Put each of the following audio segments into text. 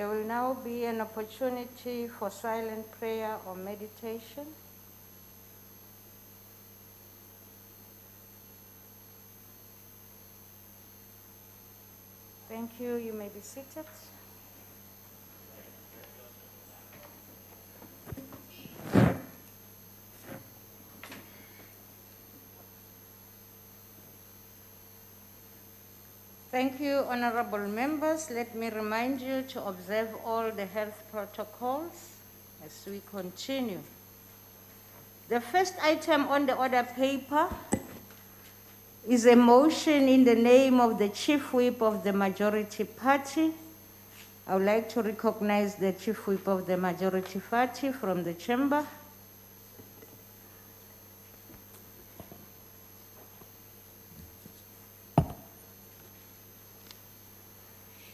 There will now be an opportunity for silent prayer or meditation. Thank you. You may be seated. Thank you, honorable members. Let me remind you to observe all the health protocols as we continue. The first item on the order paper is a motion in the name of the Chief Whip of the Majority Party. I would like to recognize the Chief Whip of the Majority Party from the chamber.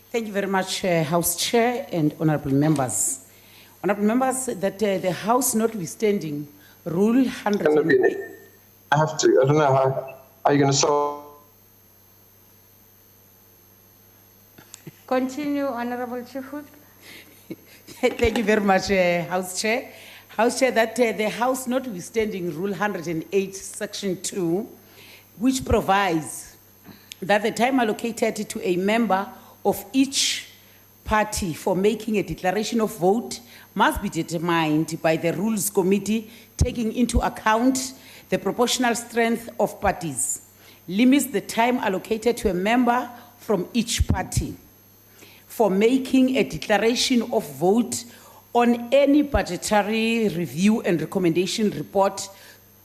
Thank you very much, House Chair and honorable members. Honorable members, that the House notwithstanding Rule 100. I have to, I don't know how you're going to solve. Continue, Honorable Chief Whip. Thank you very much, House Chair. House Chair, that the House notwithstanding Rule 108, Section 2, which provides that the time allocated to a member of each party for making a declaration of vote must be determined by the Rules Committee, taking into account the proportional strength of parties, limits the time allocated to a member from each party for making a declaration of vote on any budgetary review and recommendation report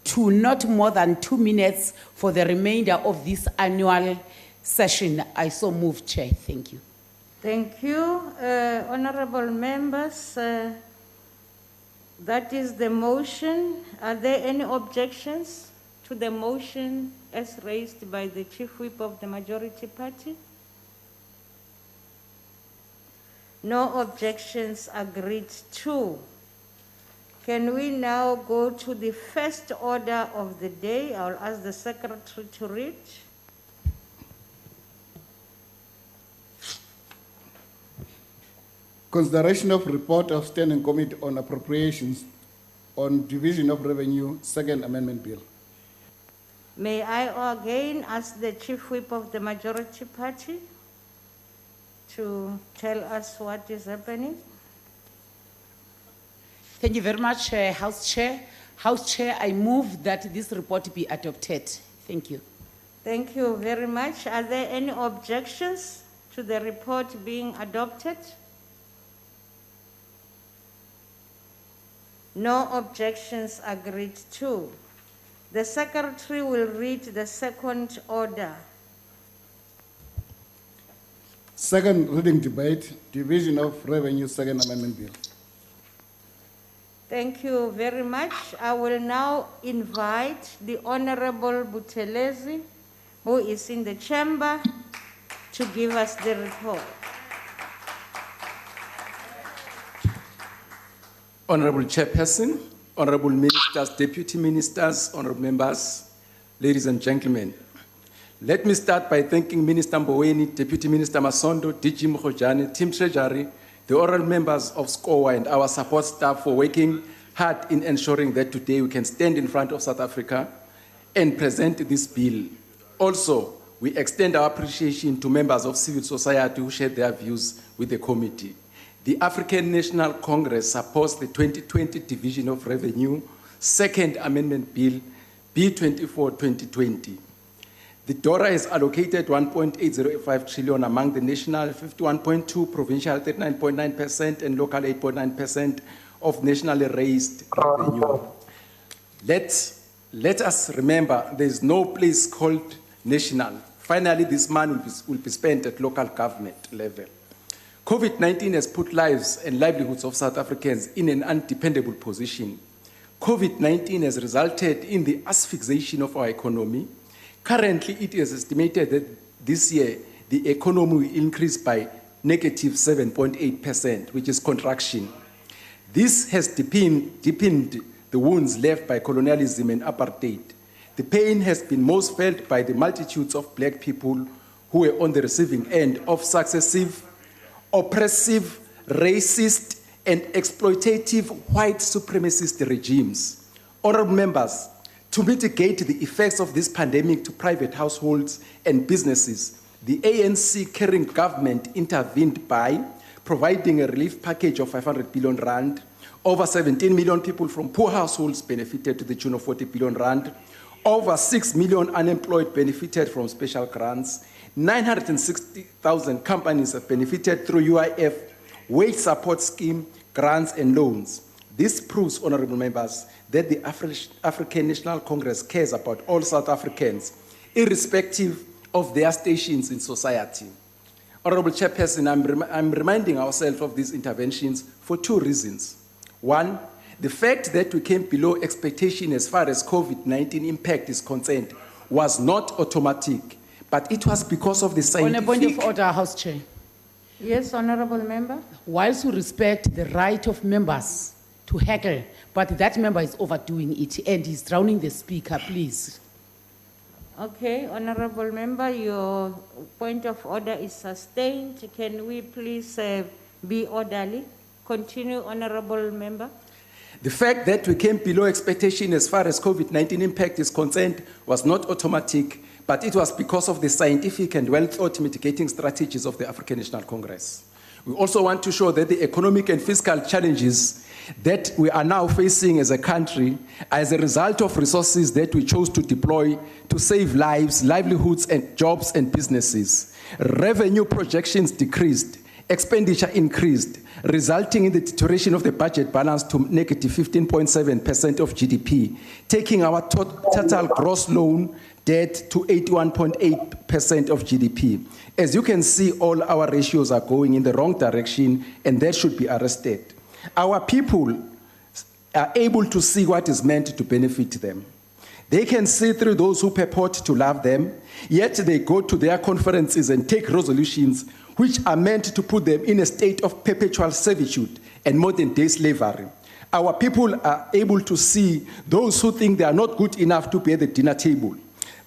to not more than 2 minutes for the remainder of this annual session. I so move, Chair. Thank you. Thank you, honorable members. That is the motion. Are there any objections to the motion as raised by the Chief Whip of the Majority Party? No objections, agreed to. Can we now go to the first order of the day? I'll ask the Secretary to read. Consideration of report of Standing Committee on Appropriations on Division of Revenue, Second Amendment Bill. May I again ask the Chief Whip of the Majority Party to tell us what is happening? Thank you very much, House Chair. House Chair, I move that this report be adopted. Thank you. Thank you very much. Are there any objections to the report being adopted? No objections, agreed to. The Secretary will read the second order. Second reading debate, Division of Revenue, Second Amendment Bill. Thank you very much. I will now invite the Honorable Buthelezi, who is in the chamber, to give us the report. Honorable Chairperson, Honorable Ministers, Deputy Ministers, Honorable Members, ladies and gentlemen. Let me start by thanking Minister Mboweni, Deputy Minister Masondo, DG Mkhojane, Team Treasury, the honorable members of SCOA and our support staff for working hard in ensuring that today we can stand in front of South Africa and present this bill. Also, we extend our appreciation to members of civil society who shared their views with the committee. The African National Congress supports the 2020 Division of Revenue, Second Amendment Bill, B24-2020. The DORA has allocated 1.805 trillion among the national 51.2%, provincial 39.9%, and local 8.9% of nationally raised revenue. Let us remember there is no place called national. Finally, this money will be spent at local government level. COVID-19 has put lives and livelihoods of South Africans in an undependable position. COVID-19 has resulted in the asphyxiation of our economy. Currently, it is estimated that this year, the economy will increase by negative 7.8%, which is contraction. This has deepened the wounds left by colonialism and apartheid. The pain has been most felt by the multitudes of black people who were on the receiving end of successive, oppressive racist, and exploitative white supremacist regimes. Honorable members, to mitigate the effects of this pandemic to private households and businesses, the ANC carrying government intervened by providing a relief package of 500 billion rand. Over 17 million people from poor households benefited to the tune of 40 billion rand. Over 6 million unemployed benefited from special grants. 960,000 companies have benefited through UIF, wage support scheme, grants and loans. This proves, honorable members, that the African National Congress cares about all South Africans, irrespective of their stations in society. Honorable Chairperson, I'm reminding ourselves of these interventions for two reasons. One, the fact that we came below expectation as far as COVID-19 impact is concerned was not automatic, but it was because of the On a point of scientific... order, House Chair. Yes, honorable member. Whilst we respect the right of members to heckle, but that member is overdoing it and he's drowning the speaker, please. Okay, honorable member, your point of order is sustained. Can we please be orderly? Continue, honorable member. The fact that we came below expectation as far as COVID-19 impact is concerned was not automatic, but it was because of the scientific and well-thought mitigating strategies of the African National Congress. We also want to show that the economic and fiscal challenges that we are now facing as a country are as a result of resources that we chose to deploy to save lives, livelihoods, and jobs and businesses. Revenue projections decreased, expenditure increased, resulting in the deterioration of the budget balance to negative 15.7% of GDP, taking our total gross loan debt to 81.8% of GDP. As you can see, all our ratios are going in the wrong direction, and that should be arrested. Our people are able to see what is meant to benefit them. They can see through those who purport to love them, yet they go to their conferences and take resolutions which are meant to put them in a state of perpetual servitude and modern-day slavery. Our people are able to see those who think they are not good enough to be at the dinner table,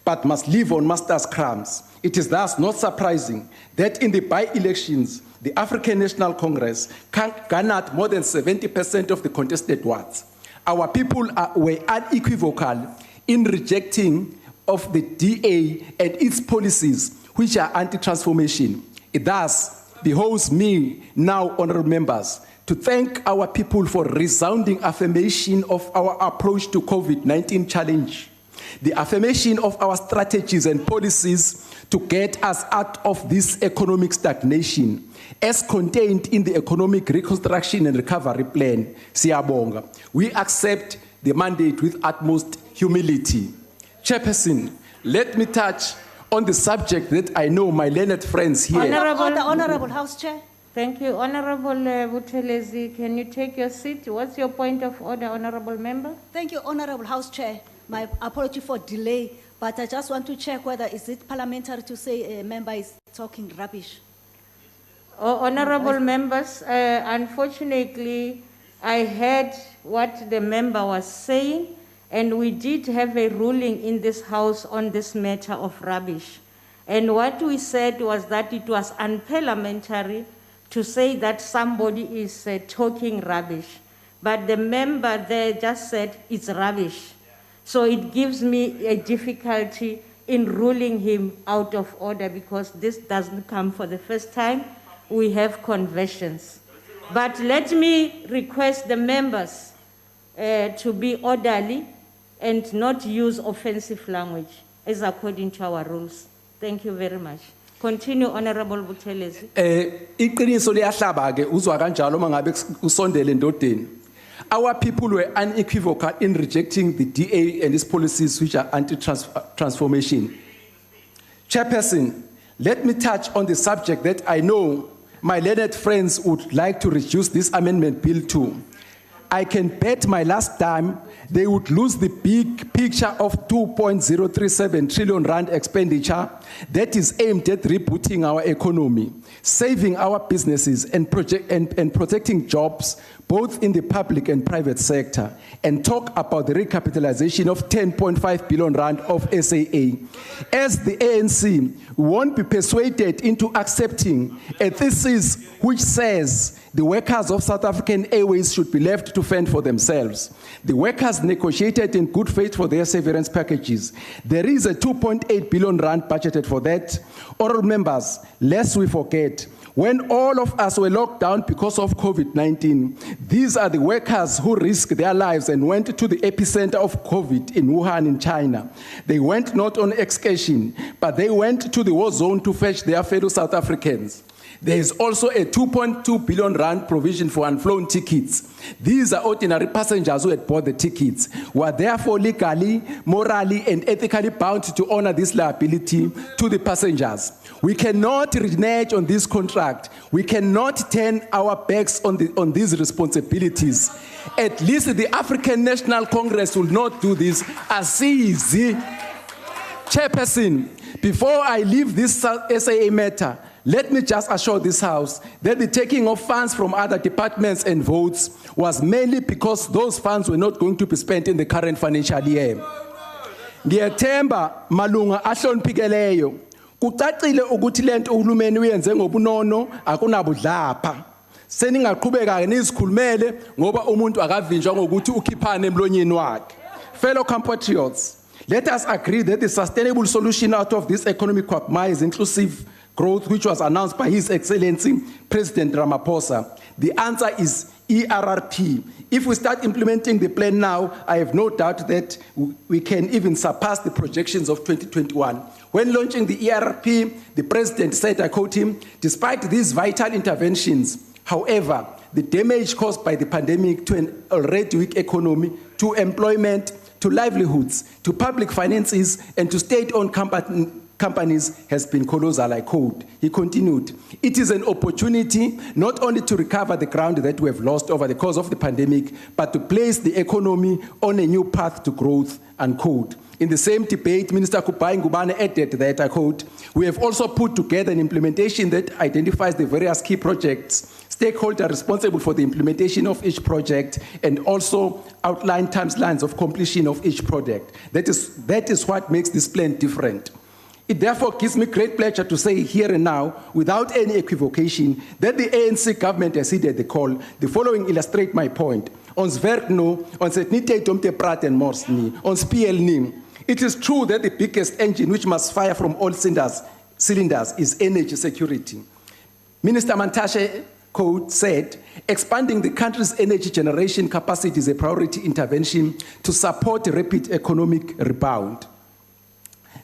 but must live on master's crumbs. It is thus not surprising that in the by-elections, the African National Congress garnered more than 70% of the contested wards. Our people were unequivocal in rejecting of the DA and its policies, which are anti-transformation. It thus behoves me now, honorable members, to thank our people for resounding affirmation of our approach to COVID-19 challenge, the affirmation of our strategies and policies to get us out of this economic stagnation, as contained in the Economic Reconstruction and Recovery Plan, Siyabonga. We accept the mandate with utmost humility. Chairperson, let me touch on the subject that I know my learned friends here. Honorable House Chair. Thank you. Honorable Buthelezi, can you take your seat? What's your point of order, honorable member? Thank you, Honorable House Chair. My apology for delay, but I just want to check whether is it parliamentary to say a member is talking rubbish. Oh, honorable members, unfortunately, I heard what the member was saying, and we did have a ruling in this house on this matter of rubbish. And what we said was that it was unparliamentary to say that somebody is talking rubbish. But the member there just said it's rubbish. So it gives me a difficulty in ruling him out of order because this doesn't come for the first time. We have conversions. But let me request the members to be orderly and not use offensive language as according to our rules. Thank you very much. Continue, Honorable Buthelezi. Iqiniso liyahlaba ke uzwa kanjalo mangabe usondele endodeni. Our people were unequivocal in rejecting the DA and its policies which are anti-transformation. Chairperson, let me touch on the subject that I know my learned friends would like to reduce this amendment bill to. I can bet my last dime they would lose the big picture of 2.037 trillion rand expenditure that is aimed at rebooting our economy, saving our businesses and protecting jobs both in the public and private sector, and talk about the recapitalization of 10.5 billion rand of SAA. As the ANC, we won't be persuaded into accepting a thesis which says the workers of South African Airways should be left to fend for themselves. The workers negotiated in good faith for their severance packages. There is a 2.8 billion rand budgeted for that. Honourable members, lest we forget, when all of us were locked down because of COVID-19, these are the workers who risked their lives and went to the epicenter of COVID in Wuhan in China. They went not on excursion, but they went to the war zone to fetch their fellow South Africans. There is also a 2.2 billion rand provision for unflown tickets. These are ordinary passengers who had bought the tickets, who are therefore legally, morally, and ethically bound to honor this liability to the passengers. We cannot renege on this contract. We cannot turn our backs on these responsibilities. At least the African National Congress will not do this. Azizi, Chairperson, before I leave this SAA matter, let me just assure this House that the taking of funds from other departments and votes was mainly because those funds were not going to be spent in the current financial year. Ngiyathemba malunga ahloniphekeleyo kucacile ukuthi lento uhulumeni uyenze ngobunono akunabudlapha. Seningaqhubeka nizikhulumele ngoba umuntu akavinjwa ngokuthi ukhiphane emlonyeni wakhe. Fellow compatriots, let us agree that the sustainable solution out of this economic quagmire is inclusive growth, which was announced by His Excellency President Ramaphosa. The answer is ERRP. If we start implementing the plan now, I have no doubt that we can even surpass the projections of 2021. When launching the ERRP, the President said, I quote him, despite these vital interventions, however, the damage caused by the pandemic to an already weak economy, to employment, to livelihoods, to public finances, and to state-owned companies has been colossal, I quote. He continued, it is an opportunity not only to recover the ground that we have lost over the course of the pandemic, but to place the economy on a new path to growth, unquote. In the same debate, Minister Kupai Ngubane added that, I quote, we have also put together an implementation that identifies the various key projects, stakeholders responsible for the implementation of each project, and also outline timelines of completion of each project. That is what makes this plan different. It therefore gives me great pleasure to say here and now, without any equivocation, that the ANC government has heeded the call. The following illustrate my point. Ons werk nou, ons het nie tyd om te praat en mors nie, ons speel nie. It is true that the biggest engine which must fire from all cylinders is energy security. Minister Mantashe Code said, expanding the country's energy generation capacity is a priority intervention to support a rapid economic rebound.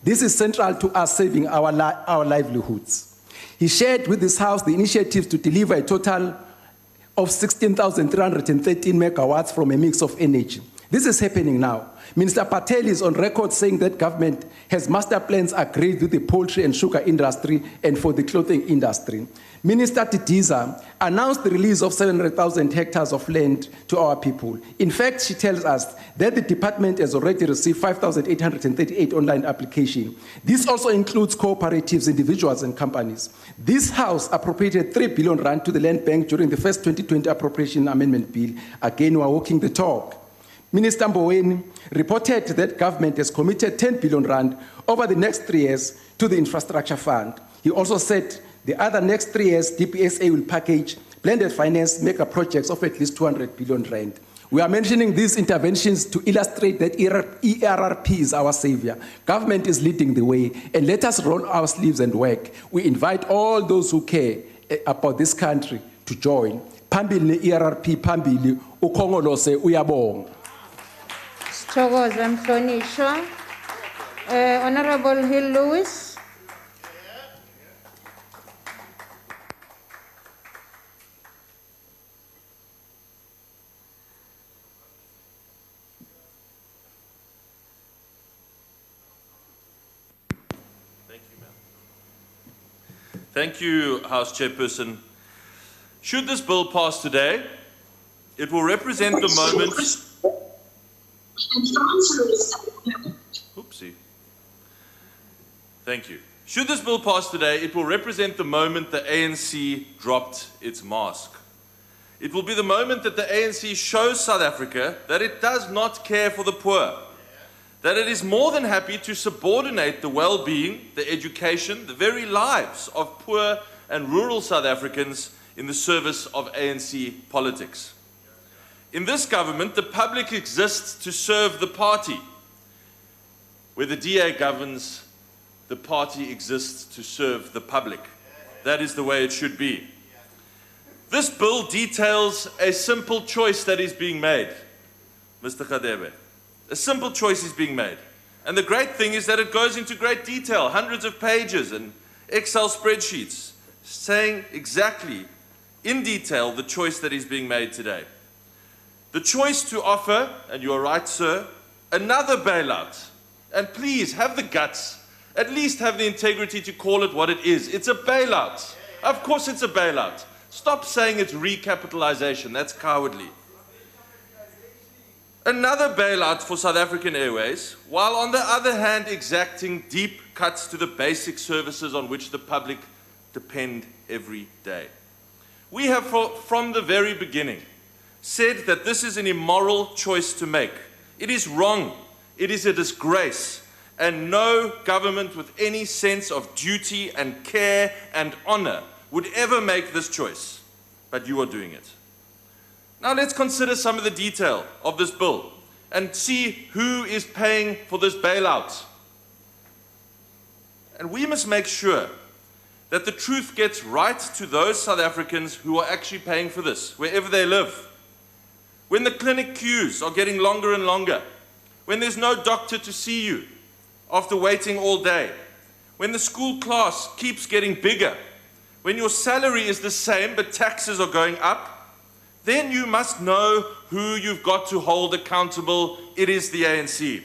This is central to us saving our livelihoods. He shared with this House the initiatives to deliver a total of 16,313 megawatts from a mix of energy. This is happening now. Minister Patel is on record saying that government has master plans agreed with the poultry and sugar industry and for the clothing industry. Minister Tidiza announced the release of 700,000 hectares of land to our people. In fact, she tells us that the department has already received 5,838 online applications. This also includes cooperatives, individuals, and companies. This House appropriated 3 billion rand to the Land Bank during the first 2020 Appropriation Amendment Bill. Again, we are walking the talk. Minister Mboweni reported that government has committed 10 billion rand over the next 3 years to the infrastructure fund. He also said the other next 3 years, DPSA will package blended finance mega projects of at least 200 billion rand. We are mentioning these interventions to illustrate that ERRP is our savior. Government is leading the way, and let us roll our sleeves and work. We invite all those who care about this country to join. Phambili ERRP, phambili ukhongolose uyabonga. Sithokoza mhlonishwa. Honorable Hill Lewis. Thank you, House Chairperson. Should this bill pass today, It will represent the moment. Oopsie. Thank you. Should this bill pass today, it will represent the moment the ANC dropped its mask. It will be the moment that the ANC shows South Africa that it does not care for the poor, that it is more than happy to subordinate the well-being, the education, the very lives of poor and rural South Africans in the service of ANC politics. In this government, the public exists to serve the party. Where the DA governs, the party exists to serve the public. That is the way it should be. This bill details a simple choice that is being made, Mr. Khadebe. A simple choice is being made. And the great thing is that it goes into great detail, hundreds of pages and Excel spreadsheets, saying exactly, in detail, the choice that is being made today. The choice to offer, and you are right, sir, another bailout. And please, have the guts, at least have the integrity to call it what it is. It's a bailout. Of course it's a bailout. Stop saying it's recapitalization. That's cowardly. Another bailout for South African Airways, while on the other hand exacting deep cuts to the basic services on which the public depend every day. We have, from the very beginning, said that this is an immoral choice to make. It is wrong. It is a disgrace. And no government with any sense of duty and care and honor would ever make this choice. But you are doing it. Now let's consider some of the detail of this bill and see who is paying for this bailout. And we must make sure that the truth gets right to those South Africans who are actually paying for this, wherever they live. When the clinic queues are getting longer and longer, when there's no doctor to see you after waiting all day, when the school class keeps getting bigger, when your salary is the same but taxes are going up, then you must know who you've got to hold accountable. It is the ANC.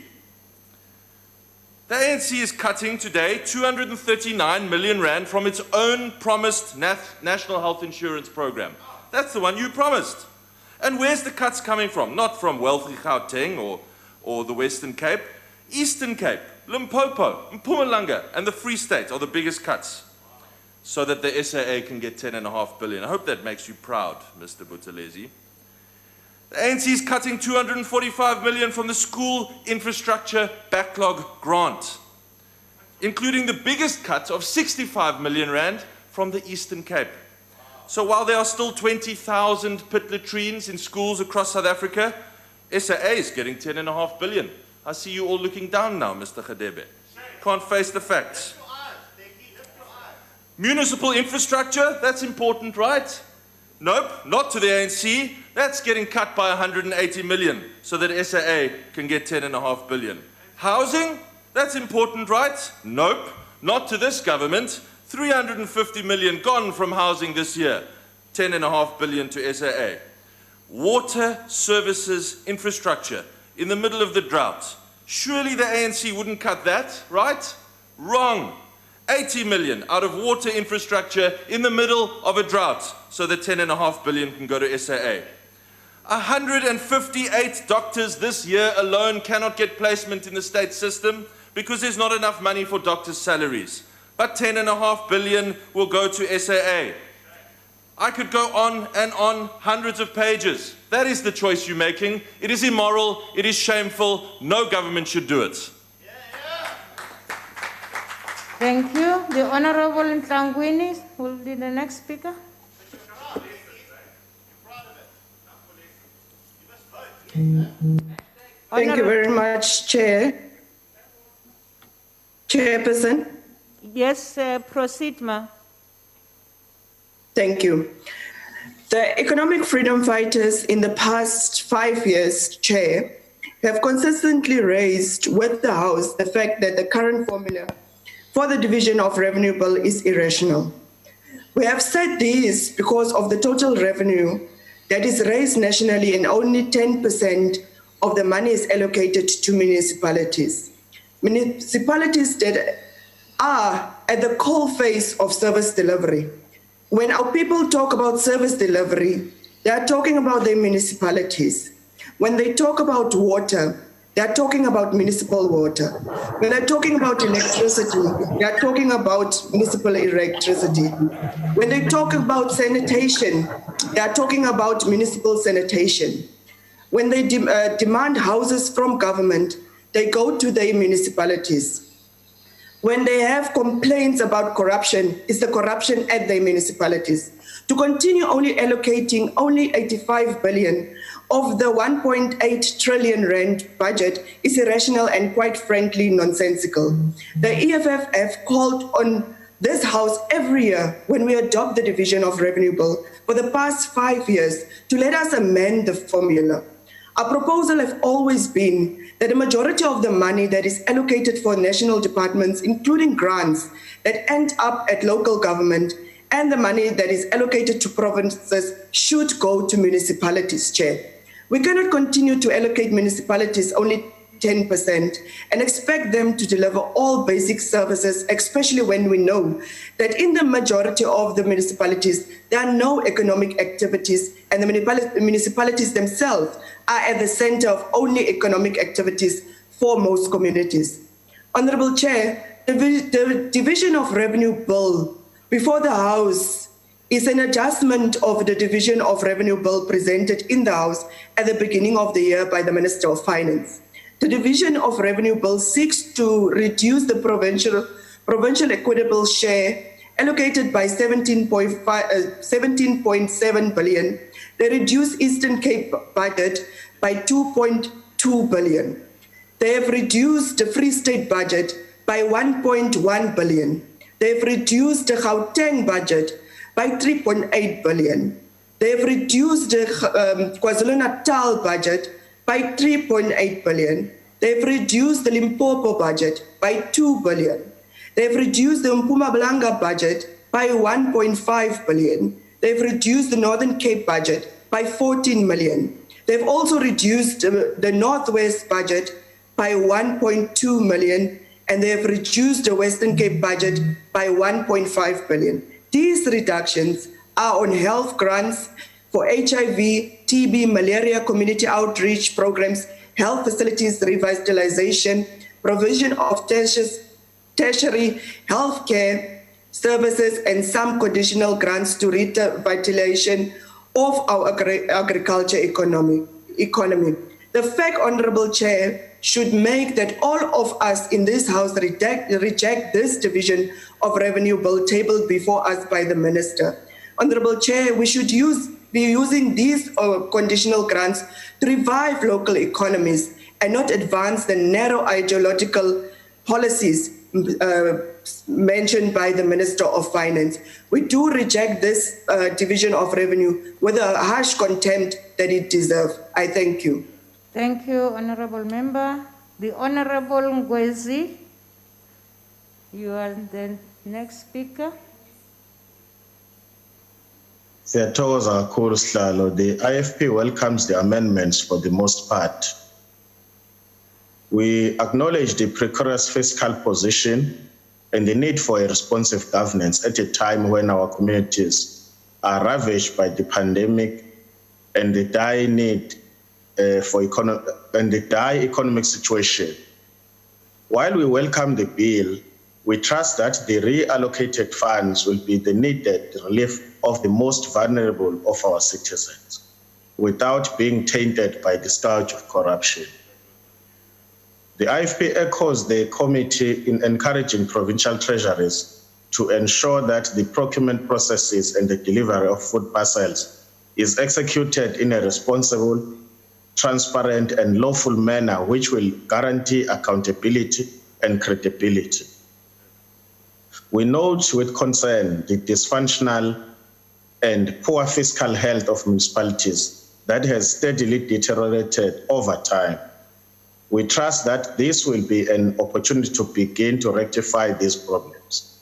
The ANC is cutting today 239 million rand from its own promised National Health Insurance program. That's the one you promised. And where's the cuts coming from? Not from wealthy Gauteng or the Western Cape. Eastern Cape, Limpopo, Mpumalanga, and the Free State are the biggest cuts, so that the SAA can get 10.5 billion. I hope that makes you proud, Mr. Buthelezi. The ANC is cutting 245 million from the school infrastructure backlog grant, including the biggest cut of 65 million rand from the Eastern Cape. So while there are still 20,000 pit latrines in schools across South Africa, SAA is getting 10.5 billion. I see you all looking down now, Mr. Khadebe. Can't face the facts. Municipal infrastructure, that's important, right? Nope, not to the ANC. That's getting cut by 180 million so that SAA can get 10.5 billion. Housing, that's important, right? Nope, not to this government. 350 million gone from housing this year. 10.5 billion to SAA. Water services infrastructure in the middle of the drought. Surely the ANC wouldn't cut that, right? Wrong. 80 million out of water infrastructure in the middle of a drought so that 10.5 billion can go to SAA. 158 doctors this year alone cannot get placement in the state system because there's not enough money for doctors' salaries. But 10.5 billion will go to SAA. I could go on and on, hundreds of pages. That is the choice you're making. It is immoral, it is shameful, no government should do it. Thank you. The Honorable Ntlangwini will be the next speaker. Thank you very much, Chairperson. Yes, proceed, ma. Thank you. The economic freedom fighters in the past 5 years, Chair, have consistently raised with the House the fact that the current formula for the division of revenue bill is irrational. We have said this because of the total revenue that is raised nationally and only 10% of the money is allocated to municipalities. Municipalities that are at the coal face of service delivery. When our people talk about service delivery, they are talking about their municipalities. When they talk about water, they are talking about municipal water. When they're talking about electricity, they are talking about municipal electricity. When they talk about sanitation, they are talking about municipal sanitation. When they demand houses from government, they go to their municipalities. When they have complaints about corruption, it's the corruption at their municipalities. To continue only allocating only 85 billion of the 1.8 trillion rand budget is irrational and quite frankly nonsensical. The EFF have called on this House every year when we adopt the Division of Revenue Bill for the past 5 years to let us amend the formula. Our proposal has always been that a majority of the money that is allocated for national departments, including grants that end up at local government, and the money that is allocated to provinces should go to municipalities, Chair. We cannot continue to allocate municipalities only 10% and expect them to deliver all basic services, especially when we know that in the majority of the municipalities, there are no economic activities and the municipalities themselves are at the center of only economic activities for most communities. Honorable Chair, the Division of Revenue Bill before the House is an adjustment of the Division of Revenue Bill presented in the House at the beginning of the year by the Minister of Finance. The Division of Revenue Bill seeks to reduce the provincial equitable share allocated by 17.7 billion. They reduce Eastern Cape budget by 2.2 billion. They have reduced the Free State budget by 1.1 billion. They've reduced the Gauteng budget by 3.8 billion. They've reduced the KwaZulu-Natal budget by 3.8 billion. They've reduced the Limpopo budget by 2 billion. They've reduced the Mpumalanga budget by 1.5 billion. They've reduced the Northern Cape budget by 14 million. They've also reduced the Northwest budget by 1.2 million, and they have reduced the Western Cape budget by 1.5 billion. These reductions are on health grants for HIV, TB, malaria, community outreach programs, health facilities revitalization, provision of tertiary health care services, and some conditional grants to revitalization of our agriculture economy. The fact, Honorable Chair, should make that all of us in this House reject this Division of Revenue Bill tabled before us by the Minister. Honorable Chair, we should be using these conditional grants to revive local economies and not advance the narrow ideological policies mentioned by the Minister of Finance. We do reject this Division of Revenue with a harsh contempt that it deserves. I thank you. Thank you, Honorable Member. The Honorable Ngwezi, you are the next speaker. Siyathokoza kakhulu Sihlalo. The IFP welcomes the amendments for the most part. We acknowledge the precarious fiscal position and the need for a responsive governance at a time when our communities are ravaged by the pandemic and the dire need economic situation. While we welcome the bill, we trust that the reallocated funds will be the needed relief of the most vulnerable of our citizens, without being tainted by the scourge of corruption. The IFP echoes the committee in encouraging provincial treasuries to ensure that the procurement processes and the delivery of food parcels is executed in a responsible, transparent and lawful manner which will guarantee accountability and credibility. We note with concern the dysfunctional and poor fiscal health of municipalities that has steadily deteriorated over time. We trust that this will be an opportunity to begin to rectify these problems.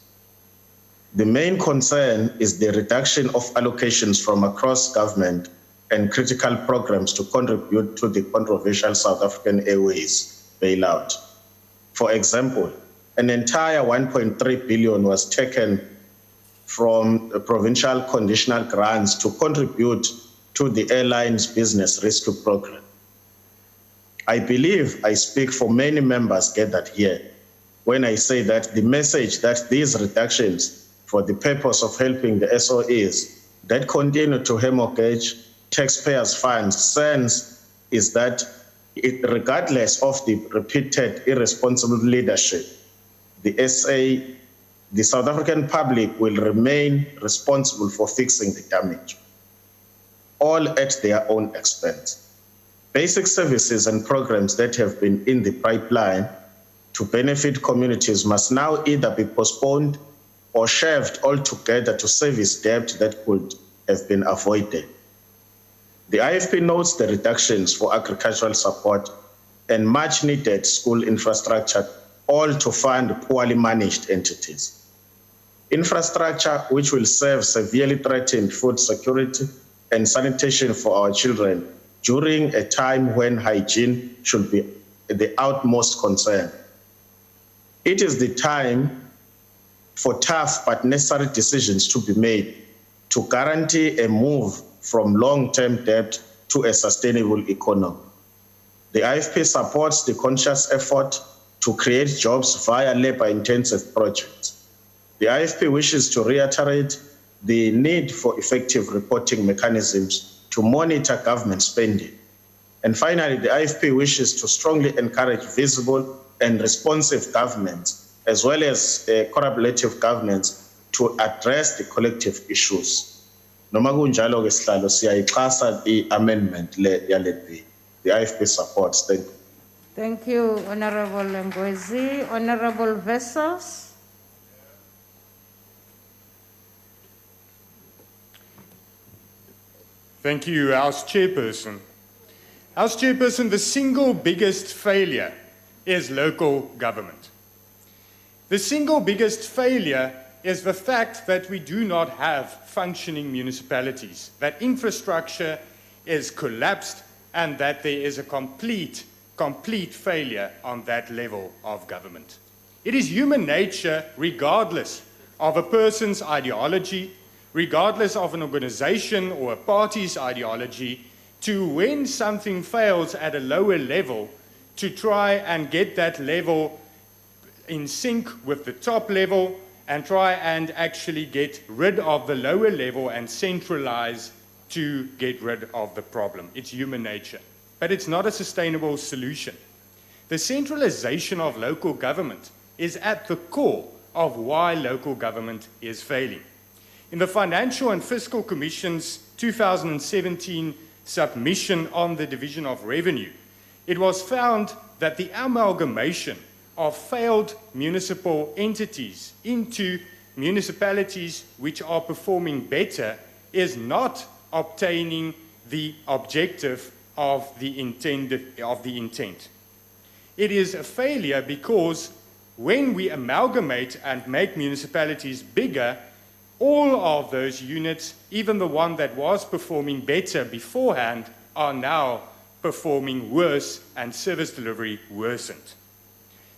The main concern is the reduction of allocations from across government and critical programs to contribute to the controversial South African Airways bailout. For example, an entire 1.3 billion was taken from provincial conditional grants to contribute to the airline's business rescue program. I believe I speak for many members gathered here when I say that the message that these reductions for the purpose of helping the SOEs that continue to hemorrhage taxpayers' funds sends is that regardless of the repeated irresponsible leadership, the South African public will remain responsible for fixing the damage, all at their own expense. Basic services and programs that have been in the pipeline to benefit communities must now either be postponed or shelved altogether to service debt that could have been avoided. The IFP notes the reductions for agricultural support and much needed school infrastructure, all to fund poorly managed entities. Infrastructure which will serve severely threatened food security and sanitation for our children during a time when hygiene should be the utmost concern. It is the time for tough but necessary decisions to be made to guarantee a move from long-term debt to a sustainable economy. The IFP supports the conscious effort to create jobs via labor-intensive projects. The IFP wishes to reiterate the need for effective reporting mechanisms to monitor government spending. And finally, the IFP wishes to strongly encourage visible and responsive governments, as well as collaborative governance, to address the collective issues. Noma kunjalo ke sihlalo siyayixhasa i-amendment le yale bill. The IFP supports. Thank you. Thank you, Honorable Ngwezi. Honorable Vessels. Thank you, House Chairperson. House Chairperson, the single biggest failure is local government. The single biggest failure is the fact that we do not have functioning municipalities, that infrastructure is collapsed, and that there is a complete failure on that level of government. It is human nature, regardless of a person's ideology, regardless of an organization or a party's ideology, to when something fails at a lower level, to try and get that level in sync with the top level and try and actually get rid of the lower level and centralize to get rid of the problem. It's human nature. But it's not a sustainable solution. The centralization of local government is at the core of why local government is failing. In the Financial and Fiscal Commission's 2017 submission on the division of revenue, it was found that the amalgamation of failed municipal entities into municipalities which are performing better is not obtaining the objective of the intent. It is a failure because when we amalgamate and make municipalities bigger, all of those units, even the one that was performing better beforehand, are now performing worse and service delivery worsened.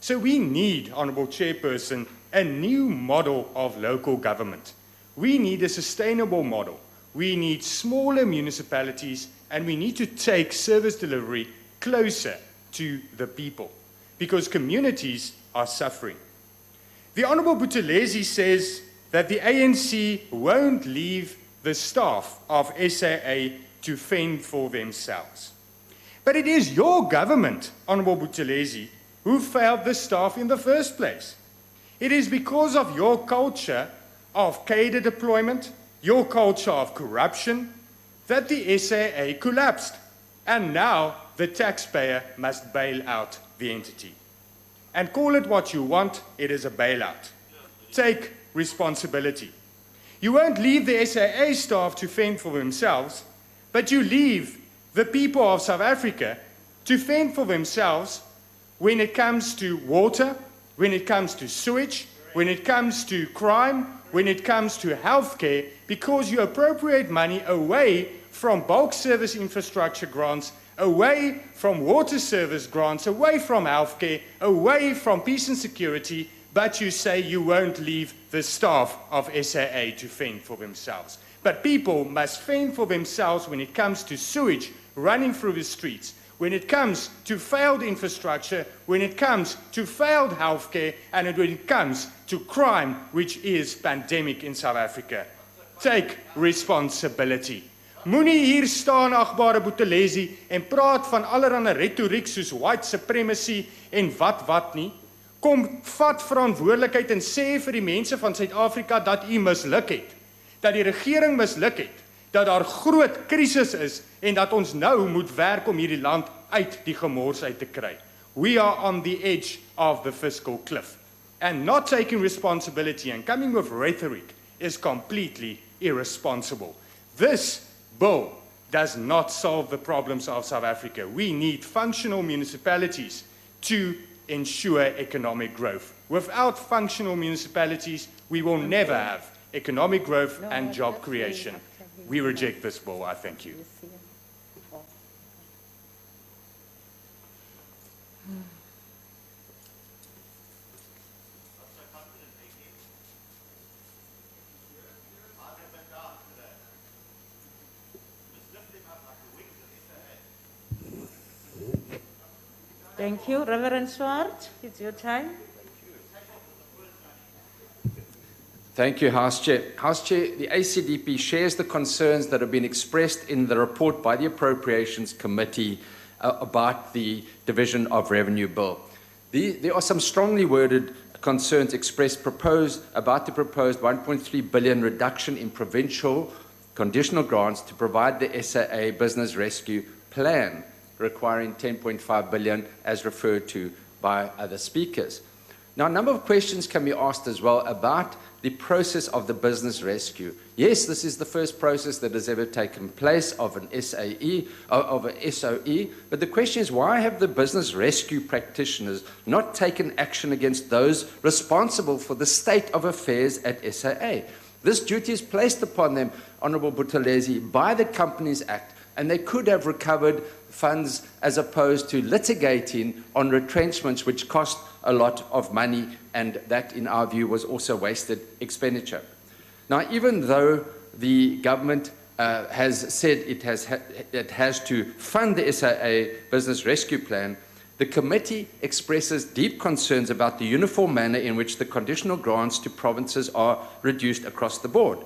So we need, Honourable Chairperson, a new model of local government. We need a sustainable model. We need smaller municipalities, and we need to take service delivery closer to the people because communities are suffering. The Honourable Buthelezi says that the ANC won't leave the staff of SAA to fend for themselves. But it is your government, Honourable Buthelezi, who failed the staff in the first place. It is because of your culture of cadre deployment, your culture of corruption, that the SAA collapsed. And now the taxpayer must bail out the entity. And call it what you want, it is a bailout. Take responsibility. You won't leave the SAA staff to fend for themselves, but you leave the people of South Africa to fend for themselves when it comes to water, when it comes to sewage, when it comes to crime, when it comes to healthcare, because you appropriate money away from bulk service infrastructure grants, away from water service grants, away from healthcare, away from peace and security, but you say you won't leave the staff of SAA to fend for themselves. But people must fend for themselves when it comes to sewage running through the streets, when it comes to failed infrastructure, when it comes to failed healthcare, and when it comes to crime, which is pandemic in South Africa. Take responsibility. Moenie hier staan, agbare Buthelezi, en praat van allerlei retoriek soos white supremacy en wat nie. Kom, vat verantwoordelikheid en sê vir die mense van Suid-Afrika dat u misluk het, dat die regering misluk het, dat daar groot krisis is en dat ons nou moet werk om hierdie land uit die gemors uit te kry. We are on the edge of the fiscal cliff. And not taking responsibility and coming with rhetoric is completely irresponsible. This bill does not solve the problems of South Africa. We need functional municipalities to ensure economic growth. Without functional municipalities, we will never have economic growth and job creation. We reject this bill. I thank you. Thank you. Reverend Swart, it's your time. Thank you, House Chair. House Chair, the ACDP shares the concerns that have been expressed in the report by the Appropriations Committee about the Division of Revenue Bill. There are some strongly worded concerns expressed about the proposed 1.3 billion reduction in provincial conditional grants to provide the SAA Business Rescue Plan, requiring 10.5 billion as referred to by other speakers. Now, a number of questions can be asked as well about the process of the business rescue. Yes, this is the first process that has ever taken place of an SAE, of a SOE, but the question is, why have the business rescue practitioners not taken action against those responsible for the state of affairs at SAA? This duty is placed upon them, Honourable Buthelezi, by the Companies Act, and they could have recovered funds as opposed to litigating on retrenchments which cost a lot of money, and that, in our view, was also wasted expenditure. Now, even though the government has said it has to fund the SAA Business Rescue Plan, the committee expresses deep concerns about the uniform manner in which the conditional grants to provinces are reduced across the board.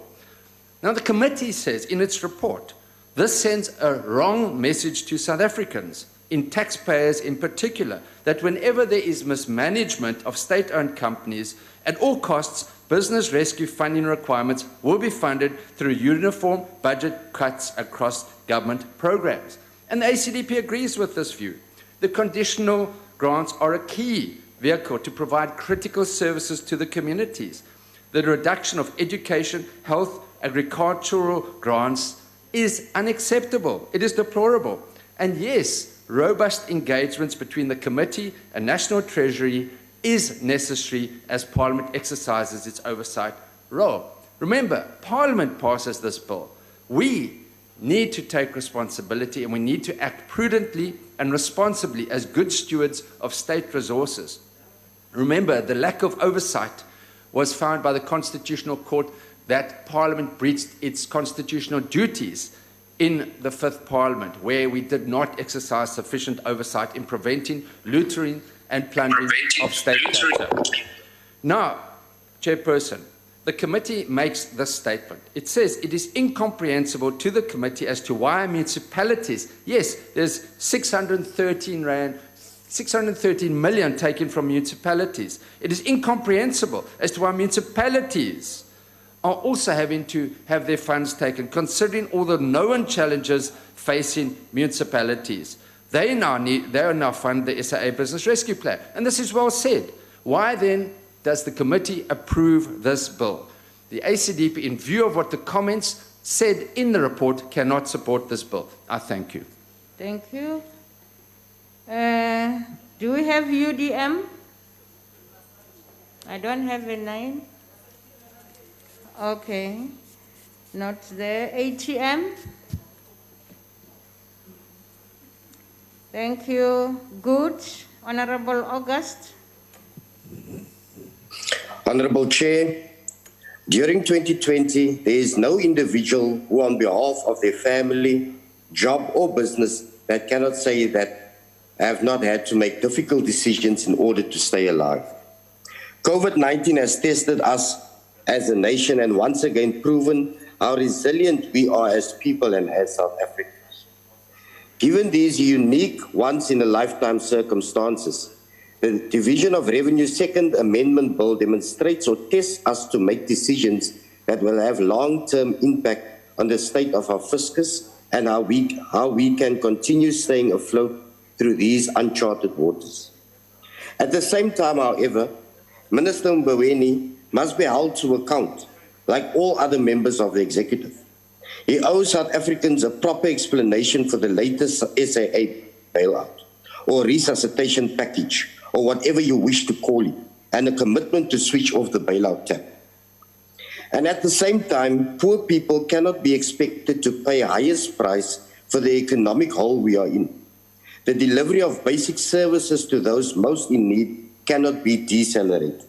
Now, the committee says in its report, this sends a wrong message to South Africans, in taxpayers in particular, that whenever there is mismanagement of state-owned companies, at all costs, business rescue funding requirements will be funded through uniform budget cuts across government programs. And the ACDP agrees with this view. The conditional grants are a key vehicle to provide critical services to the communities. The reduction of education, health, agricultural grants is unacceptable. It is deplorable. And yes, robust engagements between the committee and National Treasury is necessary as Parliament exercises its oversight role. Remember, Parliament passes this bill. We need to take responsibility, and we need to act prudently and responsibly as good stewards of state resources. Remember, the lack of oversight was found by the Constitutional Court that Parliament breached its constitutional duties in the Fifth Parliament, where we did not exercise sufficient oversight in preventing looting and plundering of state capital. Now, Chairperson, the committee makes this statement. It says it is incomprehensible to the committee as to why municipalities, yes, there's 613 million taken from municipalities. It is incomprehensible as to why municipalities are also having to have their funds taken, considering all the known challenges facing municipalities. They now fund the SAA Business Rescue Plan. And this is well said. Why then does the committee approve this bill? The ACDP, in view of what the comments said in the report, cannot support this bill. I thank you. Thank you. Do we have UDM? I don't have a name. Okay, not there. ATM? Thank you. Good. Honorable August. Honorable Chair, During 2020, there is no individual who on behalf of their family, job or business that cannot say that have not had to make difficult decisions in order to stay alive. COVID-19 has tested us as a nation and once again proven how resilient we are as people and as South Africans. Given these unique once-in-a-lifetime circumstances, the Division of Revenue Second Amendment Bill demonstrates or tests us to make decisions that will have long-term impact on the state of our fiscus and how we can continue staying afloat through these uncharted waters. At the same time, however, Minister Mboweni must be held to account, like all other members of the executive. He owes South Africans a proper explanation for the latest SAA bailout or resuscitation package, or whatever you wish to call it, and a commitment to switch off the bailout tap. And at the same time, poor people cannot be expected to pay highest price for the economic hole we are in. The delivery of basic services to those most in need cannot be decelerated.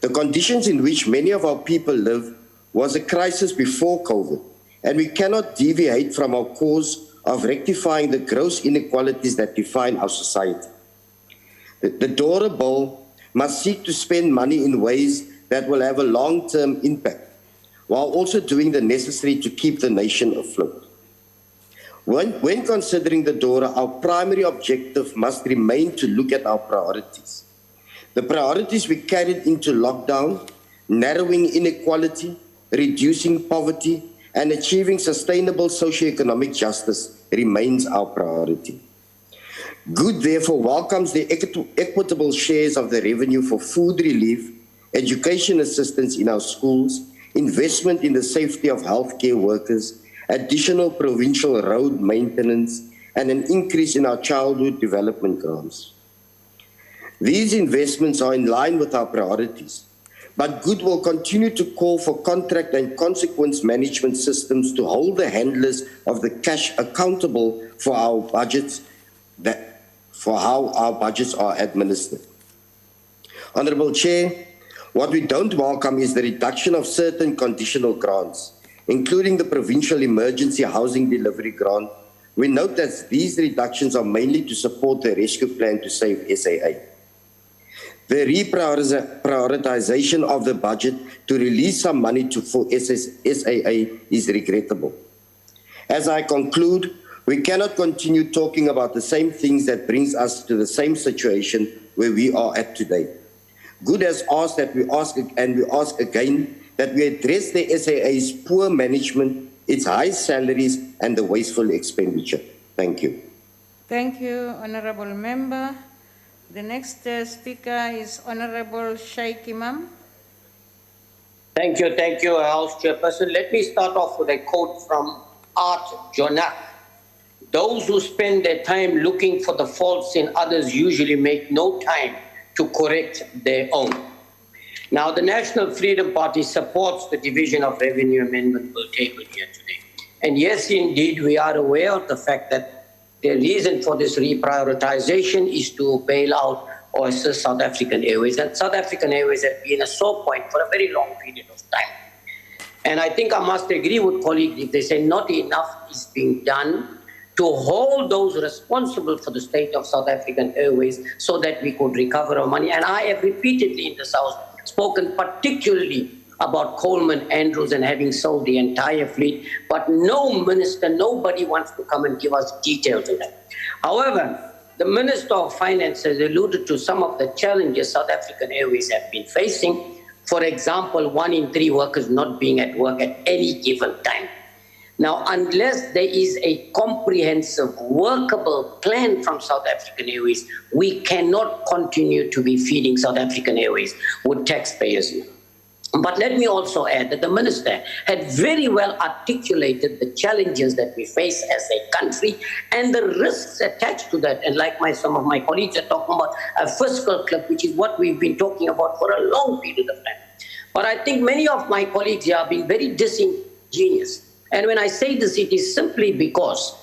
The conditions in which many of our people live was a crisis before COVID, and we cannot deviate from our course of rectifying the gross inequalities that define our society. The DORA bill must seek to spend money in ways that will have a long-term impact, while also doing the necessary to keep the nation afloat. When considering the DORA, our primary objective must remain to look at our priorities. The priorities we carried into lockdown, narrowing inequality, reducing poverty, and achieving sustainable socio-economic justice remains our priority. Good, therefore, welcomes the equitable shares of the revenue for food relief, education assistance in our schools, investment in the safety of healthcare workers, additional provincial road maintenance, and an increase in our childhood development grants. These investments are in line with our priorities, but Good will continue to call for contract and consequence management systems to hold the handlers of the cash accountable for our budgets, for how our budgets are administered. Honourable Chair, what we don't welcome is the reduction of certain conditional grants, including the Provincial Emergency Housing Delivery Grant. We note that these reductions are mainly to support the rescue plan to save SAA. The reprioritization of the budget to release some money for SAA is regrettable. As I conclude, we cannot continue talking about the same things that brings us to the same situation where we are at today. Good has asked that we ask, and we ask again, that we address the SAA's poor management, its high salaries, and the wasteful expenditure. Thank you. Thank you, Honourable Member. The next speaker is Honourable Shreiber. Thank you, House Chairperson. Let me start off with a quote from Art Jonak. Those who spend their time looking for the faults in others usually make no time to correct their own. Now, the National Freedom Party supports the Division of Revenue Amendment Bill tabled here today. And yes, indeed, we are aware of the fact that the reason for this reprioritization is to bail out or assist South African Airways. And South African Airways has been a sore point for a very long period of time. And I think I must agree with colleagues if they say not enough is being done to hold those responsible for the state of South African Airways so that we could recover our money. And I have repeatedly in this House spoken particularly about Coleman Andrews and having sold the entire fleet, but no minister, nobody wants to come and give us details of that. However, the Minister of Finance has alluded to some of the challenges South African Airways have been facing. For example, 1 in 3 workers not being at work at any given time. Now, unless there is a comprehensive, workable plan from South African Airways, we cannot continue to be feeding South African Airways with taxpayers' money. But let me also add that the Minister had very well articulated the challenges that we face as a country and the risks attached to that. And like some of my colleagues are talking about a fiscal cliff, which is what we've been talking about for a long period of time. But I think many of my colleagues here are being very disingenuous. And when I say this, it is simply because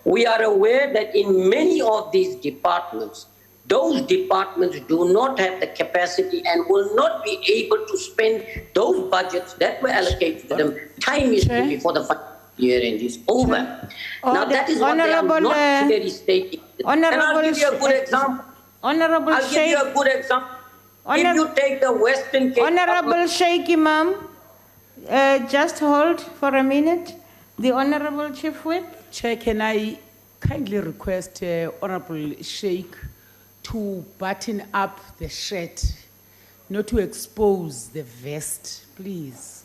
we are aware that in many of these departments, those departments do not have the capacity and will not be able to spend those budgets that were allocated to them timelessly before the financial year end is over. Now that is what they are not clearly stating. And I'll give you a good example. Honorable I'll give you a good example. If you take the Western Cape... Honorable Sheikh Imam, just hold for a minute. The Honorable Chief Whip. Chair, can I kindly request Honorable Sheikh to button up the shirt, not to expose the vest, please.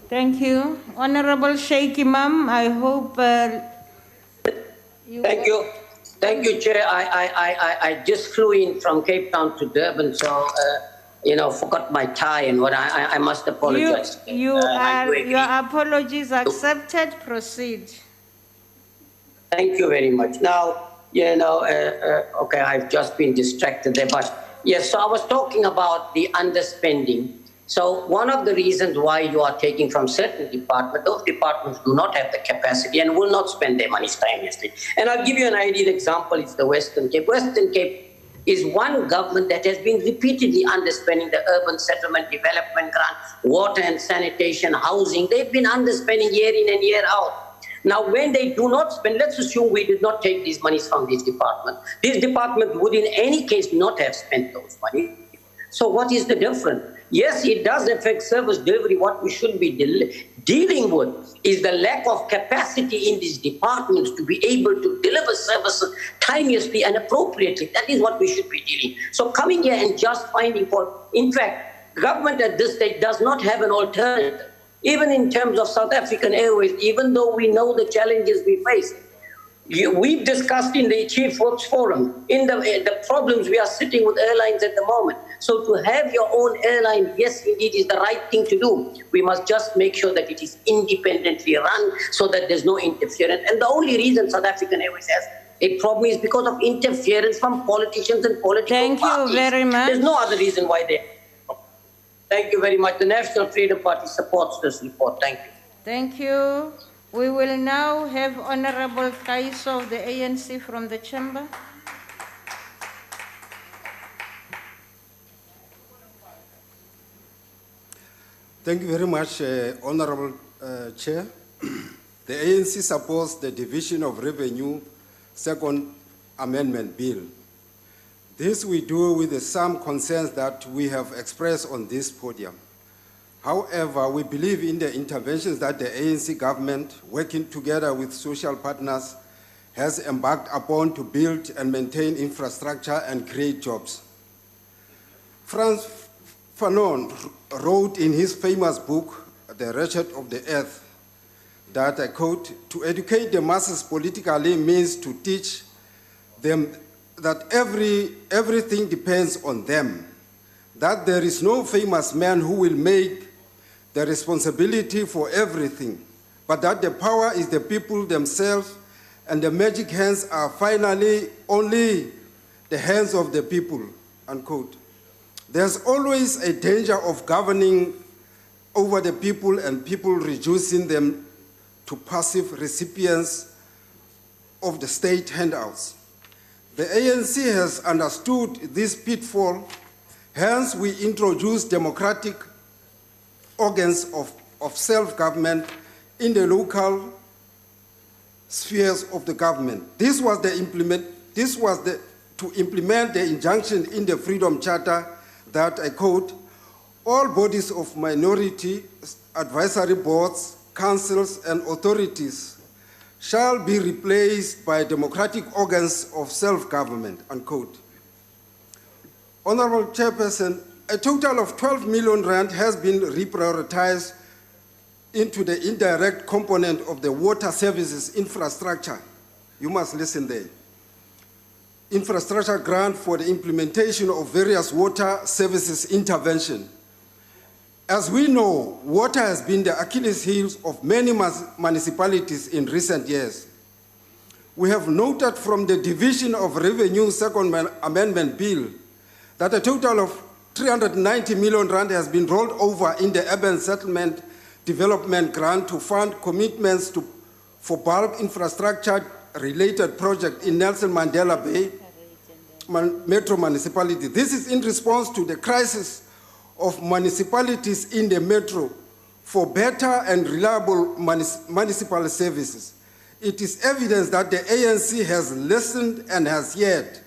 Thank you. Honorable Sheikh Imam, I hope Thank you. Thank you, Chair. I just flew in from Cape Town to Durban, so, forgot my tie and what I must apologize. Your apologies accepted. Proceed. Thank you very much. Now, okay, I've just been distracted there, but yes, so I was talking about the underspending. So one of the reasons why you are taking from certain departments, those departments do not have the capacity and will not spend their money timelessly. And I'll give you an ideal example, it's the Western Cape. Western Cape is one government that has been repeatedly underspending the urban settlement development grant, water and sanitation, housing. They've been underspending year in and year out. Now, when they do not spend, let's assume we did not take these monies from these departments. These departments would in any case not have spent those money. So what is the difference? Yes, it does affect service delivery. What we should be dealing with is the lack of capacity in these departments to be able to deliver services timelessly and appropriately. That is what we should be dealing. So coming here and just finding fault. In fact, government at this stage does not have an alternative. Even in terms of South African Airways, even though we know the challenges we face, we've discussed in the Chief Works Forum, in the problems we are sitting with airlines at the moment. So to have your own airline, yes, indeed, is the right thing to do. We must just make sure that it is independently run so that there's no interference. And the only reason South African Airways has a problem is because of interference from politicians and political parties. Thank you very much. There's no other reason why they... Thank you very much. The National Freedom Party supports this report. Thank you. Thank you. We will now have Honorable Kaiso of the ANC from the chamber. Thank you very much, Honorable Chair. The ANC supports the Division of Revenue Second Amendment Bill. This we do with some concerns that we have expressed on this podium. However, we believe in the interventions that the ANC government, working together with social partners, has embarked upon to build and maintain infrastructure and create jobs. Frantz Fanon wrote in his famous book, The Wretched of the Earth, that, I quote, "To educate the masses politically means to teach them that everything depends on them, that there is no famous man who will make the responsibility for everything, but that the power is the people themselves and the magic hands are finally only the hands of the people," unquote. There's always a danger of governing over the people and people reducing them to passive recipients of the state handouts. The ANC has understood this pitfall, hence we introduced democratic organs of self-government in the local spheres of the government. This was to implement the injunction in the Freedom Charter that, I quote, "All bodies of minority advisory boards, councils, and authorities shall be replaced by democratic organs of self-government," unquote. Honorable Chairperson, a total of 12 million rand has been reprioritized into the indirect component of the water services infrastructure. You must listen there. Infrastructure grant for the implementation of various water services intervention. As we know, water has been the Achilles heel of many municipalities in recent years. We have noted from the Division of Revenue Second Amendment Bill that a total of 390 million rand has been rolled over in the urban settlement development grant to fund commitments for bulk infrastructure related project in Nelson Mandela Bay Metro Municipality. This is in response to the crisis of municipalities in the metro for better and reliable municipal services. It is evidence that the ANC has listened and has heard.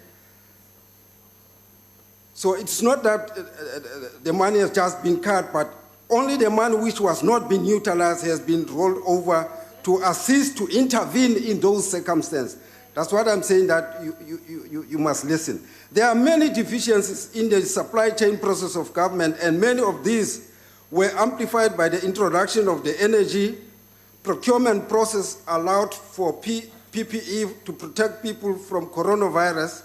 So it's not that the money has just been cut, but only the money which was not being utilized has been rolled over to assist, to intervene in those circumstances. That's what I'm saying, that you must listen. There are many deficiencies in the supply chain process of government, and many of these were amplified by the introduction of the energy procurement process allowed for PPE to protect people from coronavirus.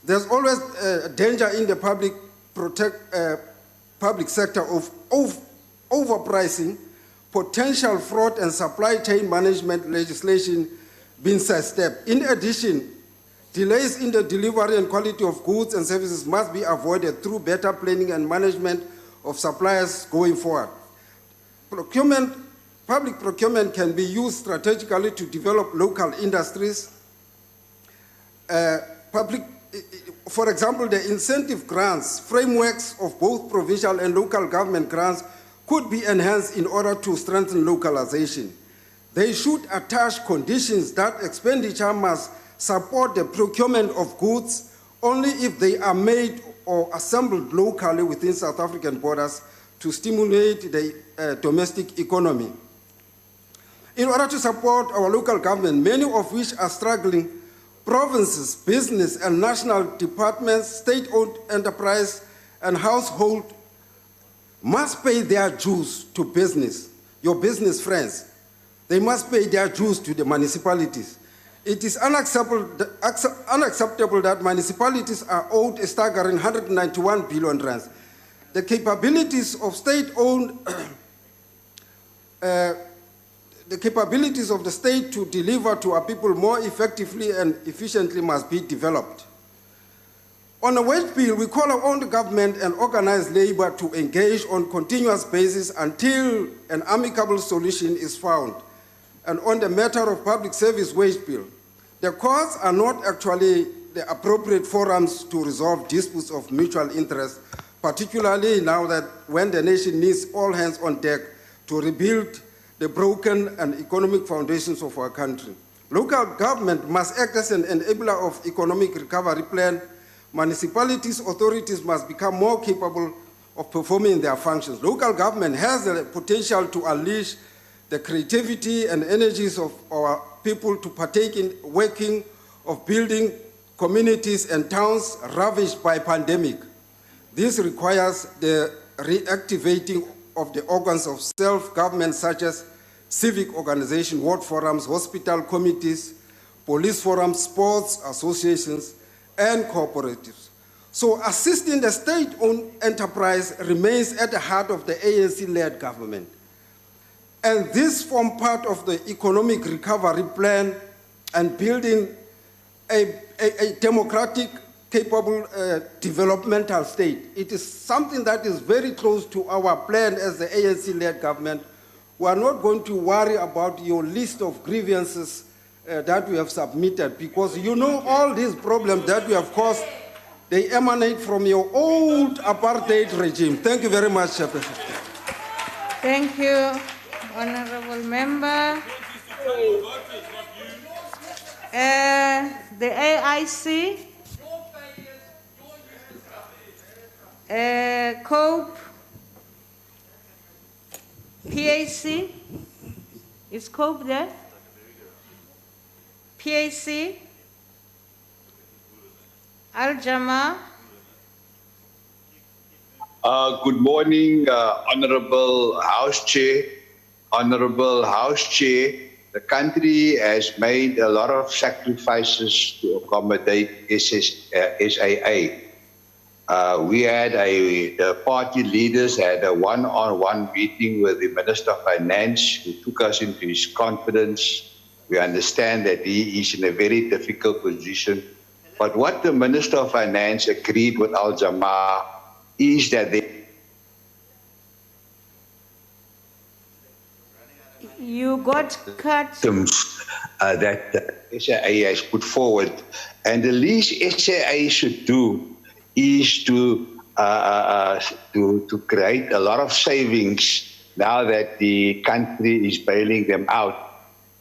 There's always a danger in the public sector of overpricing, potential fraud, and supply chain management legislation being sidestepped. In addition, delays in the delivery and quality of goods and services must be avoided through better planning and management of suppliers going forward. Public procurement can be used strategically to develop local industries. For example, the incentive grants, frameworks of both provincial and local government grants could be enhanced in order to strengthen localization. They should attach conditions that expenditure must support the procurement of goods only if they are made or assembled locally within South African borders to stimulate the domestic economy. In order to support our local government, many of which are struggling, provinces, business, and national departments, state-owned enterprise, and household must pay their dues to business, your business friends. They must pay their dues to the municipalities. It is unacceptable that municipalities are owed a staggering 191 billion rands. The capabilities of state-owned, the capabilities of the state to deliver to our people more effectively and efficiently must be developed. On a wage bill, we call on the government and organized labor to engage on a continuous basis until an amicable solution is found. And on the matter of public service wage bill, the courts are not actually the appropriate forums to resolve disputes of mutual interest, particularly now that when the nation needs all hands on deck to rebuild the broken and economic foundations of our country. Local government must act as an enabler of economic recovery plan. Municipalities, authorities must become more capable of performing their functions. Local government has the potential to unleash the creativity and energies of our people to partake in working of building communities and towns ravaged by pandemic. This requires the reactivating of the organs of self-government such as civic organizations, ward forums, hospital committees, police forums, sports associations, and cooperatives. So assisting the state-owned enterprise remains at the heart of the ANC-led government. And this forms part of the economic recovery plan and building a democratic, capable developmental state. It is something that is very close to our plan as the ANC-led government. We are not going to worry about your list of grievances that we have submitted, because you know all these problems that we have caused, they emanate from your old apartheid regime. Thank you very much, Chairperson. Thank you, Honorable Member. The AIC, COPE, PAC, is COPE there? PAC, Al-Jama. Good morning, Honorable House Chair. Honorable House Chair, the country has made a lot of sacrifices to accommodate SAA. The party leaders had a one-on-one meeting with the Minister of Finance, who took us into his confidence. We understand that he is in a very difficult position. But what the Minister of Finance agreed with Al-Jama is that You got cut. that SAA has put forward. And the least SAA should do is to create a lot of savings now that the country is bailing them out.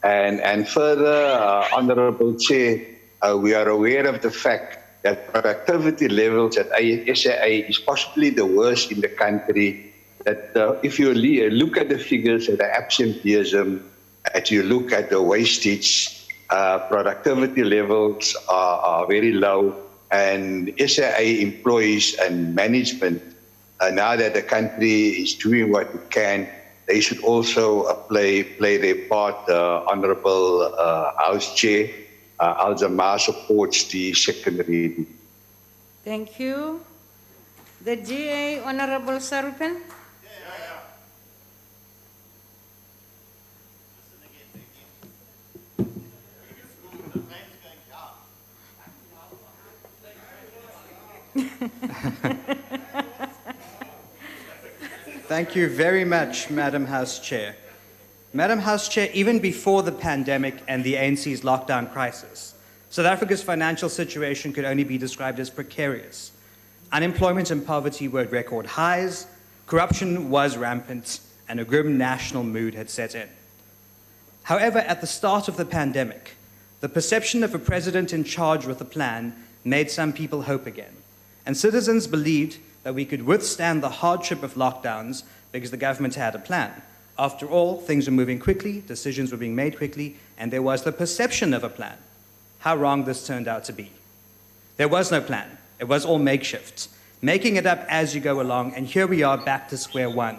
And further, Honourable Chair, we are aware of the fact that productivity levels at SAA is possibly the worst in the country. That if you look at the figures at the absenteeism, as you look at the wastage, productivity levels are very low, and SAA employees and management, now that the country is doing what it can, they should also play their part. Honourable House Chair, Al-Jamaa supports the second reading. Thank you. The GA, Honourable Sarupin. Thank you very much, Madam House Chair. Madam House Chair, even before the pandemic and the ANC's lockdown crisis, South Africa's financial situation could only be described as precarious. Unemployment and poverty were at record highs, corruption was rampant, and a grim national mood had set in. However, at the start of the pandemic, the perception of a president in charge with a plan made some people hope again. And citizens believed that we could withstand the hardship of lockdowns because the government had a plan. After all, things were moving quickly, decisions were being made quickly, and there was the perception of a plan. How wrong this turned out to be. There was no plan. It was all makeshift, making it up as you go along, and here we are back to square one.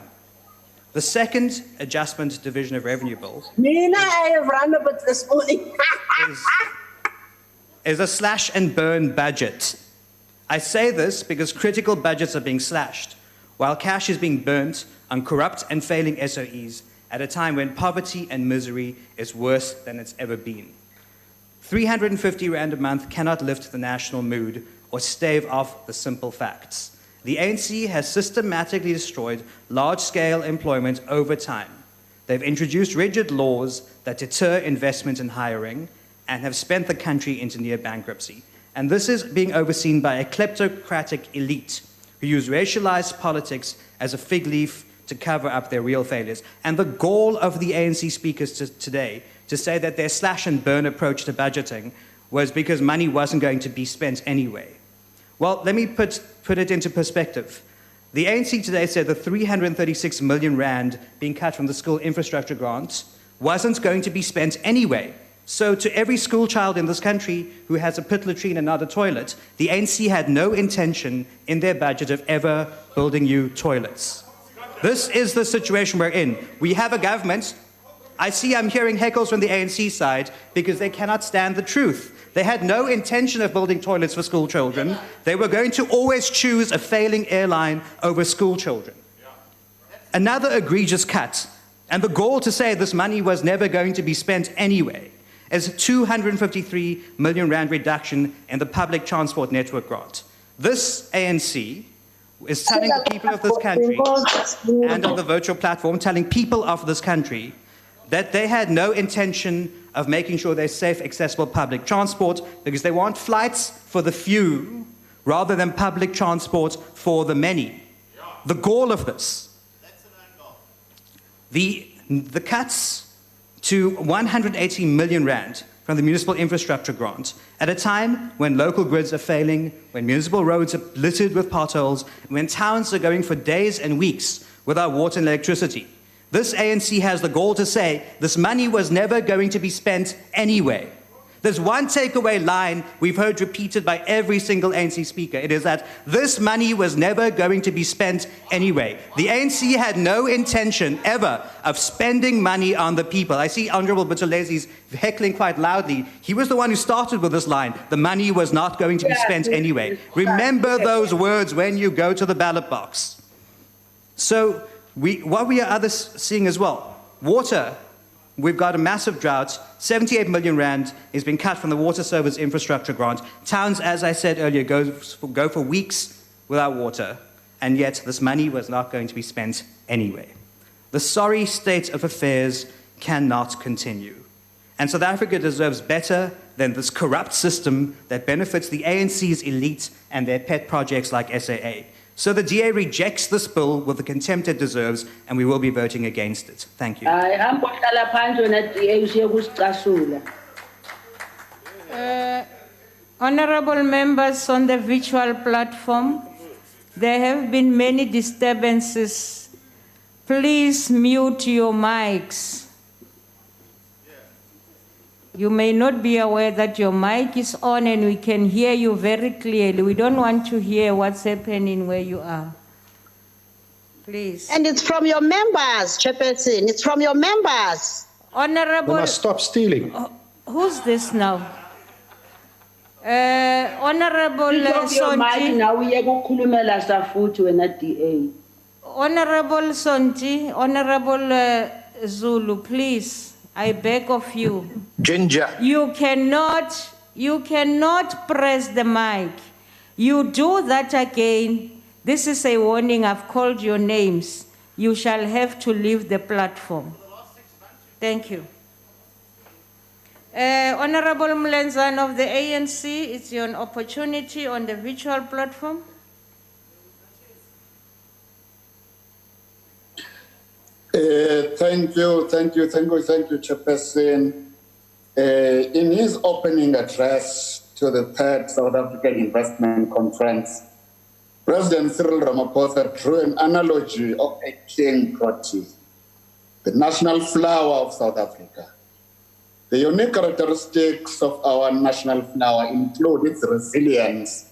The second adjustment division of revenue bill is a slash and burn budget. I say this because critical budgets are being slashed, while cash is being burnt on corrupt and failing SOEs at a time when poverty and misery is worse than it's ever been. 350 Rand a month cannot lift the national mood or stave off the simple facts. The ANC has systematically destroyed large-scale employment over time. They've introduced rigid laws that deter investment in hiring and have spent the country into near bankruptcy. And this is being overseen by a kleptocratic elite who use racialized politics as a fig leaf to cover up their real failures. And the gall of the ANC speakers today to say that their slash and burn approach to budgeting was because money wasn't going to be spent anyway. Well, let me put it into perspective. The ANC today said the 336 million Rand being cut from the school infrastructure grant wasn't going to be spent anyway. So to every school child in this country who has a pit latrine and not a toilet, the ANC had no intention in their budget of ever building you toilets. This is the situation we're in. We have a government. I'm hearing heckles from the ANC side because they cannot stand the truth. They had no intention of building toilets for school children. They were going to always choose a failing airline over school children. Another egregious cut, and the gall to say this money was never going to be spent anyway, is a 253 million Rand reduction in the public transport network grant. This ANC is telling the people of this country, and on the virtual platform, telling people of this country that they had no intention of making sure there's safe, accessible public transport because they want flights for the few rather than public transport for the many. The gall of this. The cuts to 180 million Rand from the municipal infrastructure grant at a time when local grids are failing, when municipal roads are littered with potholes, when towns are going for days and weeks without water and electricity. This ANC has the gall to say this money was never going to be spent anyway. There's one takeaway line we've heard repeated by every single ANC speaker. It is that this money was never going to be spent anyway. The ANC had no intention ever of spending money on the people. I see Honourable Buthelezzi's heckling quite loudly. He was the one who started with this line. The money was not going to be spent anyway. Remember those words when you go to the ballot box. So what we are others seeing as well, water. We've got a massive drought. 78 million Rand is being cut from the water service infrastructure grant. Towns, as I said earlier, go for weeks without water, and yet this money was not going to be spent anyway. The sorry state of affairs cannot continue. And South Africa deserves better than this corrupt system that benefits the ANC's elite and their pet projects like SAA. So the DA rejects this bill with the contempt it deserves, and we will be voting against it. Thank you. Honorable members on the virtual platform, there have been many disturbances. Please mute your mics. You may not be aware that your mic is on and we can hear you very clearly. We don't want to hear what's happening where you are. Please. And it's from your members, Chairperson. It's from your members. Honorable. You must stop stealing. Who's this now? Honorable Sonti. Honorable Sonti, Honorable Zulu, please. I beg of you. Ginger. You cannot press the mic. You do that again. This is a warning. I've called your names. You shall have to leave the platform. Thank you. Honorable Mlenzan of the ANC, it's your opportunity on the virtual platform. Thank you, Chairperson. In his opening address to the third South African Investment Conference, President Cyril Ramaphosa drew an analogy of a king protein, the national flower of South Africa. The unique characteristics of our national flower include its resilience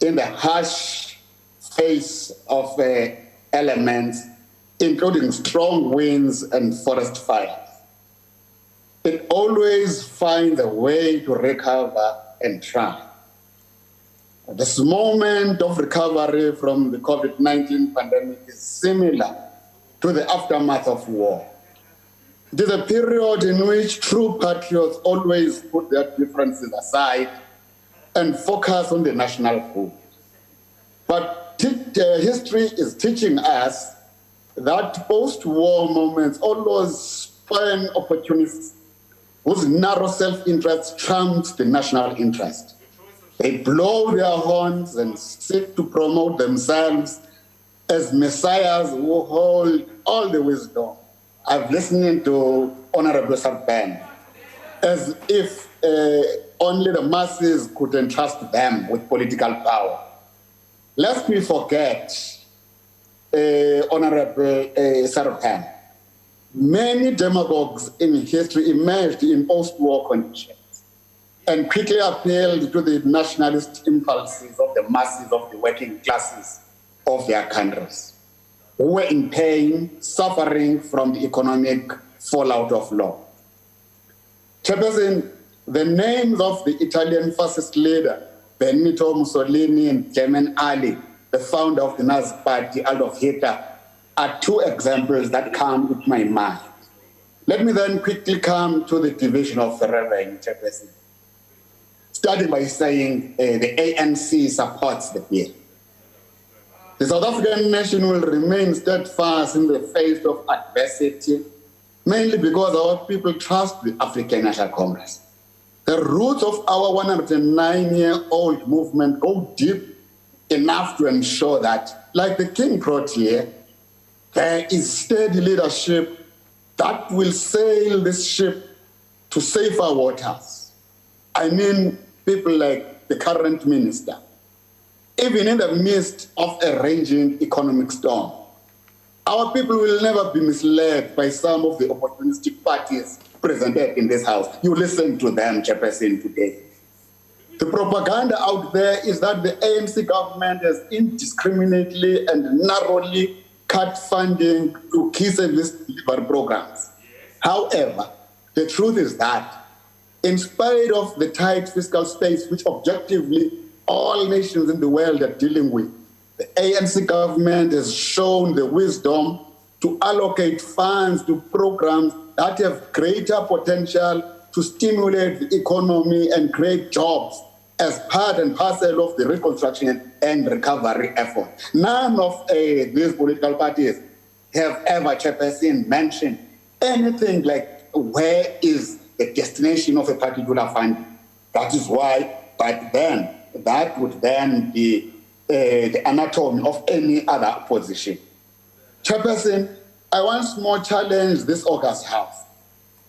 in the harsh face of elements, including strong winds and forest fires. It always finds a way to recover and thrive. This moment of recovery from the COVID-19 pandemic is similar to the aftermath of war. It is a period in which true patriots always put their differences aside and focus on the national good. But history is teaching us that post-war moments always spurn opportunists whose narrow self-interest trumps the national interest. They blow their horns and seek to promote themselves as messiahs who hold all the wisdom. I've listened to Honorable Sarpan as if only the masses could entrust them with political power. Lest we forget, Honorable Sarpan, many demagogues in history emerged in post-war conditions and quickly appealed to the nationalist impulses of the masses of the working classes of their countries, who were in pain, suffering from the economic fallout of law. Chairperson, the names of the Italian fascist leader, Benito Mussolini, and Clement Ali, the founder of the Nazi Party, Adolf Hitler, are two examples that come to my mind. Let me then quickly come to the division of the revenue, Chairperson, starting by saying the ANC supports the bill. The South African nation will remain steadfast in the face of adversity, mainly because our people trust the African National Congress. The roots of our 109-year-old movement go deep enough to ensure that, like the King Protea, there is steady leadership that will sail this ship to safer waters. I mean, people like the current minister. Even in the midst of a raging economic storm, our people will never be misled by some of the opportunistic parties presented in this house. You listen to them, Chairperson, today. The propaganda out there is that the ANC government has indiscriminately and narrowly cut funding to key service delivery programs. However, the truth is that, in spite of the tight fiscal space which objectively all nations in the world are dealing with, the ANC government has shown the wisdom to allocate funds to programs that have greater potential to stimulate the economy and create jobs as part and parcel of the reconstruction and recovery effort. None of these political parties have ever, Chairperson, mentioned anything like where is the destination of a particular fund. That is why, but then, that would then be the anatomy of any other position. Chairperson, I once more challenge this August House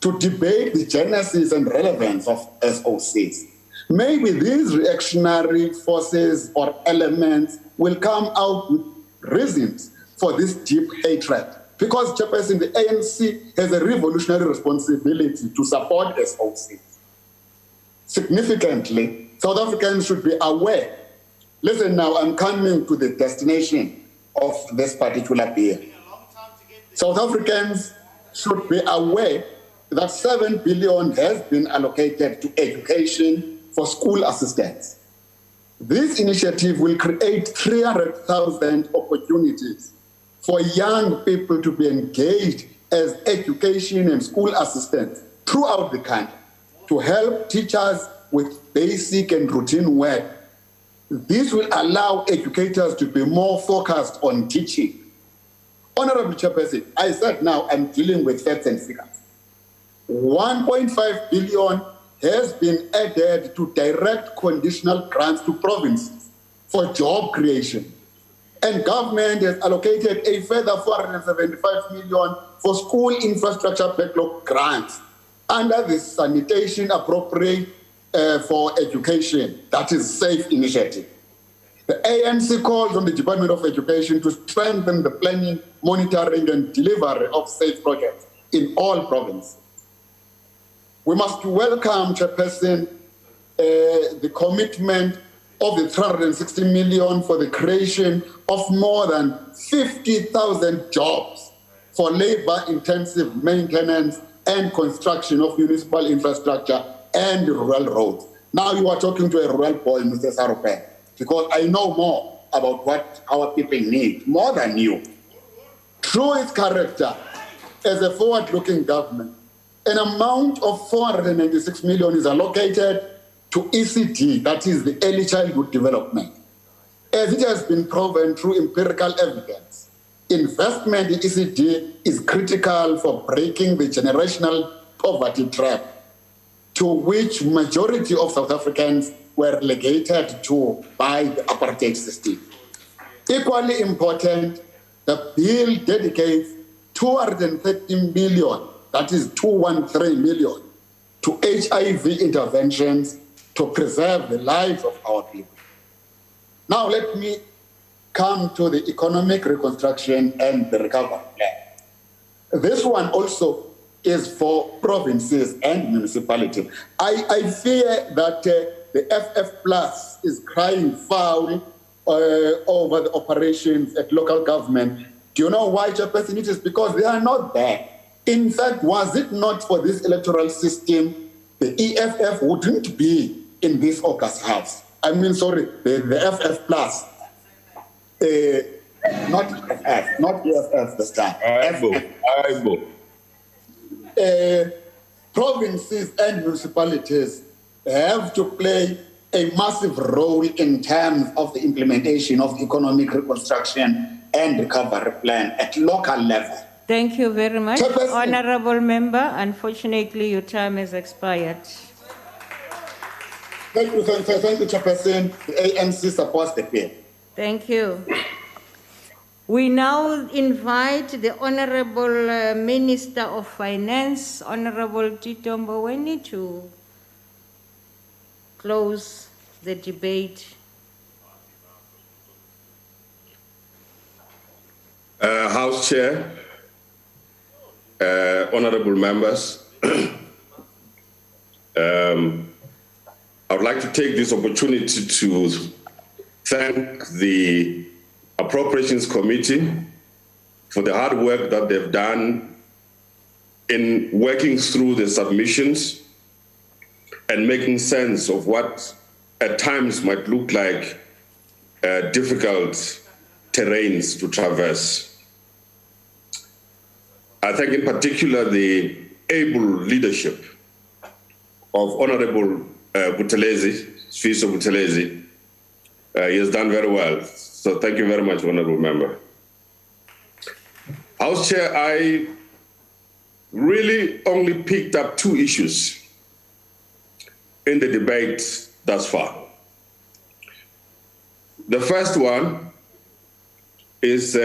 to debate the genesis and relevance of SOCs. Maybe these reactionary forces or elements will come out with reasons for this deep hatred. Because, Chairperson, the ANC has a revolutionary responsibility to support SOCs. Significantly, South Africans should be aware. Listen now, I'm coming to the destination of this particular bill. South Africans should be aware that 7 billion has been allocated to education for school assistants. This initiative will create 300,000 opportunities for young people to be engaged as education and school assistants throughout the country to help teachers with basic and routine work. This will allow educators to be more focused on teaching. Honorable Chairperson, I said now I'm dealing with facts and figures. 1.5 billion has been added to direct conditional grants to provinces for job creation. And government has allocated a further 475 million for school infrastructure backlog grants under the Sanitation Appropriate for Education, that is SAFE initiative. The ANC calls on the Department of Education to strengthen the planning, monitoring, and delivery of SAFE projects in all provinces. We must welcome, Chairperson, the commitment of the 360 million for the creation of more than 50,000 jobs for labor-intensive maintenance and construction of municipal infrastructure and rural roads. Now you are talking to a rural boy, Mr. Sarupe, because I know more about what our people need, more than you. Through its character as a forward-looking government, an amount of 496 million is allocated to ECD, that is the early childhood development. As it has been proven through empirical evidence, investment in ECD is critical for breaking the generational poverty trap to which majority of South Africans were relegated to by the apartheid system. Equally important, the bill dedicates 230 million, that is 213 million, to HIV interventions to preserve the lives of our people. Now let me come to the economic reconstruction and the recovery plan. This one also is for provinces and municipalities. I fear that the FF Plus is crying foul over the operations at local government. Do you know why, Chairperson? It is because they are not there. In fact, was it not for this electoral system, the EFF wouldn't be in this August House. I mean, sorry, the FF Plus. Not FF, not EFF this time. Provinces and municipalities have to play a massive role in terms of the implementation of economic reconstruction and recovery plan at local level. Thank you very much. Honorable Member, unfortunately your time has expired. Thank you, Chairperson. The ANC supports the bill. Thank you. We now invite the Honorable Minister of Finance, Honorable Tito Mboweni, to close the debate. House Chair, honorable members, I would like to take this opportunity to thank the Appropriations Committee for the hard work that they've done in working through the submissions and making sense of what at times might look like difficult terrains to traverse. I thank in particular the able leadership of Honorable Buthelezi, Sfiso Buthelezi. He has done very well. So thank you very much, Honorable Member. House Chair, I really only picked up two issues in the debate thus far. The first one is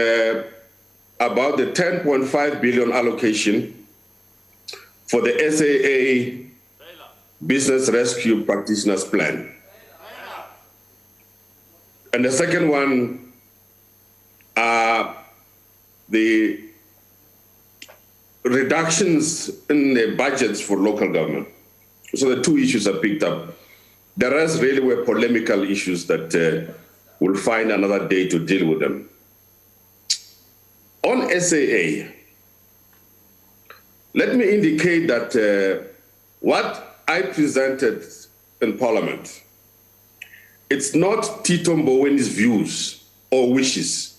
about the 10.5 billion allocation for the SAA Business Rescue Practitioners Plan. And the second one are the reductions in the budgets for local government. So the two issues are picked up. The rest really were polemical issues that we'll find another day to deal with them. On SAA, let me indicate that what I presented in Parliament, it's not Tito Mbowene's views or wishes.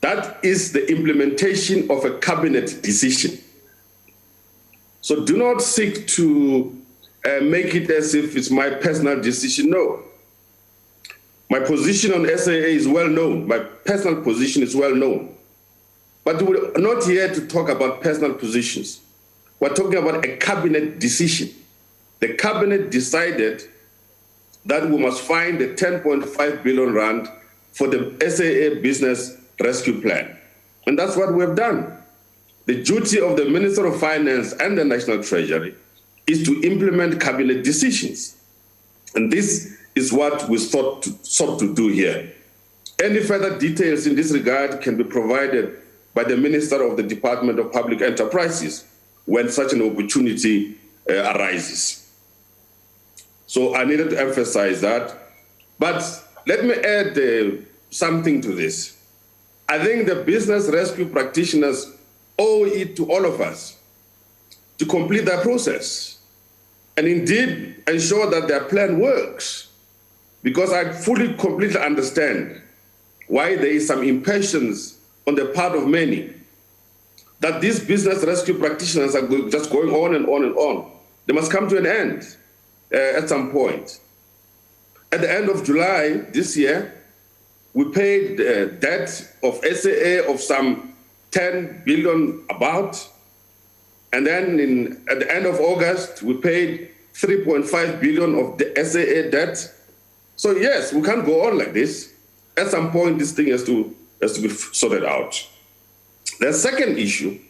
That is the implementation of a cabinet decision. So do not seek to make it as if it's my personal decision. No. My position on SAA is well known. My personal position is well known. But we're not here to talk about personal positions. We're talking about a cabinet decision. The cabinet decided that we must find the 10.5 billion rand for the SAA Business Rescue Plan. And that's what we've done. The duty of the Minister of Finance and the National Treasury is to implement cabinet decisions. And this is what we sought to do here. Any further details in this regard can be provided by the Minister of the Department of Public Enterprises when such an opportunity arises. So I needed to emphasize that. But let me add something to this. I think the business rescue practitioners owe it to all of us to complete that process and indeed ensure that their plan works. Because I fully, completely understand why there is some impatience on the part of many that these business rescue practitioners are just going on and on and on. They must come to an end at some point. At the end of July this year, we paid debt of SAA of some 10 billion about, and then at the end of August, we paid 3.5 billion of the SAA debt. So yes, we can't go on like this. At some point, this thing has to be sorted out. The second issue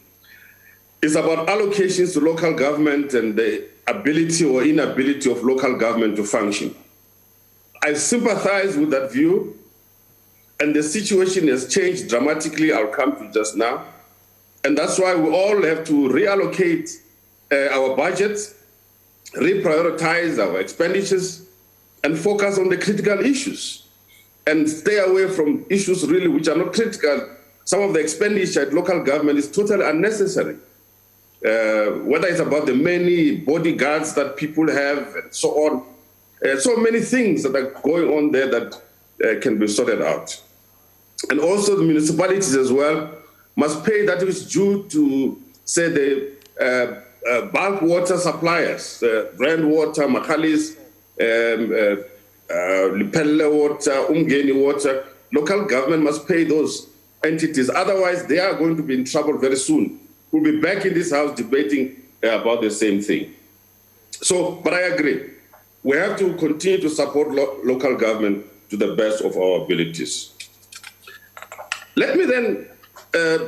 is about allocations to local government and the ability or inability of local government to function. I sympathize with that view, and the situation has changed dramatically. I'll come to just now. And that's why we all have to reallocate our budgets, reprioritize our expenditures, and focus on the critical issues, and stay away from issues really which are not critical. Some of the expenditure at local government is totally unnecessary. Whether it's about the many bodyguards that people have and so on. So many things that are going on there that can be sorted out. And also the municipalities as well must pay that which is due to, say, the bulk water suppliers, Rand Water, Makalis, Lipelle Water, Umgeni Water. Local government must pay those entities. Otherwise, they are going to be in trouble very soon. We'll be back in this house debating about the same thing. So, but I agree. We have to continue to support local government to the best of our abilities. Let me then,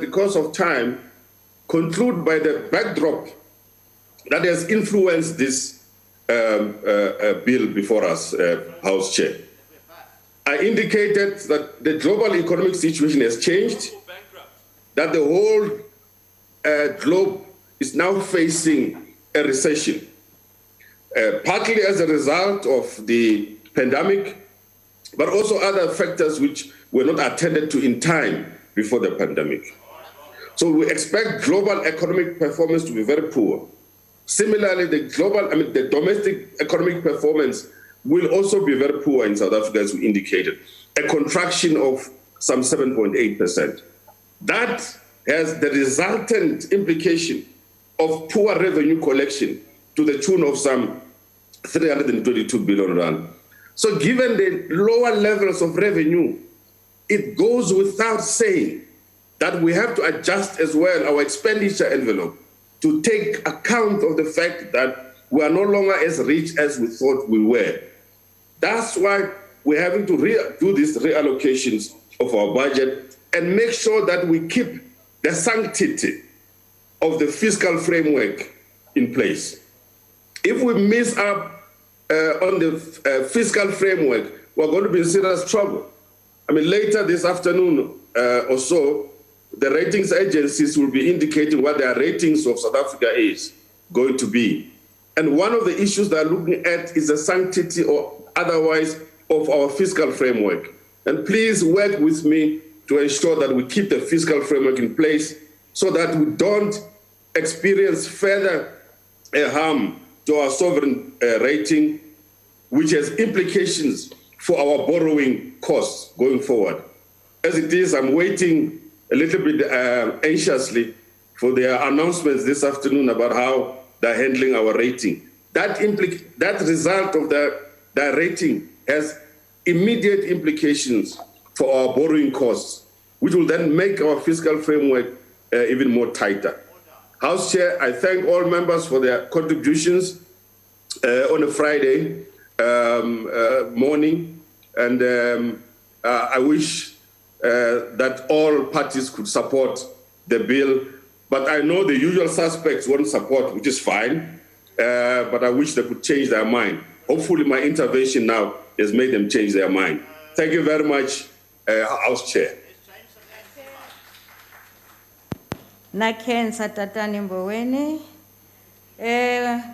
because of time, conclude by the backdrop that has influenced this bill before us, House Chair. I indicated that the global economic situation has changed, that the whole globe is now facing a recession, partly as a result of the pandemic, but also other factors which were not attended to in time before the pandemic. So we expect global economic performance to be very poor. Similarly, the domestic economic performance will also be very poor in South Africa, as we indicated, a contraction of some 7.8%. That has the resultant implication of poor revenue collection to the tune of some 322 billion rand. So given the lower levels of revenue, it goes without saying that we have to adjust as well our expenditure envelope to take account of the fact that we are no longer as rich as we thought we were. That's why we're having to do these reallocations of our budget and make sure that we keep the sanctity of the fiscal framework in place. If we miss up on the fiscal framework, we're going to be in serious trouble. I mean, later this afternoon or so, the ratings agencies will be indicating what their ratings of South Africa is going to be. And one of the issues they're looking at is the sanctity or otherwise of our fiscal framework. And please work with me to ensure that we keep the fiscal framework in place so that we don't experience further harm to our sovereign rating, which has implications for our borrowing costs going forward. As it is, I'm waiting a little bit anxiously for their announcements this afternoon about how they're handling our rating. That result of the rating has immediate implications for our borrowing costs, which will then make our fiscal framework even more tighter. House Chair, I thank all members for their contributions on a Friday morning, and I wish that all parties could support the bill, but I know the usual suspects won't support, which is fine, but I wish they could change their mind. Hopefully my intervention now has made them change their mind. Thank you very much, House Chair. Nakenza Tatani Mboweni.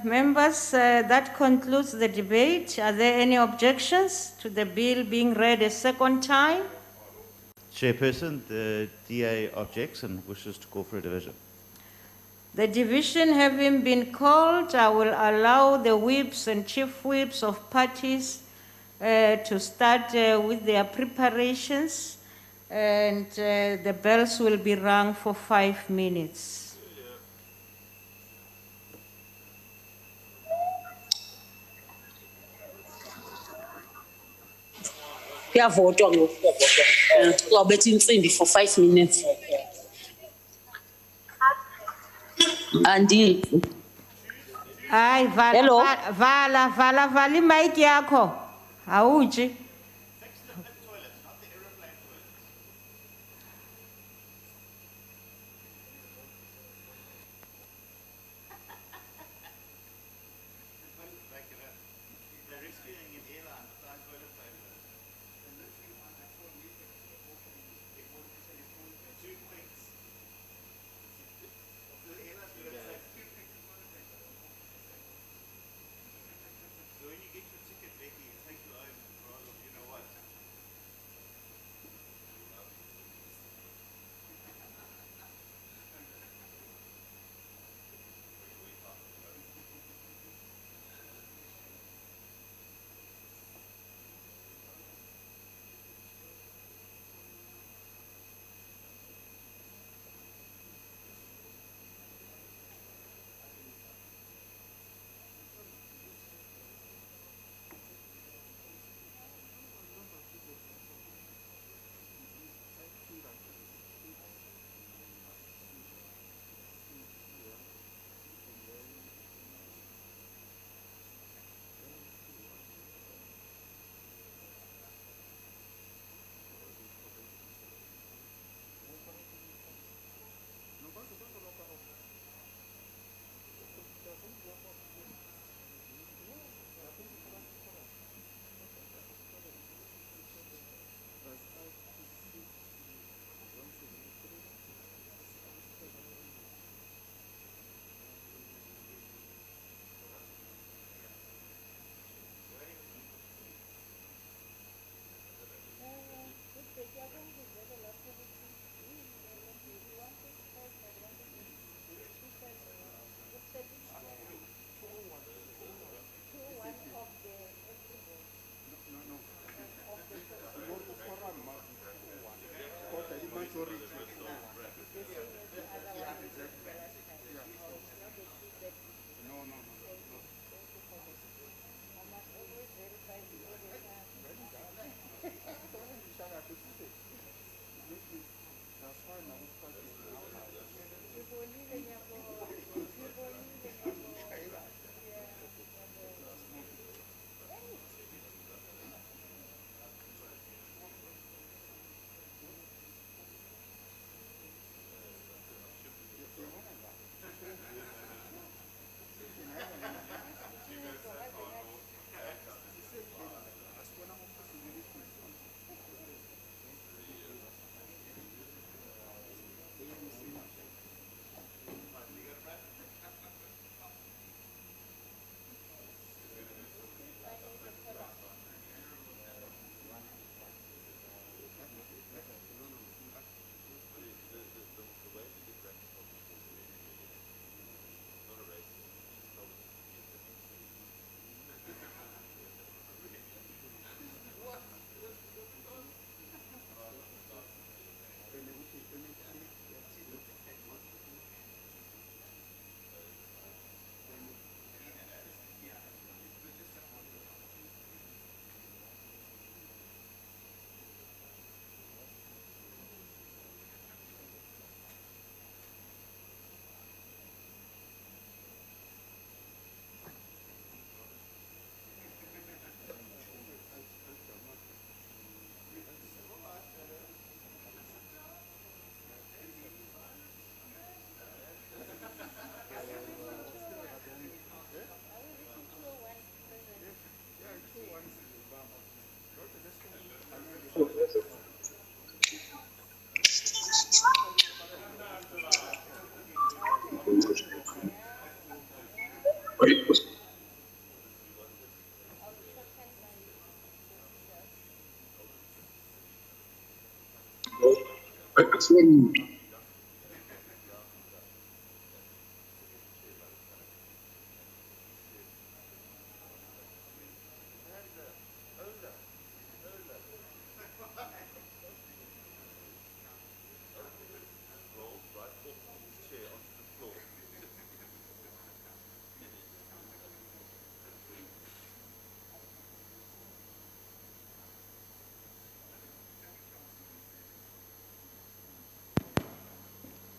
Members, that concludes the debate. Are there any objections to the bill being read a second time? Chairperson, the DA objects and wishes to call for a division. The division having been called, I will allow the whips and chief whips of parties to start with their preparations, and the bells will be rung for 5 minutes. Kuyavotwa ngoku. Kuzawubetha insimbi for 5 minutes. Andivi. Hayi, vala imic yakho. Awuji.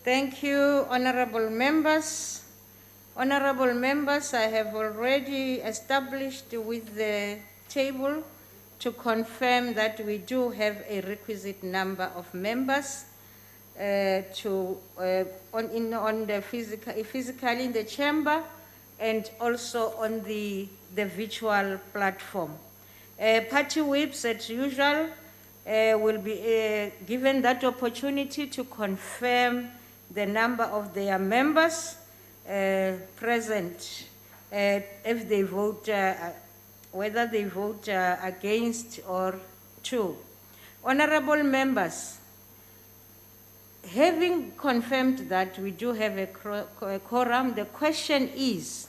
Thank you, honorable members. Honorable members, I have already established with the table to confirm that we do have a requisite number of members on the physically in the chamber and also on the virtual platform. Party whips, as usual, will be given that opportunity to confirm the number of their members present, if they vote, whether they vote against or to. Honorable members, having confirmed that we do have a quorum, the question is,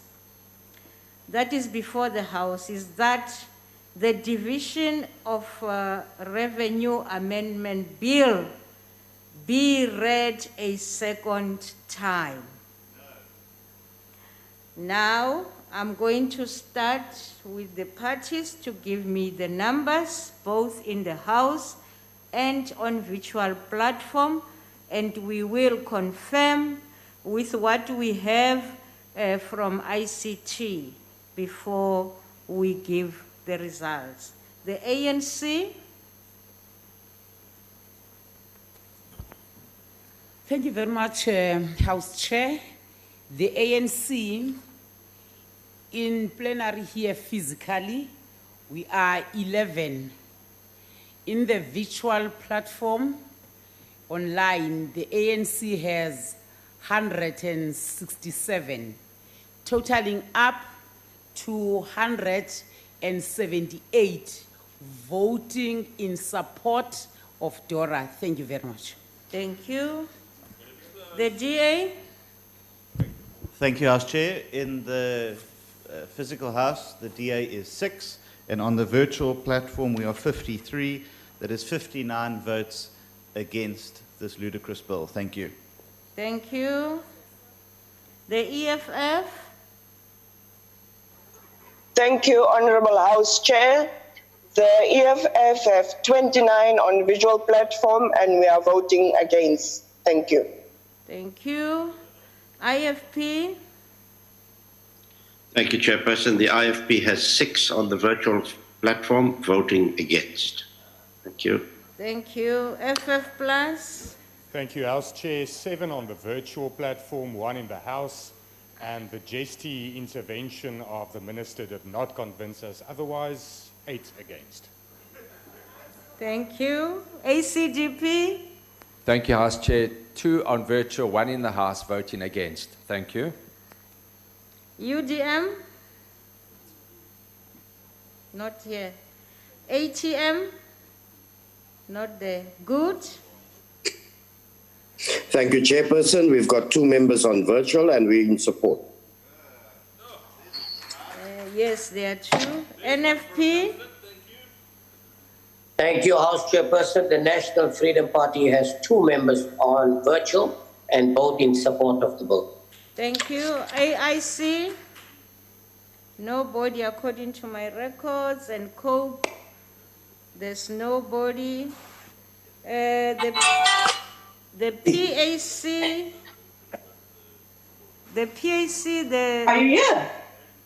that is before the House, is that the division of revenue amendment bill be read a second time. Now, I'm going to start with the parties to give me the numbers, both in the House and on virtual platform, and we will confirm with what we have from ICT before we give the results. The ANC. Thank you very much, House Chair. The ANC in plenary here physically, we are 11. In the virtual platform online, the ANC has 167, totaling up to 178 voting in support of Dora. Thank you very much. Thank you. The DA. Thank you, House Chair. In the physical House, the DA is 6, and on the virtual platform, we are 53. That is 59 votes against this ludicrous bill. Thank you. Thank you. The EFF. Thank you, Honorable House Chair. The EFF have 29 on visual platform and we are voting against. Thank you. Thank you. IFP. Thank you, Chairperson. The IFP has 6 on the virtual platform voting against. Thank you. Thank you. FF Plus. Thank you, House Chair. 7 on the virtual platform, 1 in the House, and the jesty intervention of the Minister did not convince us. Otherwise, 8 against. Thank you. ACDP. Thank you, House Chair. 2 on virtual, 1 in the House voting against. Thank you. UDM. Not here. ATM. Not there. Good. Thank you, Chairperson. We've got 2 members on virtual and we're in support. Yes, there are 2. NFP. Thank you, House Chairperson. The National Freedom Party has 2 members on virtual and both in support of the bill. Thank you. AIC. Nobody according to my records. And COPE. There's nobody. The PAC. The PAC. Are you here?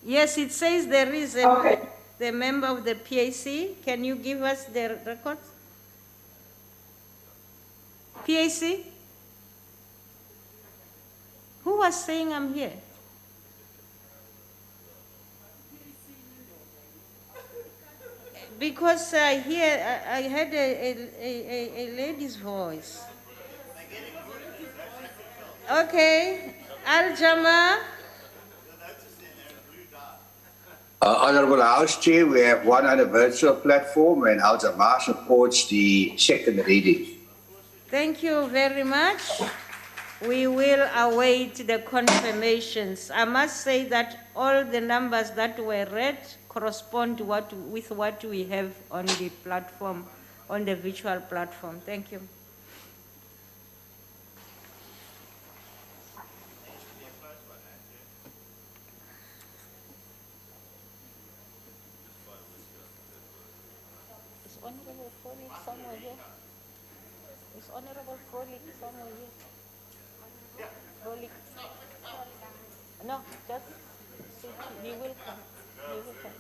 Yes, it says there is a the member of the PAC. Can you give us the records? PAC? Who was saying I'm here? Because I heard a lady's voice. Okay, Al-Jama. Honourable House Chair, we have one on a virtual platform and Al-Jama supports the second reading. Thank you very much. We will await the confirmations. I must say that all the numbers that were read correspond with what we have on the platform, on the virtual platform. Thank you. Is Honourable Frolic somewhere here? Is Honourable Frolic somewhere here? Frolic. No, just sit. He will come. He will come.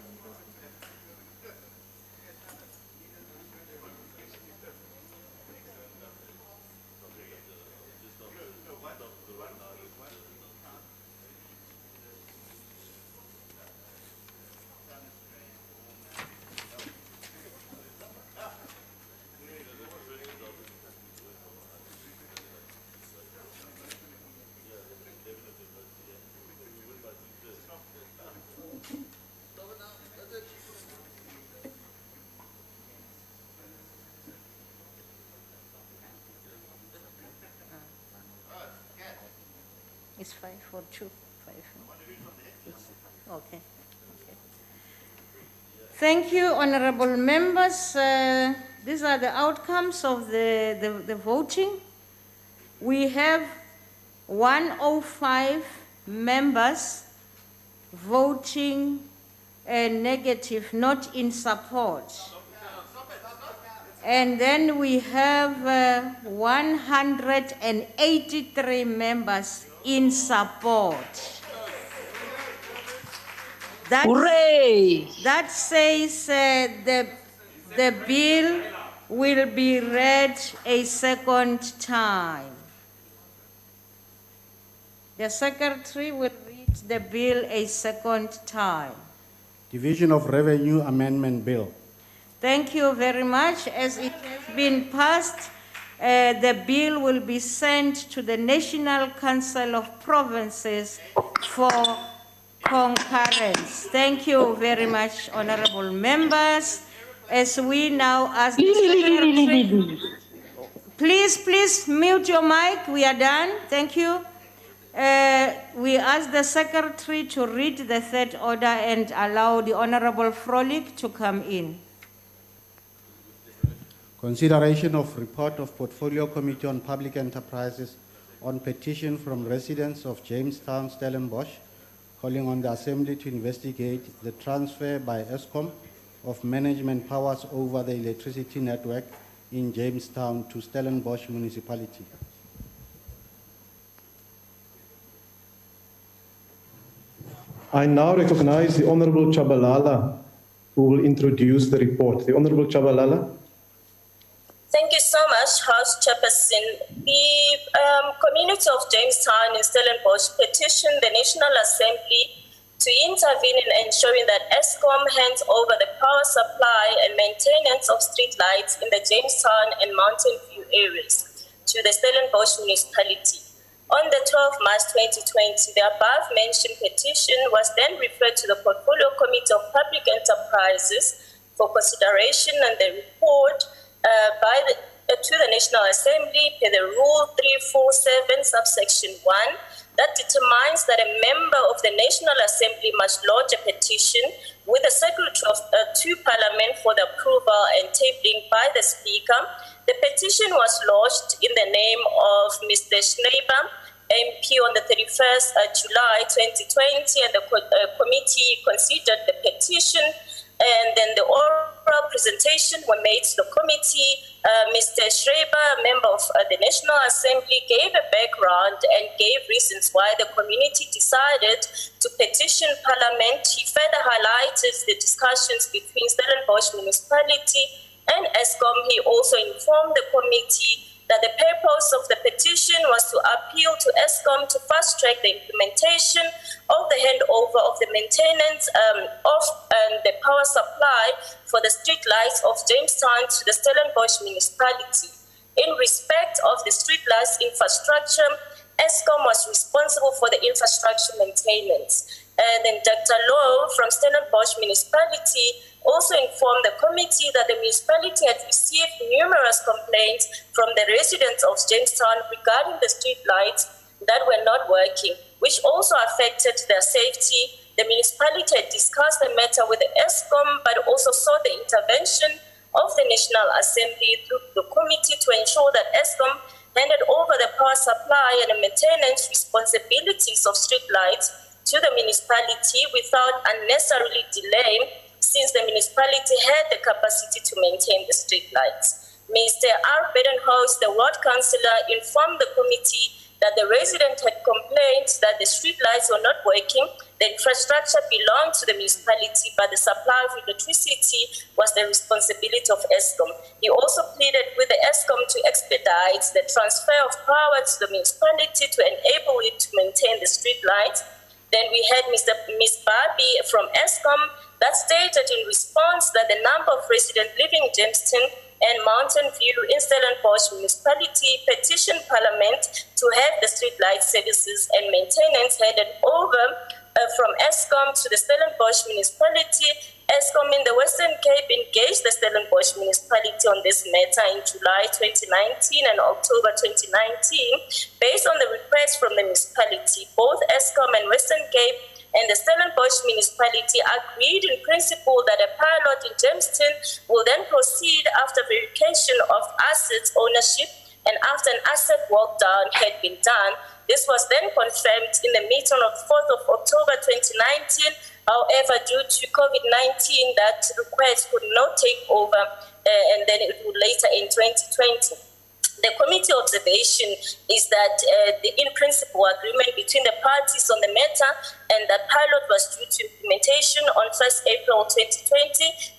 It's 5 or 2. 5. Okay. Thank you, honourable members. These are the outcomes of the voting. We have 105 members voting negative, not in support. And then we have 183 members in support. Hooray! That says the bill will be read a second time. The Secretary will read the bill a second time. Division of Revenue Amendment Bill. Thank you very much. As it has been passed, the bill will be sent to the National Council of Provinces for concurrence. Thank you very much, honourable members. As we now ask the Secretary, please mute your mic. We are done. Thank you. We ask the Secretary to read the third order and allow the Honourable Frolic to come in. Consideration of report of Portfolio Committee on Public Enterprises on petition from residents of Jamestown, Stellenbosch, calling on the Assembly to investigate the transfer by Eskom of management powers over the electricity network in Jamestown to Stellenbosch municipality. I now recognize the Honourable Chabalala, who will introduce the report. The Honourable Chabalala. Thank you so much, House Chairperson. The community of Jamestown in Stellenbosch petitioned the National Assembly to intervene in ensuring that Eskom hands over the power supply and maintenance of street lights in the Jamestown and Mountain View areas to the Stellenbosch municipality. On the 12th March 2020, the above-mentioned petition was then referred to the Portfolio Committee of Public Enterprises for consideration, and the report to the National Assembly per the Rule 347, subsection 1, that determines that a member of the National Assembly must lodge a petition with the Secretary to Parliament for the approval and tabling by the Speaker. The petition was lodged in the name of Mr. Shreiber, MP, on the 31st July 2020, and the committee considered the petition, and then the oral presentation were made to the committee. Mr. Shreiber, a member of the National Assembly, gave a background and gave reasons why the community decided to petition Parliament. He further highlighted the discussions between Stellenbosch municipality and Eskom. He also informed the committee that the purpose of the petition was to appeal to Eskom to fast-track the implementation of the handover of the maintenance of the power supply for the street lights of Jamestown to the Stellenbosch municipality. In respect of the street lights infrastructure, Eskom was responsible for the infrastructure maintenance. And then Dr. Lowe from Stellenbosch municipality also informed the committee that the municipality had received numerous complaints from the residents of Jamestown regarding the street lights that were not working, which also affected their safety. The municipality had discussed the matter with the Eskom, but also sought the intervention of the National Assembly through the committee to ensure that Eskom handed over the power supply and the maintenance responsibilities of street lights to the municipality without unnecessarily delay, since the municipality had the capacity to maintain the street lights. Mr. R. Bedenhouse, the ward councillor, informed the committee that the resident had complained that the street lights were not working. The infrastructure belonged to the municipality, but the supply of electricity was the responsibility of Eskom. He also pleaded with the Eskom to expedite the transfer of power to the municipality to enable it to maintain the street lights. Then we had Ms. Barbie from Eskom that stated in response that the number of residents living in Jamestown and Mountain View in Stellenbosch municipality petitioned Parliament to have the street light services and maintenance handed over from Eskom to the Stellenbosch municipality. Eskom in the Western Cape engaged the Stellenbosch municipality on this matter in July 2019 and October 2019. Based on the request from the municipality, both Eskom and Western Cape and the Stellenbosch municipality agreed in principle that a pilot in Jamestown will then proceed after verification of assets ownership and after an asset walk down had been done. This was then confirmed in the meeting of 4th of October 2019. However, due to COVID-19, that request could not take over and then it would later in 2020. The committee observation is that the in-principle agreement between the parties on the matter and that pilot was due to implementation on 1st April 2020.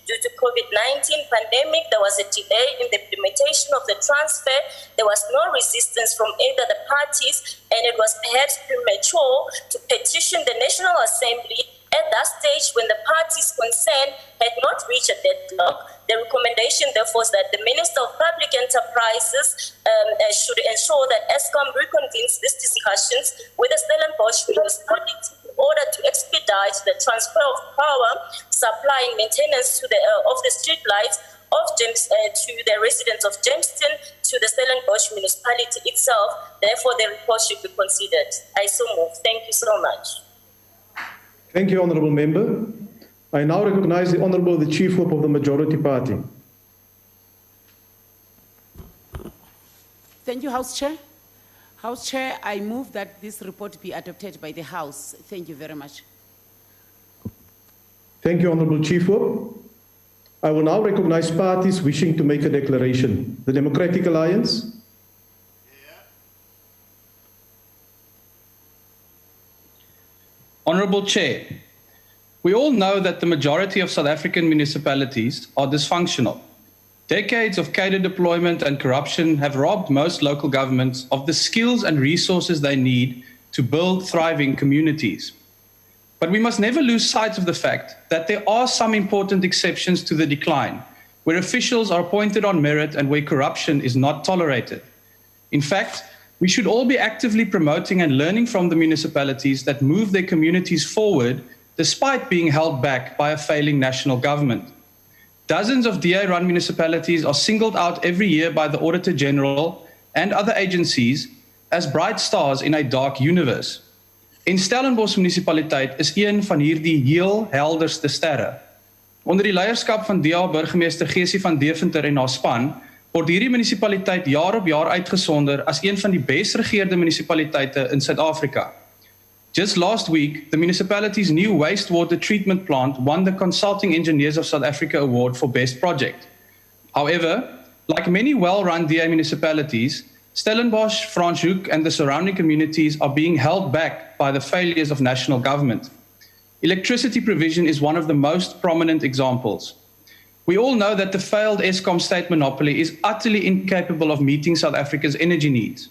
Due to COVID-19 pandemic, there was a delay in the implementation of the transfer. There was no resistance from either the parties, and it was perhaps premature to petition the National Assembly at that stage when the parties concerned had not reached a deadlock. The recommendation, therefore, is that the Minister of Public Enterprises should ensure that Eskom reconvenes these discussions with the Stellenbosch municipality in order to expedite the transfer of power, supply and maintenance to of the street lights to the residents of Jamestown, to the Stellenbosch municipality itself. Therefore, the report should be considered. I so move. Thank you so much. Thank you, Honourable Member. I now recognise the Honourable the Chief Whip of the Majority Party. Thank you, House Chair. House Chair, I move that this report be adopted by the House. Thank you very much. Thank you, Honourable Chief Whip. I will now recognise parties wishing to make a declaration. The Democratic Alliance. Honourable Chair, we all know that the majority of South African municipalities are dysfunctional. Decades of cadre deployment and corruption have robbed most local governments of the skills and resources they need to build thriving communities. But we must never lose sight of the fact that there are some important exceptions to the decline, where officials are appointed on merit and where corruption is not tolerated. In fact, we should all be actively promoting and learning from the municipalities that move their communities forward despite being held back by a failing national government. Dozens of DA-run municipalities are singled out every year by the Auditor General and other agencies as bright stars in a dark universe. En Stellenbosch munisipaliteit is een van hierdie heel helderste sterre. Onder die leierskap van DA burgemeester Gesie van Deventer en haar span word hierdie munisipaliteit jaar op jaar uitgesonder as een van die best regeerde munisipaliteite in Suid-Afrika. Just last week, the municipality's new wastewater treatment plant won the Consulting Engineers of South Africa Award for Best Project. However, like many well-run DA municipalities, Stellenbosch, Franschhoek and the surrounding communities are being held back by the failures of national government. Electricity provision is one of the most prominent examples. We all know that the failed Eskom state monopoly is utterly incapable of meeting South Africa's energy needs.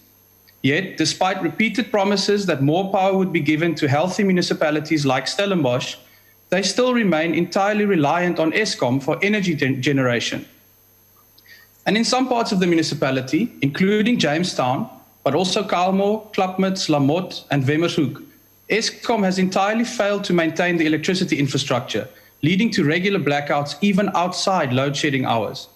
Yet, despite repeated promises that more power would be given to healthy municipalities like Stellenbosch, they still remain entirely reliant on Eskom for energy generation. And in some parts of the municipality, including Jamestown, but also Kalmar, Klapmuts, Lamotte, and Wemmershoek, Eskom has entirely failed to maintain the electricity infrastructure, leading to regular blackouts even outside load shedding hours.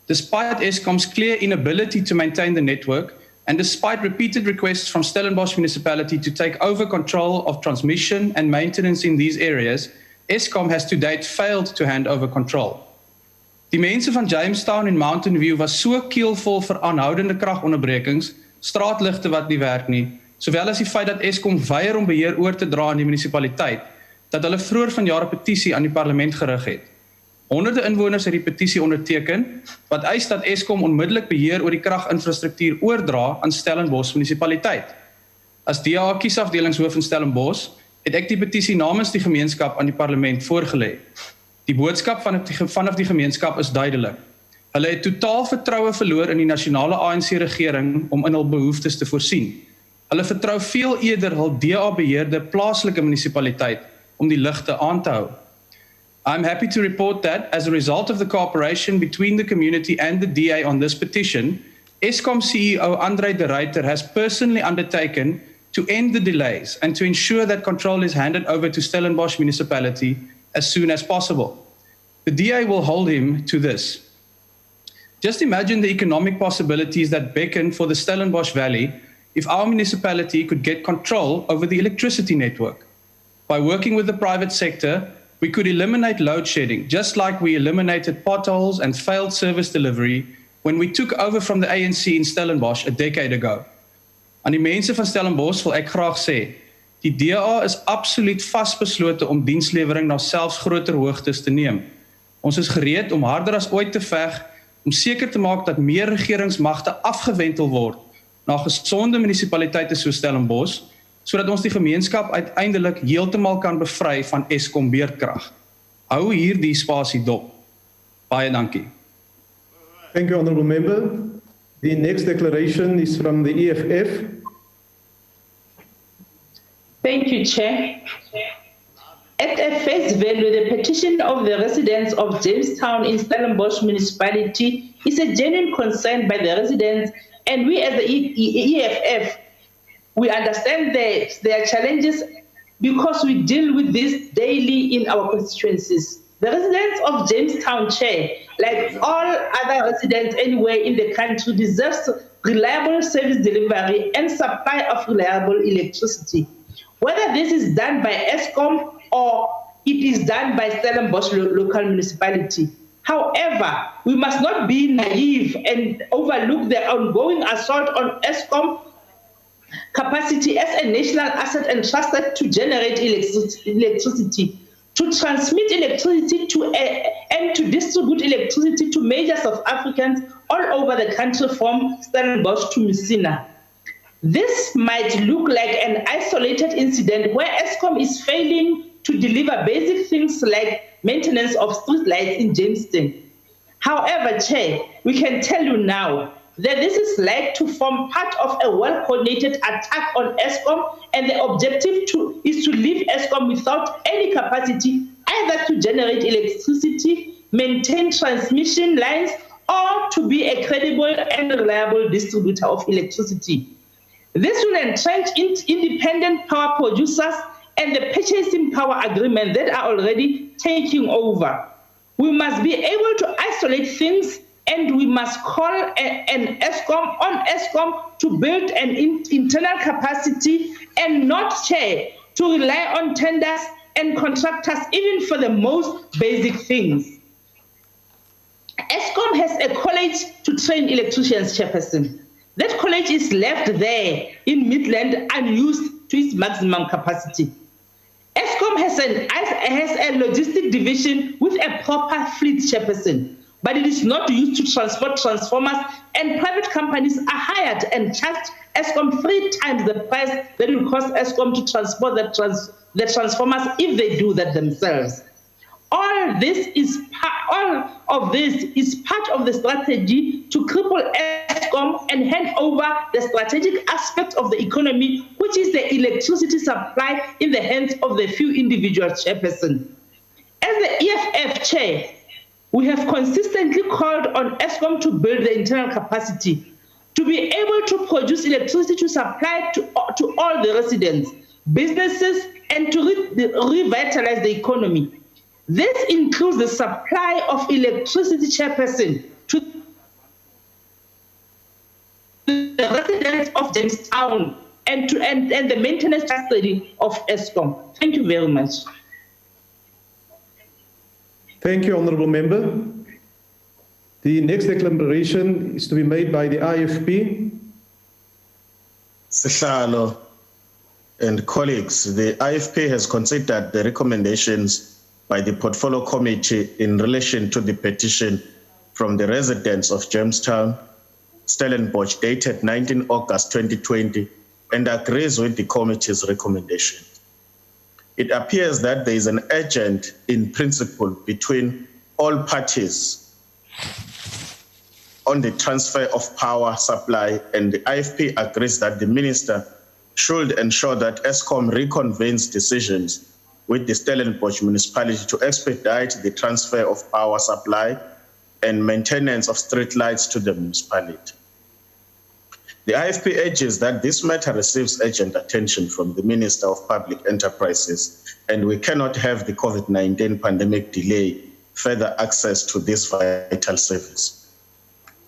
Despite Eskom's clear inability to maintain the network, and despite repeated requests from Stellenbosch municipality to take over control of transmission and maintenance in these areas, Eskom has to date failed to hand over control. Die mense van Jamestown en Mountain View was so keelvol vir aanhoudende kragonderbrekings, straatligte wat nie werk nie, sowel as die feit dat Eskom weier om beheer oor te dra aan die munisipaliteit, dat hulle vroeër vanjaar 'n petisie aan die parlement gerig het. Honderde inwoners het die petisie onderteken, wat eis dat Eskom onmiddellik beheer oor die kraginfrastruktuur oordra aan Stellenbosch munisipaliteit. As DA kiesafdelingshoof in Stellenbosch, het ek die petisie namens die gemeenskap aan die parlement voorgelê. Die boodskap vanaf die gemeenskap is duidelik. Hulle het totaal vertroue verloor in die nasionale ANC-regering om in hul behoeftes te voorsien. Hulle vertrou veel eerder hul DA-beheerde plaaslike munisipaliteit om die ligte aan te hou. I'm happy to report that, as a result of the cooperation between the community and the DA on this petition, Eskom CEO Andre de Ruyter has personally undertaken to end the delays and to ensure that control is handed over to Stellenbosch municipality as soon as possible. The DA will hold him to this. Just imagine the economic possibilities that beckon for the Stellenbosch Valley if our municipality could get control over the electricity network. By working with the private sector, we could eliminate load shedding, just like we eliminated potholes and failed service delivery when we took over from the ANC in Stellenbosch a decade ago. Aan die mense van Stellenbosch wil ek graag sê, die DA is absoluut vasbeslote om dienslewering na selfs groter hoogtes te neem. Ons is gereed om harder as ooit te veg, om seker te maak dat meer regeringsmagte afgewentel word na gesonde munisipaliteite soos Stellenbosch, sodat ons die gemeenskap uiteindelik heeltemal kan bevry van Eskom beerdkrag. Hou hier die spasie dop. Baie dankie. Thank you, Honourable Member. The next declaration is from the EFF. Thank you, Chair. At a face value, the petition of the residents of Jamestown in Stellenbosch municipality is a genuine concern by the residents, and we as the EFF, we understand their challenges because we deal with this daily in our constituencies. The residents of Jamestown, Chair, like all other residents anywhere in the country, deserves reliable service delivery and supply of reliable electricity. Whether this is done by Eskom or it is done by Stellenbosch local municipality. However, we must not be naive and overlook the ongoing assault on Eskom capacity as a national asset entrusted to generate electricity, to transmit electricity and to distribute electricity to major South Africans all over the country from Stellenbosch to Messina. This might look like an isolated incident where Eskom is failing to deliver basic things like maintenance of street lights in Jamestown. However, Chair, we can tell you now that this is like to form part of a well-coordinated attack on Eskom, and the objective is to leave Eskom without any capacity either to generate electricity, maintain transmission lines, or to be a credible and reliable distributor of electricity. This will entrench independent power producers and the purchasing power agreement that are already taking over. We must be able to isolate things, and we must call an Eskom on Eskom to build an internal capacity and not, Chair, to rely on tenders and contractors even for the most basic things. Eskom has a college to train electricians, Chairperson. That college is left there in Midland unused to its maximum capacity. Eskom has a logistic division with a proper fleet, Chairperson, but it is not used to transport transformers, and private companies are hired and charged Eskom 3 times the price that it will cost Eskom to transport the transformers if they do that themselves. All of this is part of the strategy to cripple Eskom and hand over the strategic aspect of the economy, which is the electricity supply, in the hands of the few individual chairpersons. As the EFF chair, we have consistently called on Eskom to build the internal capacity to be able to produce electricity to supply to all the residents, businesses, and to revitalize the economy. This includes the supply of electricity, chairperson, to the residents of Jamestown and the maintenance custody of Eskom. Thank you very much. Thank you, Honourable Member. The next declaration is to be made by the IFP. Sihlalo and colleagues, the IFP has considered the recommendations by the Portfolio Committee in relation to the petition from the residents of Jamestown, Stellenbosch, dated 19 August 2020, and agrees with the committee's recommendation. It appears that there is an agreement in principle between all parties on the transfer of power supply, and the IFP agrees that the minister should ensure that Eskom reconvenes decisions with the Stellenbosch municipality to expedite the transfer of power supply and maintenance of street lights to the municipality. The IFP urges that this matter receives urgent attention from the Minister of Public Enterprises, and we cannot have the COVID-19 pandemic delay further access to this vital service.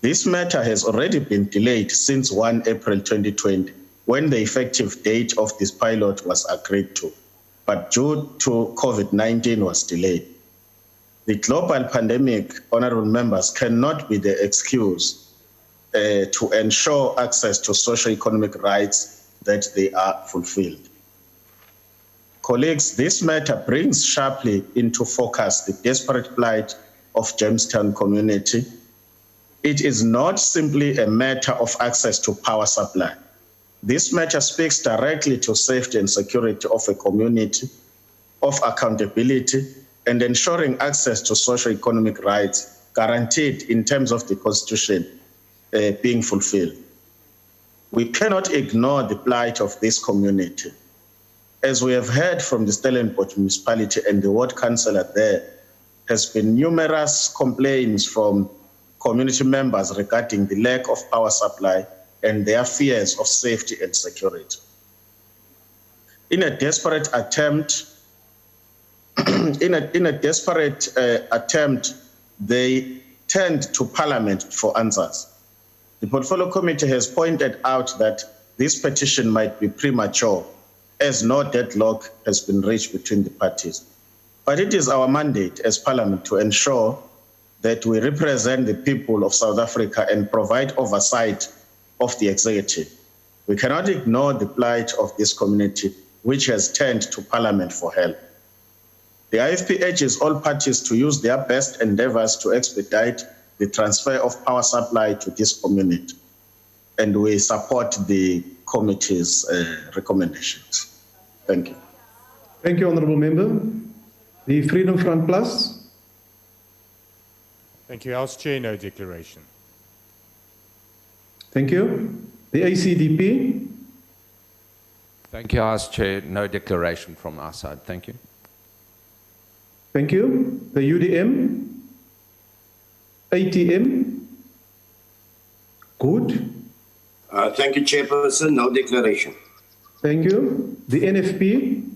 This matter has already been delayed since 1 April 2020, when the effective date of this pilot was agreed to, but due to COVID-19 was delayed. The global pandemic, honorable members, cannot be the excuse to ensure access to socio-economic rights that they are fulfilled. Colleagues, this matter brings sharply into focus the desperate plight of Jamestown community. It is not simply a matter of access to power supply. This matter speaks directly to safety and security of a community, of accountability, and ensuring access to socio-economic rights guaranteed in terms of the Constitution being fulfilled. We cannot ignore the plight of this community. As we have heard from the Stellenbosch municipality and the ward councillor there, has been numerous complaints from community members regarding the lack of power supply and their fears of safety and security. In a desperate attempt, they turned to Parliament for answers. The Portfolio Committee has pointed out that this petition might be premature, as no deadlock has been reached between the parties. But it is our mandate as Parliament to ensure that we represent the people of South Africa and provide oversight of the executive. We cannot ignore the plight of this community, which has turned to Parliament for help. The IFP urges all parties to use their best endeavors to expedite the transfer of power supply to this community, and we support the committee's recommendations. Thank you. Thank you, Honourable Member. The Freedom Front Plus. Thank you, House Chair. No declaration. Thank you. The ACDP. Thank you, House Chair. No declaration from our side. Thank you. Thank you. The UDM. ATM. Good. Thank you, Chairperson. No declaration. Thank you. The NFP.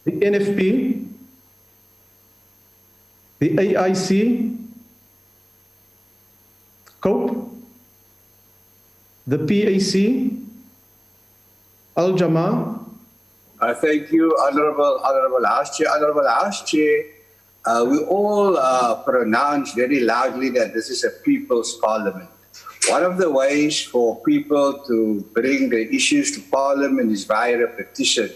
The NFP. The AIC. COPE. The PAC. Al-Jama. Thank you, Honourable House Chair. Honourable House Chair, we all pronounce very loudly that this is a people's parliament. One of the ways for people to bring the issues to Parliament is via a petition.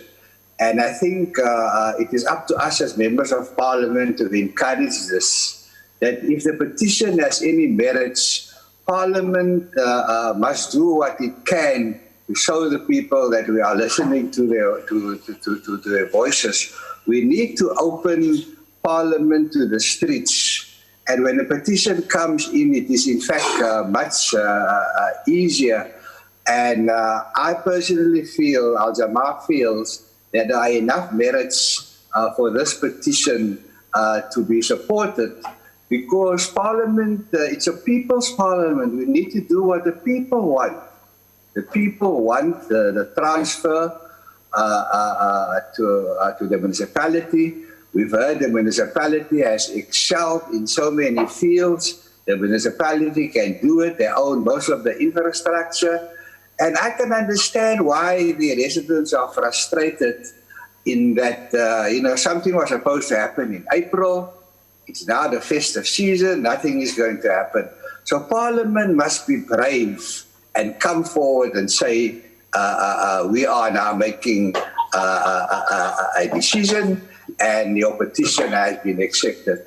And I think it is up to us as members of Parliament to encourage this, that if the petition has any merits, Parliament must do what it can to show the people that we are listening to their voices. We need to open Parliament to the streets. And when a petition comes in, it is in fact much easier. And I personally feel, Al-Jamaa feels, that there are enough merits for this petition to be supported, because Parliament, it's a people's Parliament. We need to do what the people want. The people want the transfer to the municipality. We've heard the municipality has excelled in so many fields. The municipality can do it. They own most of the infrastructure. And I can understand why the residents are frustrated in that, something was supposed to happen in April. It's now the festive season. Nothing is going to happen. So Parliament must be brave and come forward and say, we are now making a decision and your petition has been accepted.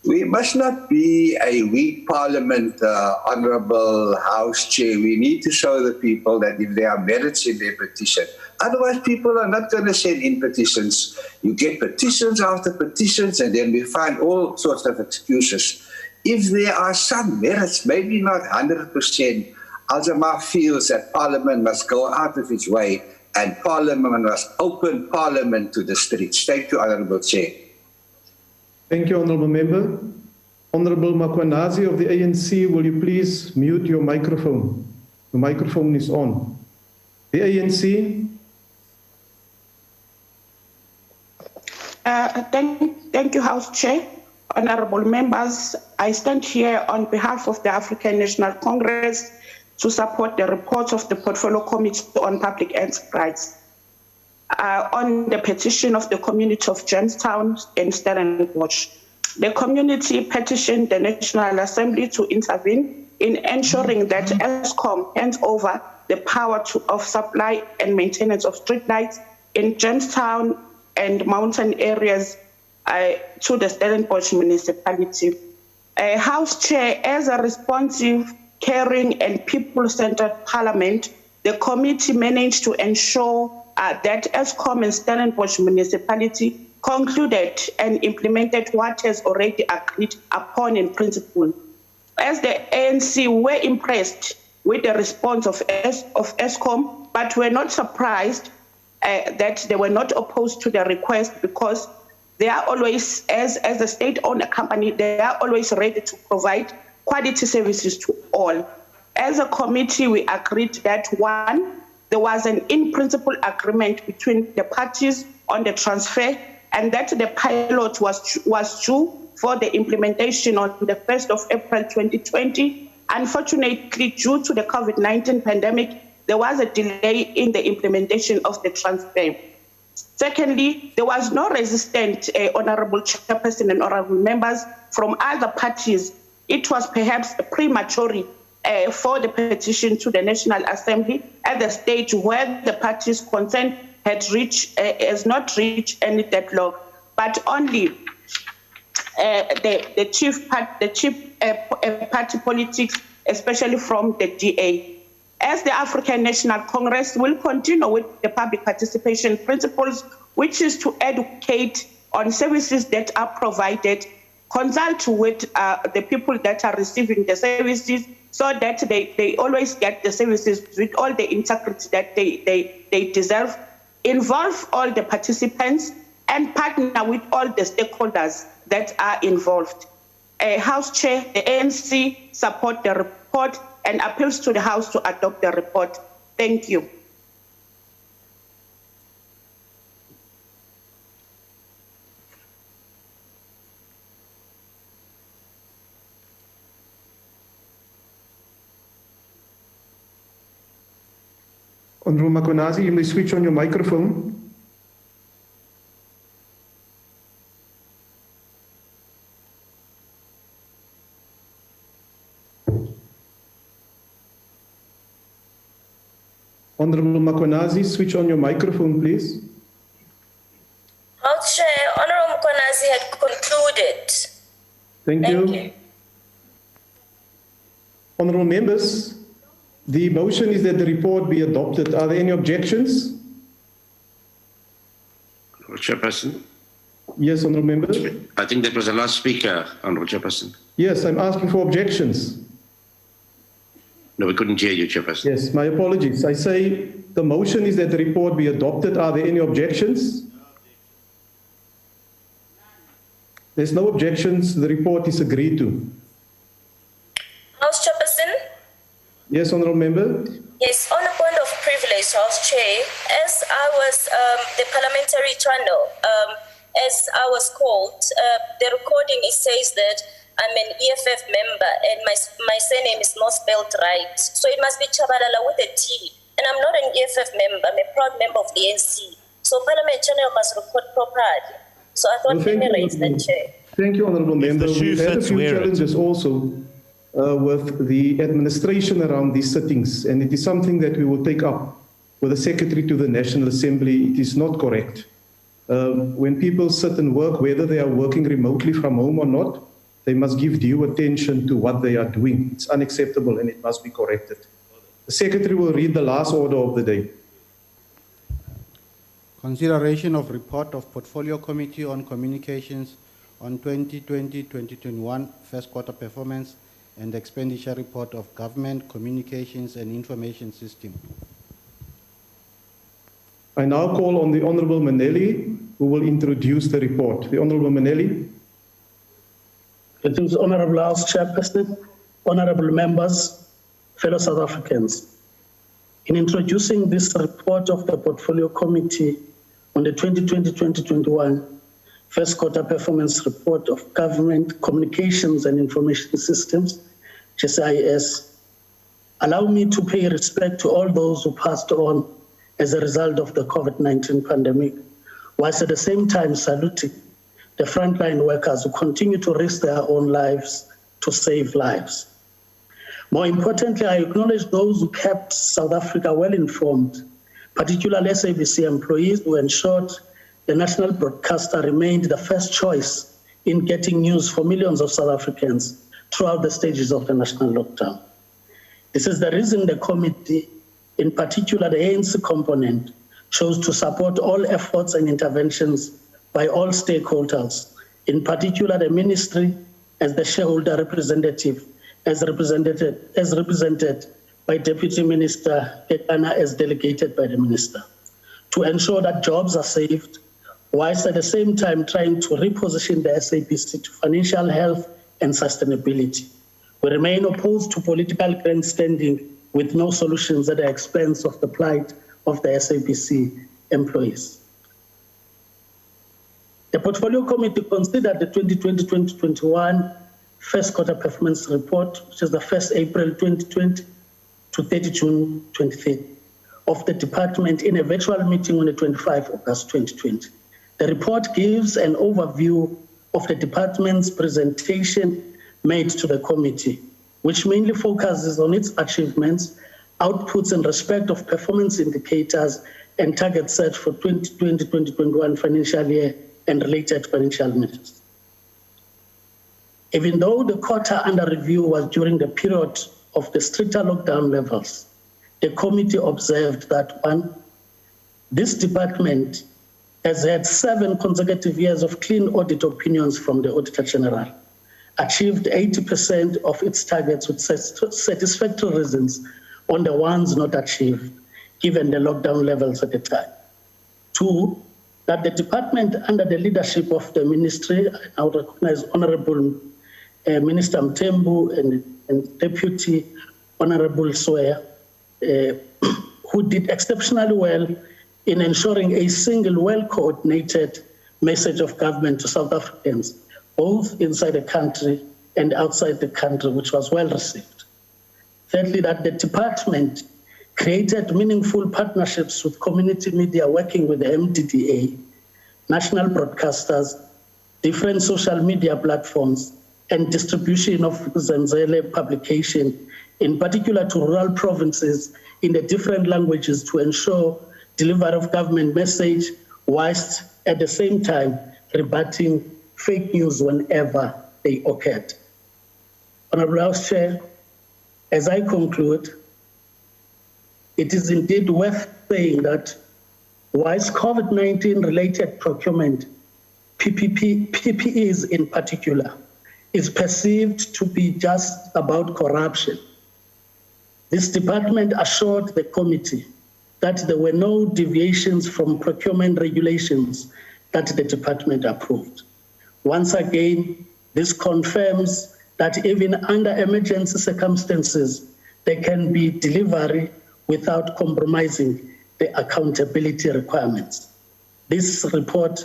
We must not be a weak Parliament, Honourable House Chair. We need to show the people that if there are merits in their petition, otherwise people are not going to send in petitions. You get petitions after petitions and then we find all sorts of excuses. If there are some merits, maybe not 100%, Al-Jamaa feels that Parliament must go out of its way and Parliament must open Parliament to the streets. Thank you, Honourable Chair. Thank you, Honourable Member. Honourable Makwanazi of the ANC, will you please mute your microphone? The microphone is on. The ANC. Thank you, House Chair. Honourable members, I stand here on behalf of the African National Congress to support the report of the Portfolio Committee on Public Enterprise on the petition of the community of Jamestown and Stellenbosch. The community petitioned the National Assembly to intervene in ensuring that Eskom hands over the power of supply and maintenance of streetlights in Jamestown and mountain areas to the Stellenbosch municipality. House Chair, as a responsive, caring and people-centered parliament, the committee managed to ensure that Eskom and Stellenbosch municipality concluded and implemented what has already agreed upon in principle. As the ANC were impressed with the response of Eskom, but were not surprised that they were not opposed to the request, because they are always, as a state-owned company, they are always ready to provide quality services to all. As a committee, we agreed that one, there was an in-principle agreement between the parties on the transfer, and that the pilot was due for the implementation on the 1st of April 2020. Unfortunately, due to the COVID-19 pandemic, there was a delay in the implementation of the transfer. Secondly, there was no resistance, Honourable Chairperson and Honourable members, from other parties. It was perhaps premature for the petition to the National Assembly at the stage where the parties concerned has not reached any deadlock, but only the chief party politics, especially from the DA. As the African National Congress will continue with the public participation principles, which is to educate on services that are provided, consult with the people that are receiving the services, so that they always get the services with all the integrity that they deserve, involve all the participants, and partner with all the stakeholders that are involved. House Chair, the ANC support the report and appeals to the House to adopt the report. Thank you. Honourable Makwanazi, you may switch on your microphone. Honourable Makwanazi, switch on your microphone, please. House Chair, Honourable Makwanazi had concluded. Thank you. Honourable members, The motion is that the report be adopted. Are there any objections? Chairperson? Yes, Honourable Member. I think that was the last speaker, Honourable Chairperson. Yes, I'm asking for objections. No, we couldn't hear you, Chairperson. Yes, my apologies. I say the motion is that the report be adopted. Are there any objections? There's no objections. The report is agreed to. House Chairperson? Yes, Honourable Member. Yes, on a point of privilege, House Chair, as I was the parliamentary channel, as I was called, the recording, it says that I'm an EFF member and my surname is not spelled right. So it must be Chabalala with a T. And I'm not an EFF member, I'm a proud member of the NC. So Parliament channel must record properly. So I thought let me raise that, Chair. Thank you, Honourable Member. We've had a few challenges also with the administration around these sittings, and it is something that we will take up with the Secretary to the National Assembly. It is not correct. When people sit and work, whether they are working remotely from home or not, they must give due attention to what they are doing. It's unacceptable and it must be corrected. The Secretary will read the last order of the day. Consideration of report of Portfolio Committee on Communications on 2020-2021 first quarter performance and expenditure report of Government Communications and Information System. I now call on the Honourable Manelli, who will introduce the report. The Honourable Manelli. Greetings, Honourable House Chairperson, Honourable Members, fellow South Africans. In introducing this report of the Portfolio Committee on the 2020-2021 first quarter performance report of Government Communications and Information Systems, GCIS, allow me to pay respect to all those who passed on as a result of the COVID-19 pandemic, whilst at the same time saluting the frontline workers who continue to risk their own lives to save lives. More importantly, I acknowledge those who kept South Africa well informed, particularly SABC employees who ensured the national broadcaster remained the first choice in getting news for millions of South Africans throughout the stages of the national lockdown. This is the reason the committee, in particular the ANC component, chose to support all efforts and interventions by all stakeholders, in particular the ministry as the shareholder representative, as represented by Deputy Minister Ekana as delegated by the Minister, to ensure that jobs are saved, whilst at the same time trying to reposition the SABC to financial health and sustainability. We remain opposed to political grandstanding with no solutions at the expense of the plight of the SABC employees. The Portfolio Committee considered the 2020-2021 first quarter performance report, which is the 1st April 2020 to 30 June 2030, of the department in a virtual meeting on the 25th August 2020. The report gives an overview of the department's presentation made to the committee, which mainly focuses on its achievements, outputs in respect of performance indicators, and targets set for 2020-2021 financial year and related financial measures. Even though the quarter under review was during the period of the stricter lockdown levels, the committee observed that, one, this department has had 7 consecutive years of clean audit opinions from the Auditor General, achieved 80% of its targets with satisfactory reasons on the ones not achieved, given the lockdown levels at the time. 2, that the department under the leadership of the ministry, I would recognize Honorable Minister Mthembu and Deputy Honorable Swear, who did exceptionally well in ensuring a single, well-coordinated message of government to South Africans, both inside the country and outside the country, which was well received. Thirdly, that the department created meaningful partnerships with community media working with the MDDA, national broadcasters, different social media platforms, and distribution of Zenzele publication, in particular to rural provinces in the different languages to ensure delivery of government message, whilst at the same time rebutting fake news whenever they occurred. Honourable House Chair, as I conclude, it is indeed worth saying that whilst COVID-19 related procurement, PPEs in particular, is perceived to be just about corruption, this department assured the committee that there were no deviations from procurement regulations that the department approved. Once again, this confirms that even under emergency circumstances, there can be delivery without compromising the accountability requirements. This report,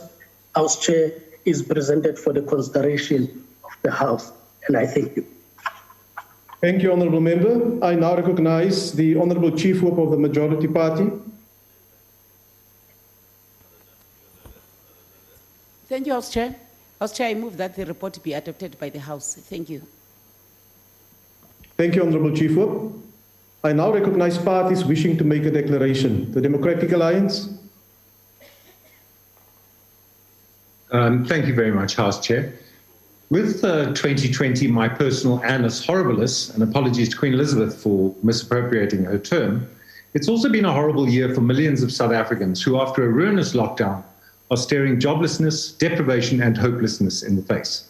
House Chair, is presented for the consideration of the House, and I thank you. Thank you, Honourable Member. I now recognize the Honourable Chief Whip of the Majority Party. Thank you, House Chair. House Chair, I move that the report be adopted by the House. Thank you. Thank you, Honourable Chief Whip. I now recognize parties wishing to make a declaration. The Democratic Alliance. Thank you very much, House Chair. With 2020, my personal annus horribilis, and apologies to Queen Elizabeth for misappropriating her term, it's also been a horrible year for millions of South Africans who, after a ruinous lockdown, are staring joblessness, deprivation, and hopelessness in the face.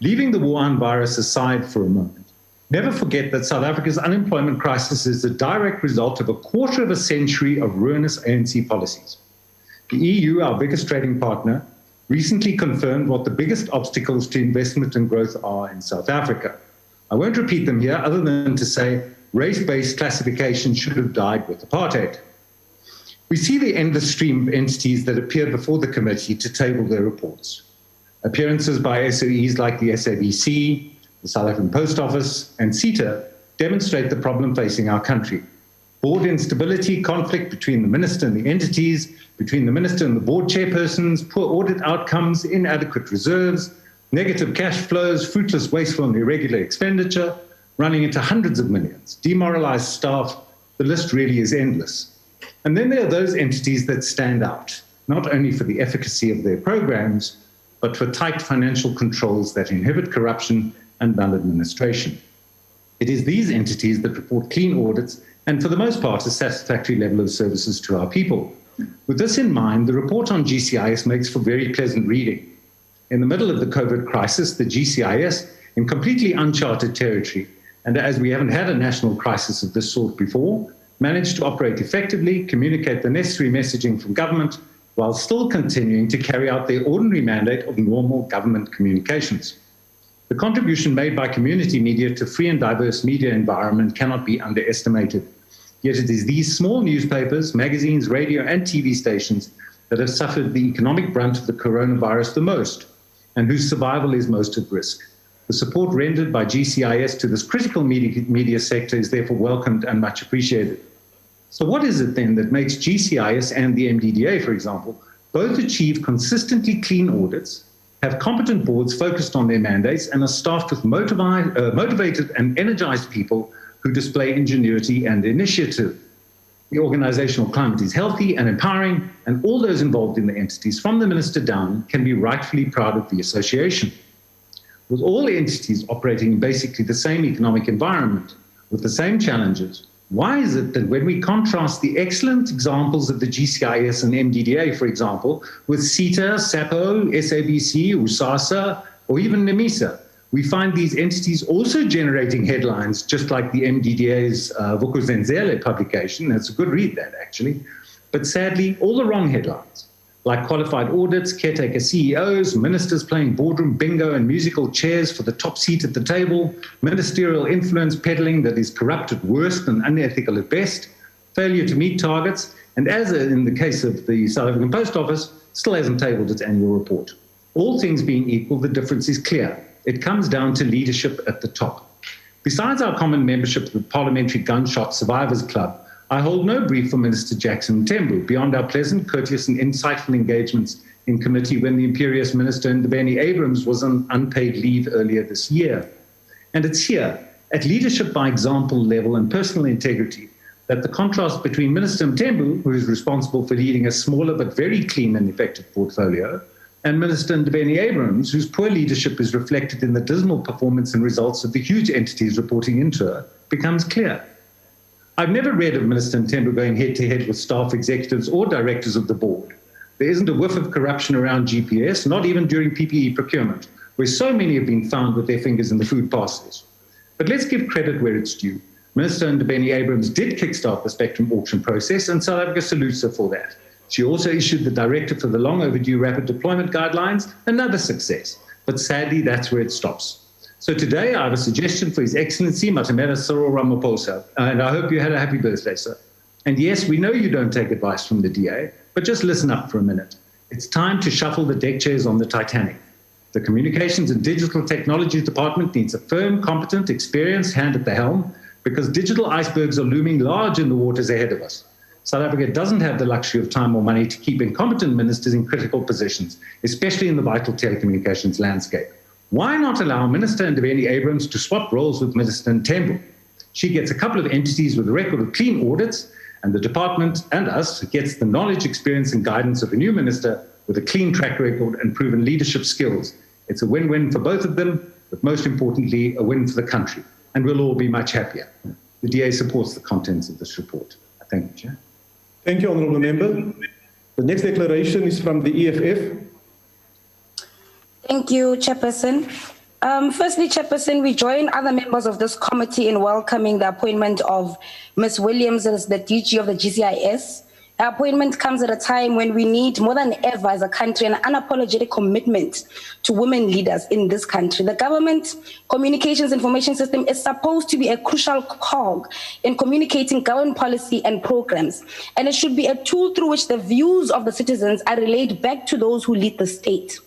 Leaving the Wuhan virus aside for a moment, never forget that South Africa's unemployment crisis is the direct result of a quarter of a century of ruinous ANC policies. The EU, our biggest trading partner, recently confirmed what the biggest obstacles to investment and growth are in South Africa. I won't repeat them here other than to say race-based classification should have died with apartheid. We see the endless stream of entities that appear before the committee to table their reports. Appearances by SOEs like the SABC, the South African Post Office, and CETA demonstrate the problem facing our country. Board instability, conflict between the minister and the entities, between the minister and the board chairpersons, poor audit outcomes, inadequate reserves, negative cash flows, fruitless, wasteful, and irregular expenditure, running into hundreds of millions, demoralized staff. The list really is endless. And then there are those entities that stand out, not only for the efficacy of their programs, but for tight financial controls that inhibit corruption and maladministration. It is these entities that report clean audits and, for the most part, a satisfactory level of services to our people. With this in mind, the report on GCIS makes for very pleasant reading. In the middle of the COVID crisis, the GCIS, in completely uncharted territory, and as we haven't had a national crisis of this sort before, managed to operate effectively, communicate the necessary messaging from government, while still continuing to carry out their ordinary mandate of normal government communications. The contribution made by community media to free and diverse media environment cannot be underestimated. Yet it is these small newspapers, magazines, radio, and TV stations that have suffered the economic brunt of the coronavirus the most, and whose survival is most at risk. The support rendered by GCIS to this critical media sector is therefore welcomed and much appreciated. So what is it then that makes GCIS and the MDDA, for example, both achieve consistently clean audits, have competent boards focused on their mandates, and are staffed with motivated and energized people who display ingenuity and initiative? The organizational climate is healthy and empowering, and all those involved in the entities, from the minister down, can be rightfully proud of the association. With all entities operating in basically the same economic environment, with the same challenges, why is it that when we contrast the excellent examples of the GCIS and MDDA, for example, with CETA, SAPO, SABC, USASA, or even NEMISA, we find these entities also generating headlines, just like the MDDA's Vuk'uzenzele publication? That's a good read, that, actually. But sadly, all the wrong headlines, like qualified audits, caretaker CEOs, ministers playing boardroom bingo and musical chairs for the top seat at the table, ministerial influence peddling that is corrupt at worst and unethical at best, failure to meet targets, and as in the case of the South African Post Office, still hasn't tabled its annual report. All things being equal, the difference is clear. It comes down to leadership at the top. Besides our common membership of the Parliamentary Gunshot Survivors Club, I hold no brief for Minister Jackson Mthembu beyond our pleasant, courteous and insightful engagements in committee when the imperious Minister Ndabeni Abrams was on unpaid leave earlier this year. And it's here, at leadership by example level and personal integrity, that the contrast between Minister Mthembu, who is responsible for leading a smaller but very clean and effective portfolio, and Minister Ndabeni Abrams, whose poor leadership is reflected in the dismal performance and results of the huge entities reporting into her, becomes clear. I've never read of Minister Ntembu going head-to-head with staff executives or directors of the board. There isn't a whiff of corruption around GPS, not even during PPE procurement, where so many have been found with their fingers in the food parcels. But let's give credit where it's due. Minister Ndabeni Abrams did kickstart the spectrum auction process, and South Africa salutes her for that. She also issued the directive for the long overdue rapid deployment guidelines, another success. But sadly, that's where it stops. So today, I have a suggestion for His Excellency, Matamela Cyril Ramaphosa, and I hope you had a happy birthday, sir. And yes, we know you don't take advice from the DA, but just listen up for a minute. It's time to shuffle the deck chairs on the Titanic. The Communications and Digital Technologies Department needs a firm, competent, experienced hand at the helm, because digital icebergs are looming large in the waters ahead of us. South Africa doesn't have the luxury of time or money to keep incompetent ministers in critical positions, especially in the vital telecommunications landscape. Why not allow Minister Ndabeni Abrams to swap roles with Minister Ntembu? She gets a couple of entities with a record of clean audits, and the department and us gets the knowledge, experience, and guidance of a new minister with a clean track record and proven leadership skills. It's a win-win for both of them, but most importantly, a win for the country, and we'll all be much happier. The DA supports the contents of this report. Thank you, Chair. Thank you, Honourable Member. The next declaration is from the EFF. Thank you, Chairperson. Firstly, Chairperson, we join other members of this committee in welcoming the appointment of Ms. Williams as the DG of the GCIS. Her appointment comes at a time when we need more than ever as a country an unapologetic commitment to women leaders in this country. The government communications information system is supposed to be a crucial cog in communicating government policy and programs, and it should be a tool through which the views of the citizens are relayed back to those who lead the state.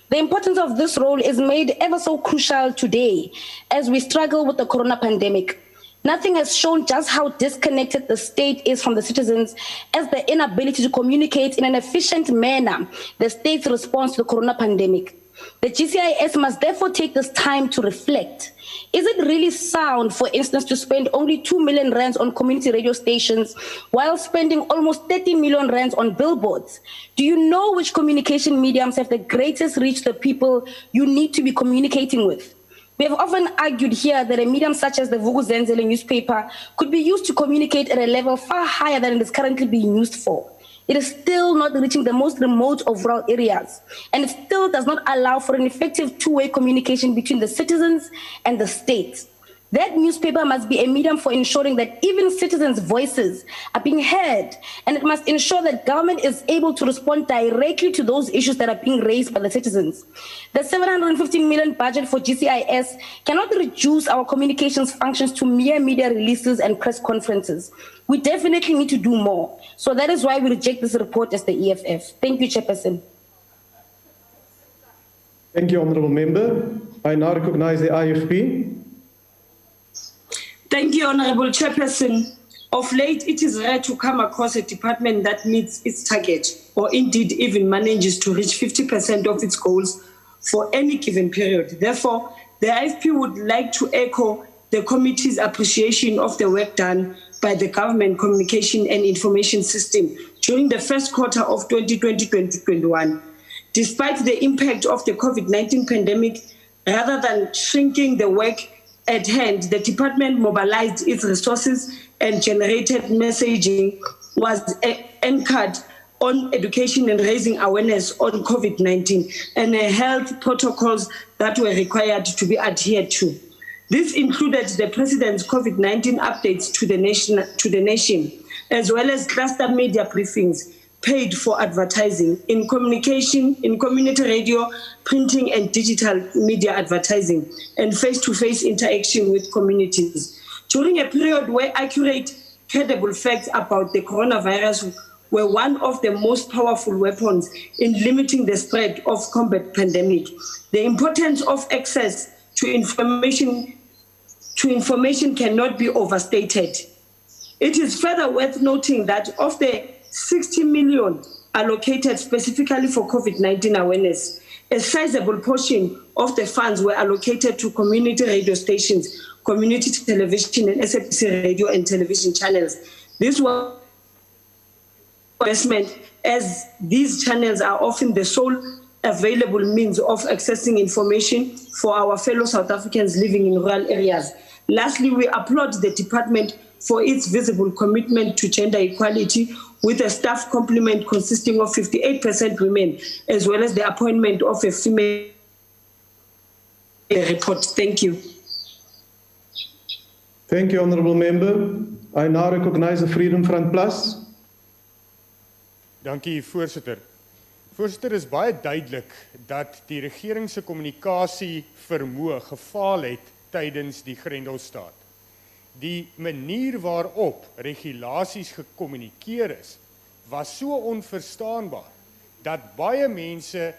The importance of this role is made ever so crucial today as we struggle with the corona pandemic. Nothing has shown just how disconnected the state is from the citizens as the inability to communicate in an efficient manner the state's response to the corona pandemic. The GCIS must therefore take this time to reflect. Is it really sound, for instance, to spend only 2 million rands on community radio stations while spending almost 30 million rands on billboards? Do you know which communication mediums have the greatest reach to the people you need to be communicating with? We have often argued here that a medium such as the Vukuzenzele newspaper could be used to communicate at a level far higher than it is currently being used for. It is still not reaching the most remote of rural areas, and it still does not allow for an effective two-way communication between the citizens and the state. That newspaper must be a medium for ensuring that even citizens' voices are being heard, and it must ensure that government is able to respond directly to those issues that are being raised by the citizens. The 750 million budget for GCIS cannot reduce our communications functions to mere media releases and press conferences. We definitely need to do more. So that is why we reject this report as the EFF. Thank you, Chairperson. Thank you, Honourable Member. I now recognize the IFP. Thank you, Honourable Chairperson. Of late, it is rare to come across a department that meets its target, or indeed even manages to reach 50% of its goals for any given period. Therefore, the IFP would like to echo the committee's appreciation of the work done by the Government Communication and Information System during the first quarter of 2020-2021. Despite the impact of the COVID-19 pandemic, rather than shrinking the work at hand, the department mobilized its resources and generated messaging was anchored on education and raising awareness on COVID-19 and health protocols that were required to be adhered to. This included the President's COVID-19 updates to the nation, as well as cluster media briefings paid for advertising in communication, in community radio, printing and digital media advertising, and face-to-face interaction with communities. During a period where accurate, credible facts about the coronavirus were one of the most powerful weapons in limiting the spread of combat pandemic, the importance of access to information cannot be overstated. It is further worth noting that of the 60 million allocated specifically for COVID-19 awareness, a sizable portion of the funds were allocated to community radio stations, community television and SABC radio and television channels. This was investment, as these channels are often the sole available means of accessing information for our fellow South Africans living in rural areas. Lastly, we applaud the department for its visible commitment to gender equality, with a staff complement consisting of 58% women, as well as the appointment of a female report. Thank you. Thank you, Honourable Member. I now recognize the Freedom Front Plus. Dankie, voorsitter. Voorsitter, is baie duidelik dat die regering se kommunikasie vermoë gefaal het tydens die Grendelstaat. Die manier waarop regulasies gekommunikeer is, was so onverstaanbaar dat baie mense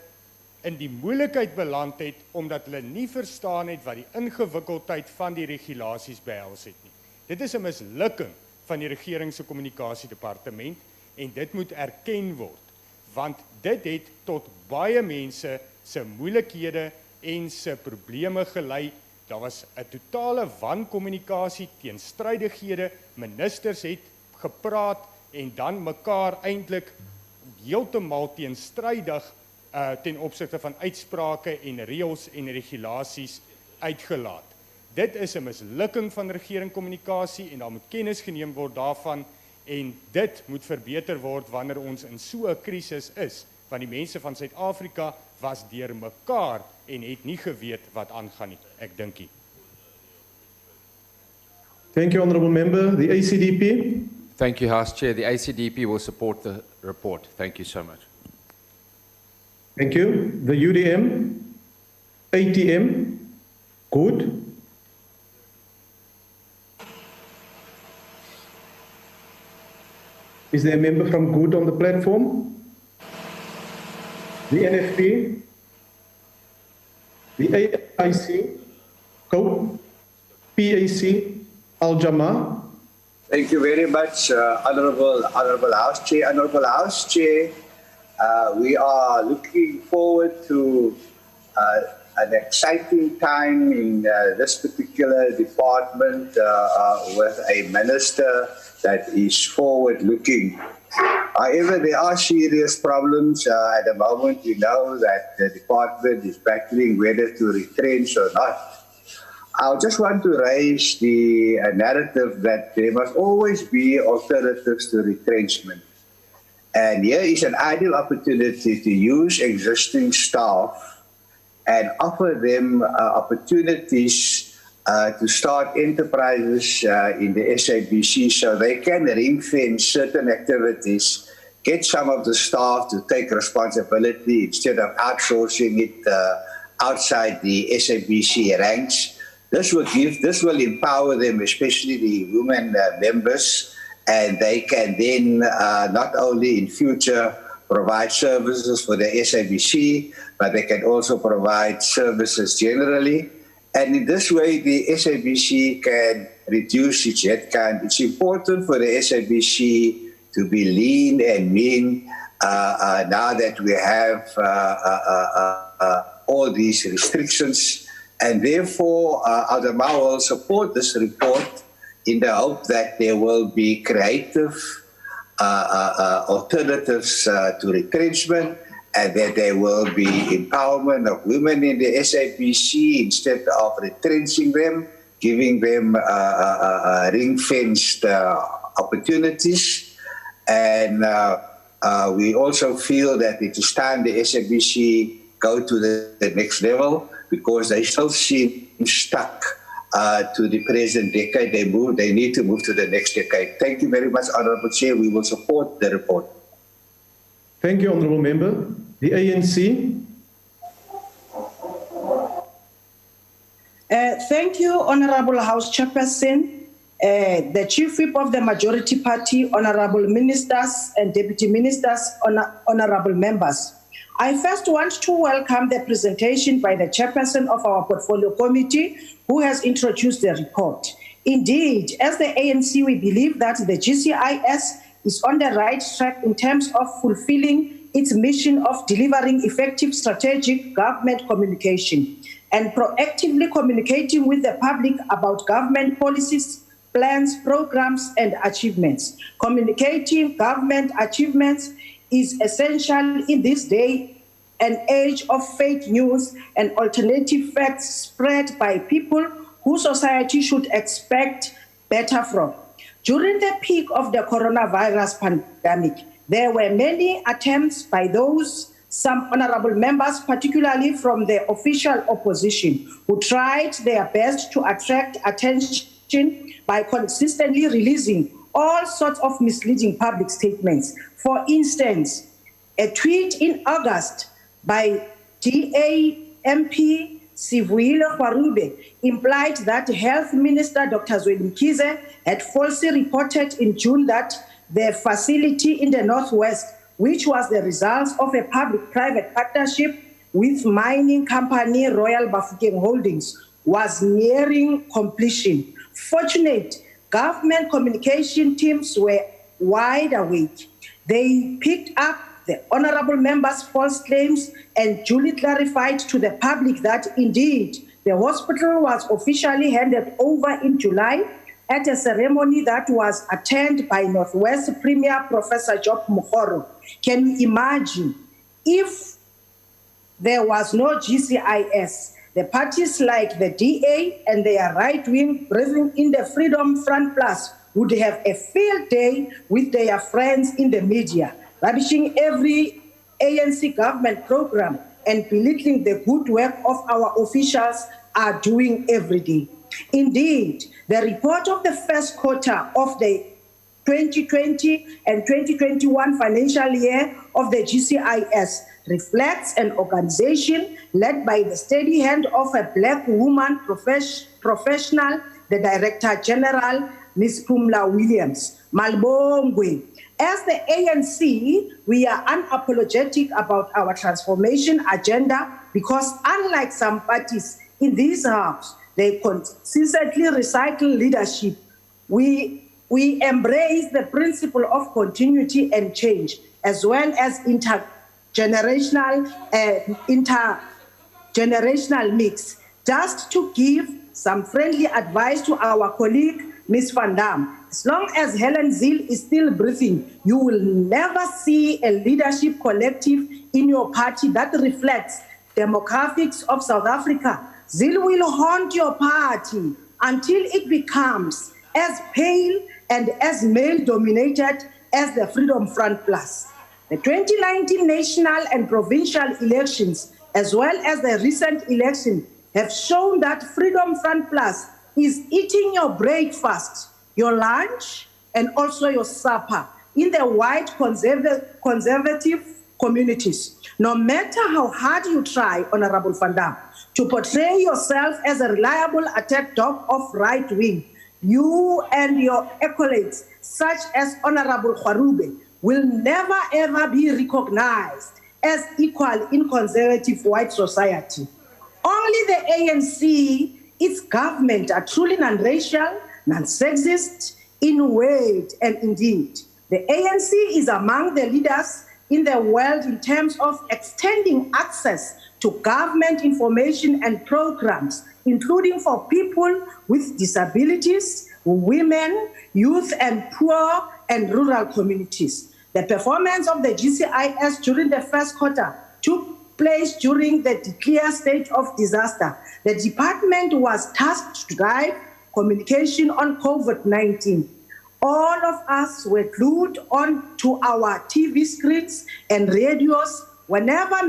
in die moeilikheid beland het omdat hulle nie verstaan het wat die ingewikkeldheid van die regulasies behels het nie. Dit is 'n mislukking van die regering se kommunikasiedepartement en dit moet erken word, want dit het tot baie mense se moeilikhede en se probleme gelei. Daar was 'n totale wankommunikasie, teenstrydighede, ministers het gepraat en dan mekaar eintlik heeltemal teenstrydig ten opsigte van uitsprake en reëls en regulasies uitgelaat. Dit is 'n mislukking van regeringkommunikasie en daar moet kennis geneem word daarvan en dit moet verbeter word wanneer ons in so 'n krisis is, want die mense van Suid-Afrika was deur mekaar en het nie geweet wat aangaan nie. Ek dink nie. Thank you, Honourable Member. The ACDP. Thank you, House Chair. The ACDP will support the report. Thank you so much. Thank you. The UDM. ATM. Good. Is there a member from Good on the platform? The NFP. The AIC. COPE. PAC. Al-Jama. Thank you very much, Honourable House Chair. Honourable House Chair, we are looking forward to an exciting time in this particular department with a minister that is forward-looking. However, there are serious problems at the moment. We know that the department is battling whether to retrench or not. I just want to raise the narrative that there must always be alternatives to retrenchment. And here is an ideal opportunity to use existing staff and offer them opportunities to start enterprises in the SABC so they can ring-fence certain activities, get some of the staff to take responsibility instead of outsourcing it outside the SABC ranks. This will empower them, especially the women members, and they can then not only in future provide services for the SABC, but they can also provide services generally. And in this way, the SABC can reduce its headcount. It's important for the SABC to be lean and mean now that we have all these restrictions. And therefore, Al-Jama will support this report in the hope that there will be creative alternatives to retrenchment and that there will be empowerment of women in the SABC instead of retrenching them, giving them ring-fenced opportunities. And we also feel that it is time the SABC go to the next level, because they still seem stuck to the present decade. They need to move to the next decade. Thank you very much, Honourable Chair. We will support the report. Thank you, Honourable Member. The ANC. Thank you, Honourable House Chairperson, the Chief Whip of the Majority Party, Honourable Ministers and Deputy Ministers, Honourable Members. I first want to welcome the presentation by the chairperson of our portfolio committee, who has introduced the report. Indeed, as the ANC, we believe that the GCIS is on the right track in terms of fulfilling its mission of delivering effective strategic government communication and proactively communicating with the public about government policies, plans, programs, and achievements. Communicating government achievements is essential in this day and age of fake news and alternative facts spread by people who society should expect better from. During the peak of the coronavirus pandemic, there were many attempts by some honorable members, particularly from the official opposition, who tried their best to attract attention by consistently releasing all sorts of misleading public statements. For instance, a tweet in August by DA MP Sivuyile Khwarube implied that Health Minister Dr. Zweli Mkhize had falsely reported in June that the facility in the Northwest, which was the result of a public-private partnership with mining company Royal Bafokeng Holdings, was nearing completion. Fortunately, government communication teams were wide awake. They picked up the honorable members' false claims and duly clarified to the public that indeed the hospital was officially handed over in July at a ceremony that was attended by Northwest Premier Professor Job Mokgoro. Can you imagine if there was no GCIS? The parties like the DA and their right-wing brethren in the Freedom Front Plus would have a field day with their friends in the media, rubbishing every ANC government program and belittling the good work of our officials are doing every day. Indeed, the report of the first quarter of the 2020 and 2021 financial year of the GCIS reflects an organization led by the steady hand of a black woman professional, the Director General, Ms. Pumla Williams. Malbongwe. As the ANC, we are unapologetic about our transformation agenda because unlike some parties in this house, they consistently recycle leadership. We embrace the principle of continuity and change, as well as intergenerational mix. Just to give some friendly advice to our colleague, Ms. Van Dam, as long as Helen Zille is still breathing, you will never see a leadership collective in your party that reflects demographics of South Africa. Zille will haunt your party until it becomes as pale and as male-dominated as the Freedom Front Plus. The 2019 national and provincial elections, as well as the recent election, have shown that Freedom Front Plus is eating your breakfast, your lunch, and also your supper in the white conservative communities. No matter how hard you try, Honorable Van Dam, to portray yourself as a reliable attack dog of right wing, you and your acolytes, such as Honorable Khwarube, will never ever be recognized as equal in conservative white society. Only the ANC, its government, are truly non-racial, non-sexist in word and in deed. The ANC is among the leaders in the world in terms of extending access to government information and programs, including for people with disabilities, women, youth, and poor and rural communities. The performance of the GCIS during the first quarter took place during the declared state of disaster. The department was tasked to drive communication on COVID-19. All of us were glued on to our TV screens and radios whenever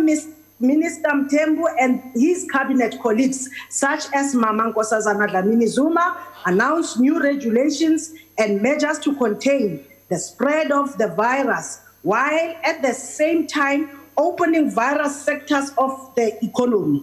Minister Mthembu and his cabinet colleagues, such as Mama Nkosazana Dlamini Zuma, announced new regulations and measures to contain the spread of the virus, while at the same time opening various sectors of the economy.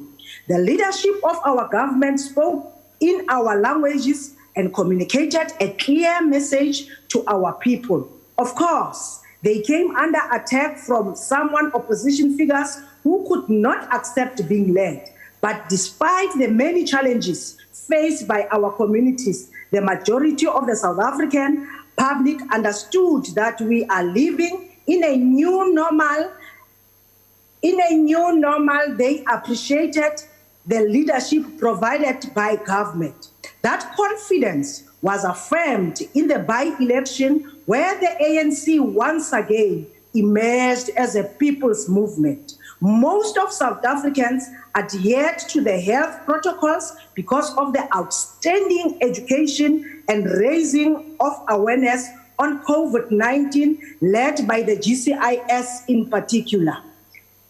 The leadership of our government spoke in our languages and communicated a clear message to our people. Of course, they came under attack from some opposition figures who could not accept being led. But despite the many challenges faced by our communities, the majority of the South African public understood that we are living in a new normal. They appreciated the leadership provided by government. That confidence was affirmed in the by-election where the ANC once again emerged as a people's movement. Most of South Africans adhered to the health protocols because of the outstanding education and raising of awareness on COVID-19, led by the GCIS in particular.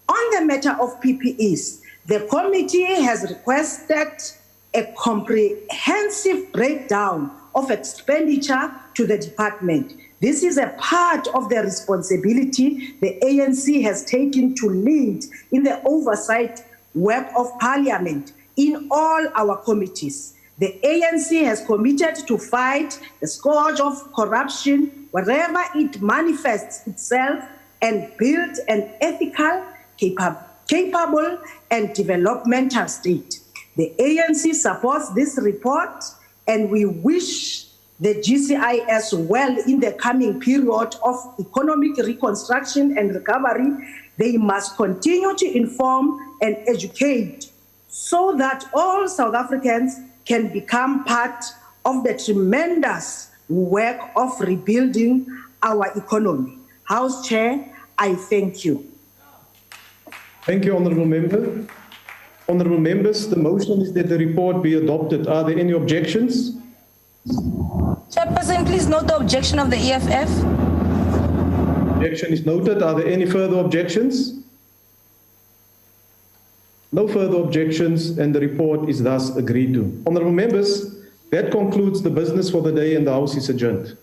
On the matter of PPEs, the committee has requested a comprehensive breakdown of expenditure to the department. This is a part of the responsibility the ANC has taken to lead in the oversight work of Parliament in all our committees. The ANC has committed to fight the scourge of corruption wherever it manifests itself and build an ethical, capable and developmental state. The ANC supports this report, and we wish the GCIS well in the coming period of economic reconstruction and recovery. They must continue to inform and educate so that all South Africans can become part of the tremendous work of rebuilding our economy. House Chair, I thank you. Thank you, Honourable Member. Honourable Members, the motion is that the report be adopted. Are there any objections? Chairperson, please note the objection of the EFF. Objection is noted. Are there any further objections? No further objections, and the report is thus agreed to. Honourable Members, that concludes the business for the day, and the House is adjourned.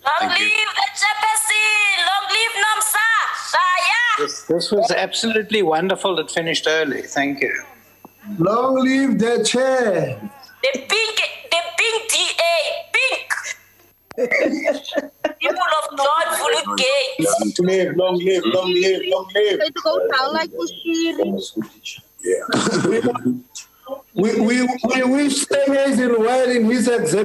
Long live the chairperson! Long live Nomsa! Shaya! This was absolutely wonderful. It finished early. Thank you. Long live the chair. The pink DA, pink! People of God, full gate. Long live, long live, long live, long live. It goes down like Ushiri. Yeah. we wish Stellenbosch well in his executive.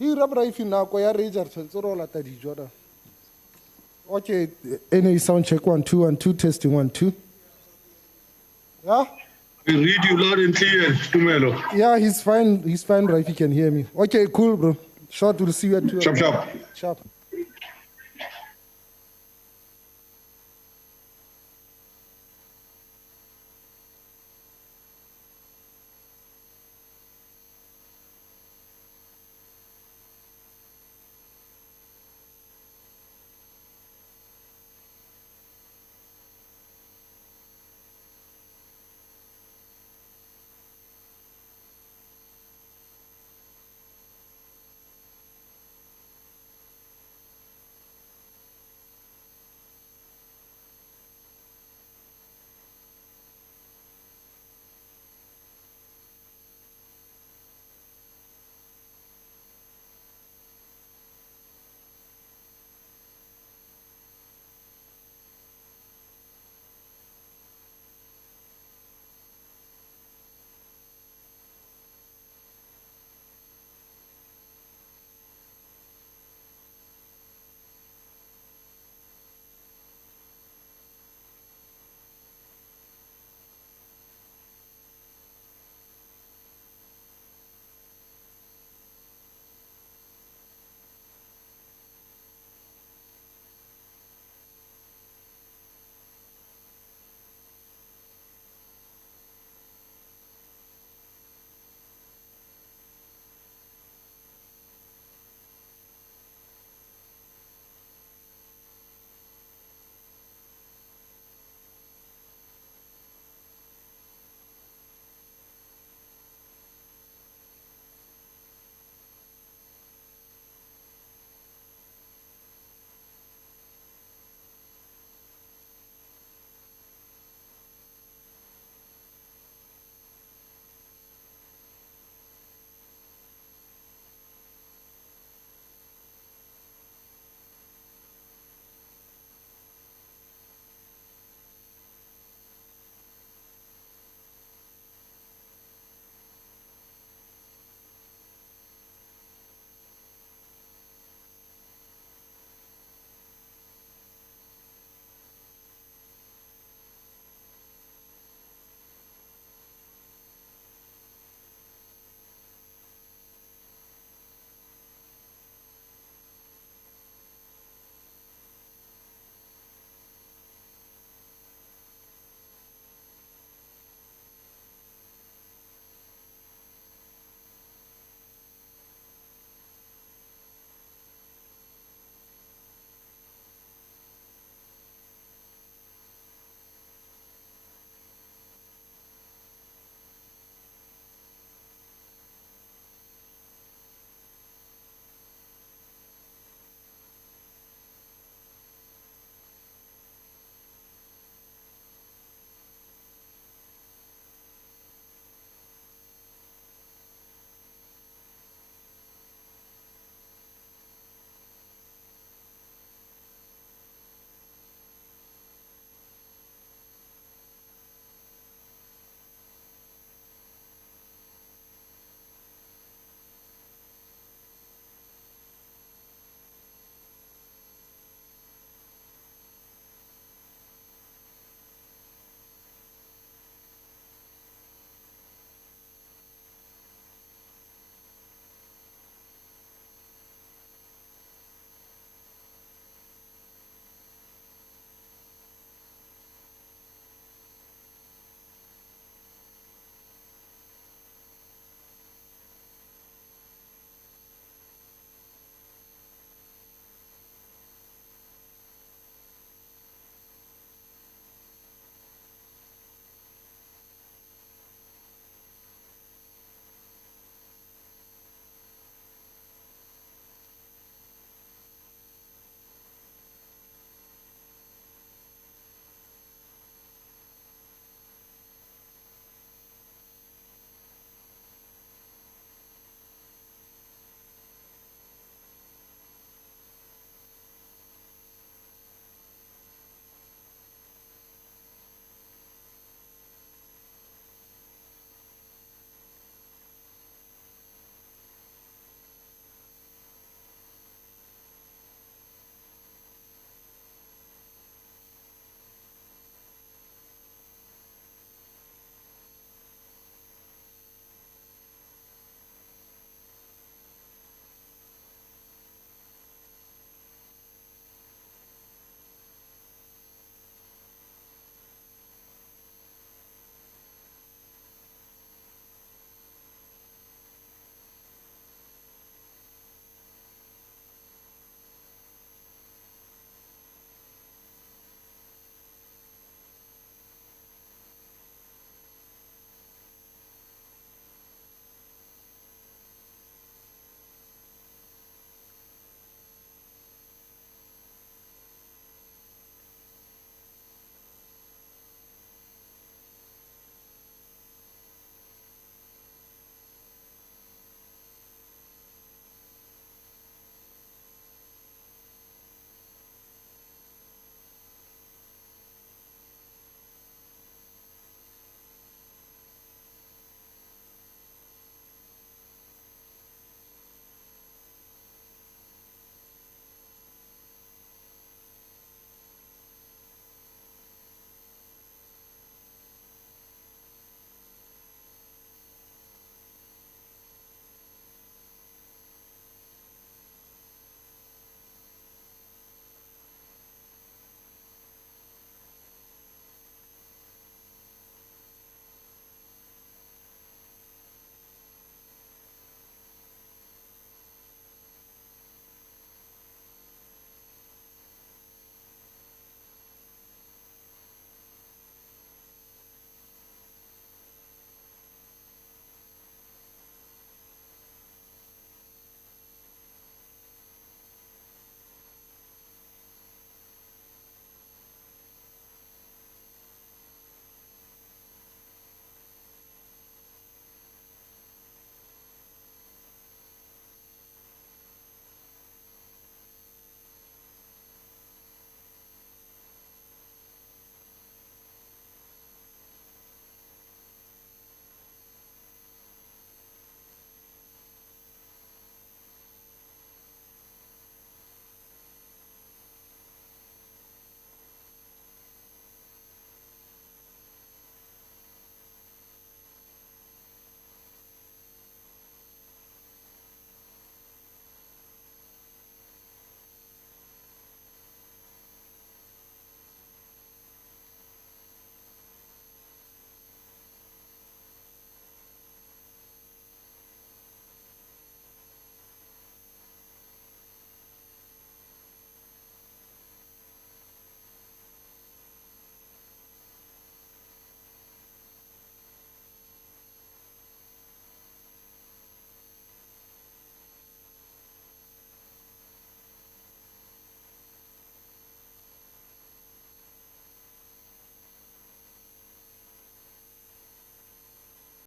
He rabra if you now go ya ranger tsoro la tadi jora. Okay, any sound check 1 2 1 2 testing 1 2. Yeah? I read you loud and clear, Tumelo. Yeah, he's fine, right? He can hear me. Okay, cool, bro. Short, we'll see you at 2. Sharp. Sharp.